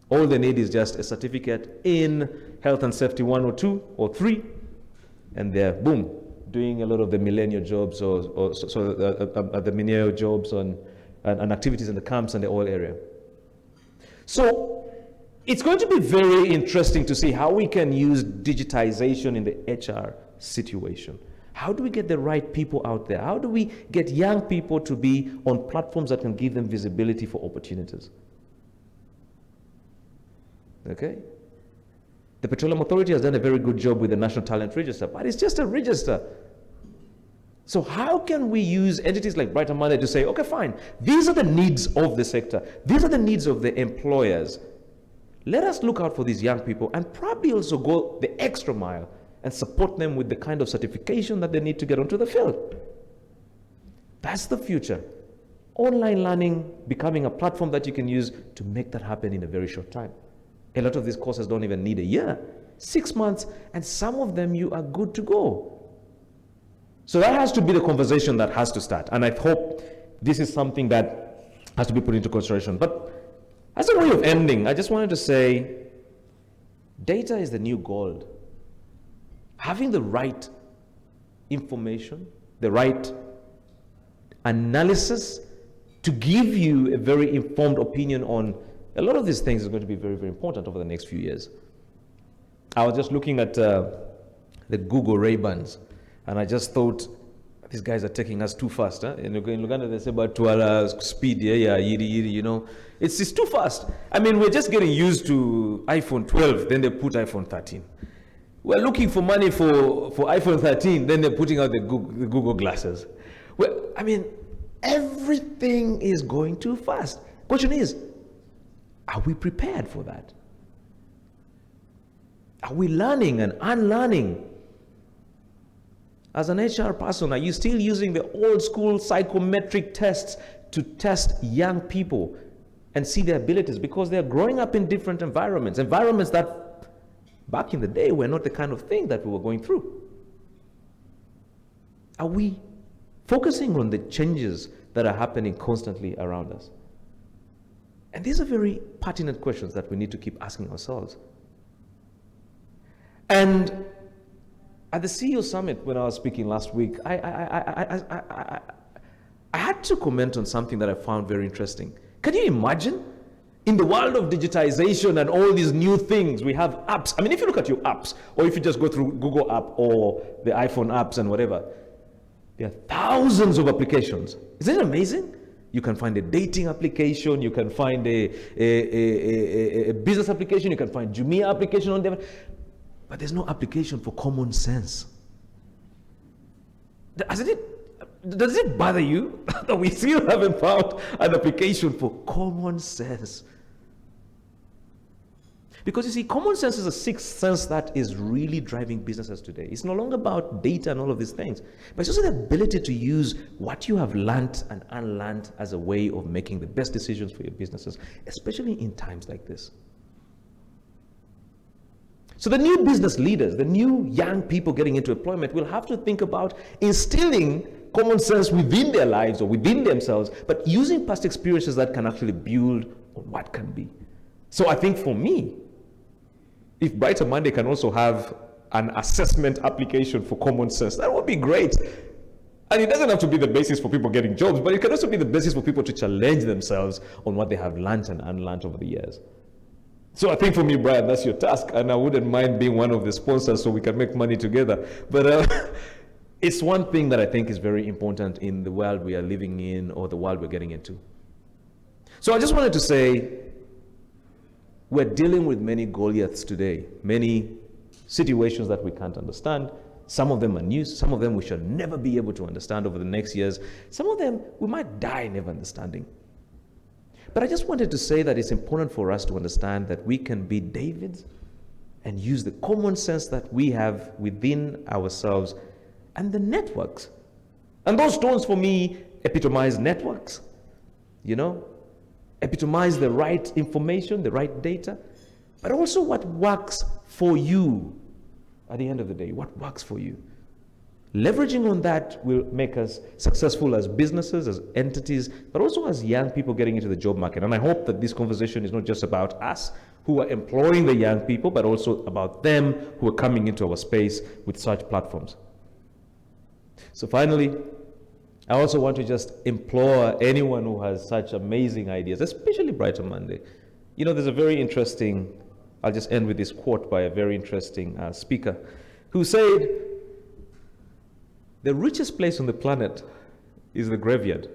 All they need is just a certificate in health and safety 1 or 2 or 3, and they're, boom, doing a lot of the millennial jobs or the menial jobs and activities in the camps and the oil area. So it's going to be very interesting to see how we can use digitization in the HR situation. How do we get the right people out there? How do we get young people to be on platforms that can give them visibility for opportunities? Okay? The Petroleum Authority has done a very good job with the National Talent Register, but it's just a register. So how can we use entities like BrighterMonday to say, okay, fine, these are the needs of the sector. These are the needs of the employers. Let us look out for these young people and probably also go the extra mile and support them with the kind of certification that they need to get onto the field. That's the future. Online learning becoming a platform that you can use to make that happen in a very short time. A lot of these courses don't even need a year, 6 months, and some of them you are good to go. So that has to be the conversation that has to start. And I hope this is something that has to be put into consideration. But as a way of ending, I just wanted to say, data is the new gold. Having the right information, the right analysis to give you a very informed opinion on a lot of these things is going to be very, very important over the next few years. I was just looking at the Google Ray-Bans, and I just thought, these guys are taking us too fast. Huh? In Uganda, they say about 12 speed, you know. It's too fast. I mean, we're just getting used to iPhone 12, then they put iPhone 13. We're looking for money for iPhone 13, then they're putting out the Google glasses. Well, I mean, everything is going too fast. Question is, are we prepared for that? Are we learning and unlearning? As an HR person, are you still using the old school psychometric tests to test young people and see their abilities? Because they're growing up in different environments that back in the day were not the kind of thing that we were going through. Are we focusing on the changes that are happening constantly around us? And these are very pertinent questions that we need to keep asking ourselves. And at the CEO Summit, when I was speaking last week, I had to comment on something that I found very interesting. Can you imagine? In the world of digitization and all these new things, we have apps. I mean, if you look at your apps, or if you just go through Google app or the iPhone apps and whatever, there are thousands of applications. Isn't it amazing? You can find a dating application, you can find a business application, you can find Jumia application on there. But there's no application for common sense. Does it bother you that we still haven't found an application for common sense? Because you see, common sense is a sixth sense that is really driving businesses today. It's no longer about data and all of these things, but it's also the ability to use what you have learned and unlearned as a way of making the best decisions for your businesses, especially in times like this. So the new business leaders, the new young people getting into employment will have to think about instilling common sense within their lives or within themselves, but using past experiences that can actually build on what can be. So I think for me, if Brighter Monday can also have an assessment application for common sense, that would be great. And it doesn't have to be the basis for people getting jobs, but it can also be the basis for people to challenge themselves on what they have learned and unlearned over the years. So I think for me, Brian, that's your task, and I wouldn't mind being one of the sponsors so we can make money together. But it's one thing that I think is very important in the world we are living in, or the world we're getting into. So I just wanted to say, we're dealing with many Goliaths today, many situations that we can't understand. Some of them are new, some of them we shall never be able to understand over the next years. Some of them we might die never understanding. But I just wanted to say that it's important for us to understand that we can be Davids and use the common sense that we have within ourselves and the networks. And those stones for me epitomize networks, epitomize the right information, the right data, but also what works for you at the end of the day, what works for you. Leveraging on that will make us successful as businesses, as entities, but also as young people getting into the job market. And I hope that this conversation is not just about us who are employing the young people, but also about them who are coming into our space with such platforms. So finally, I also want to just implore anyone who has such amazing ideas, especially Brighter Monday. There's a very interesting, I'll just end with this quote by a very interesting speaker who said, the richest place on the planet is the graveyard,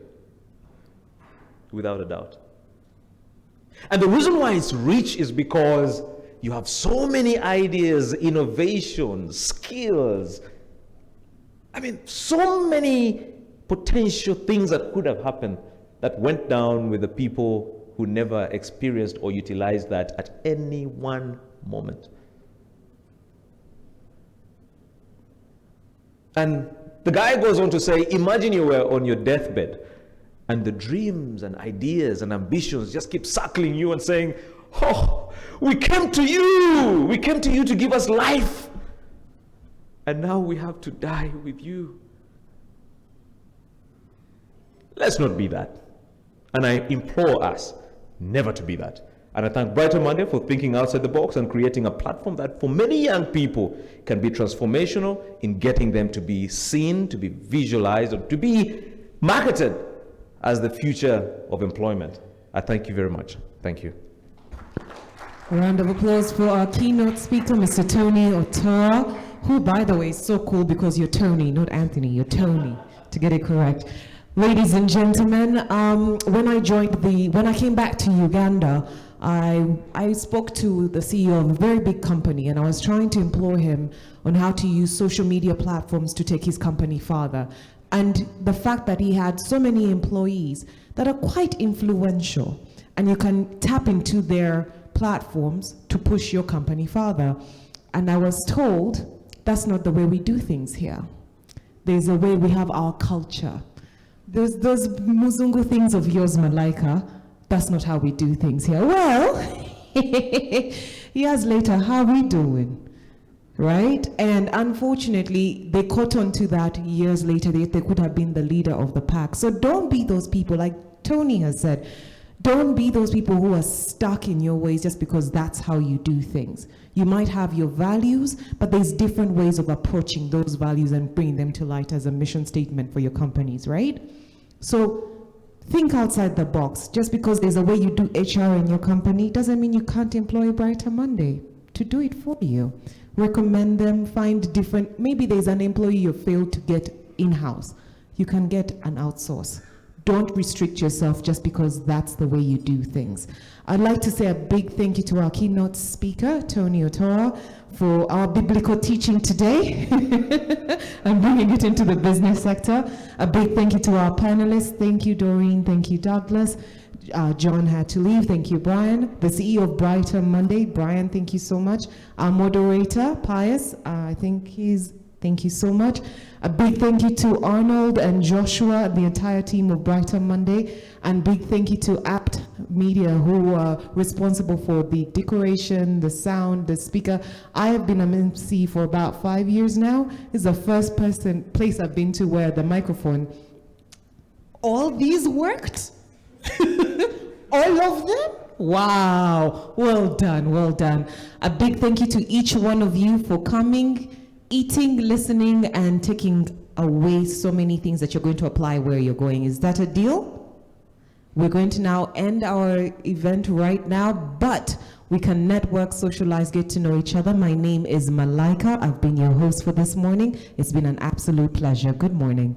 without a doubt. And the reason why it's rich is because you have so many ideas, innovations, skills. I mean, so many potential things that could have happened that went down with the people who never experienced or utilized that at any one moment. And the guy goes on to say, imagine you were on your deathbed and the dreams and ideas and ambitions just keep circling you and saying, oh, we came to you to give us life. And now we have to die with you. Let's not be that. And I implore us never to be that. And I thank Brighter Monday for thinking outside the box and creating a platform that for many young people can be transformational in getting them to be seen, to be visualized, or to be marketed as the future of employment. I thank you very much. Thank you. A round of applause for our keynote speaker, Mr. Tony Otoa, who, by the way, is so cool because you're Tony, not Anthony, you're Tony, to get it correct. Ladies and gentlemen, when I came back to Uganda, I spoke to the CEO of a very big company, and I was trying to implore him on how to use social media platforms to take his company farther. And the fact that he had so many employees that are quite influential, and you can tap into their platforms to push your company farther. And I was told that's not the way we do things here. There's a way we have our culture. Those Muzungu things of yours, Malaika, that's not how we do things here. Well, years later, how are we doing? Right? And unfortunately, they caught on to that years later. They could have been the leader of the pack. So don't be those people, like Tony has said, don't be those people who are stuck in your ways just because that's how you do things. You might have your values, but there's different ways of approaching those values and bringing them to light as a mission statement for your companies, right? So think outside the box. Just because there's a way you do HR in your company doesn't mean you can't employ Brighter Monday to do it for you. Recommend them, find different, maybe there's an employee you failed to get in-house. You can get an outsource. Don't restrict yourself just because that's the way you do things. I'd like to say a big thank you to our keynote speaker, Tony Otoa, for our biblical teaching today and bringing it into the business sector. A big thank you to our panelists. Thank you, Doreen. Thank you, Douglas. John had to leave. Thank you, Brian. The CEO of Brighter Monday, Brian, thank you so much. Our moderator, Pius, thank you so much. A big thank you to Arnold and Joshua and the entire team of Brighter Monday. And big thank you to Apt Media, who are responsible for the decoration, the sound, the speaker. I have been an MC for about 5 years now. This is the first place I've been to where the microphone, all these worked? All of them? Wow, well done, well done. A big thank you to each one of you for coming, eating, listening, and taking away so many things that you're going to apply where you're going. Is that a deal? We're going to now end our event right now, but we can network, socialize, get to know each other. My name is Malaika. I've been your host for this morning. It's been an absolute pleasure. Good morning.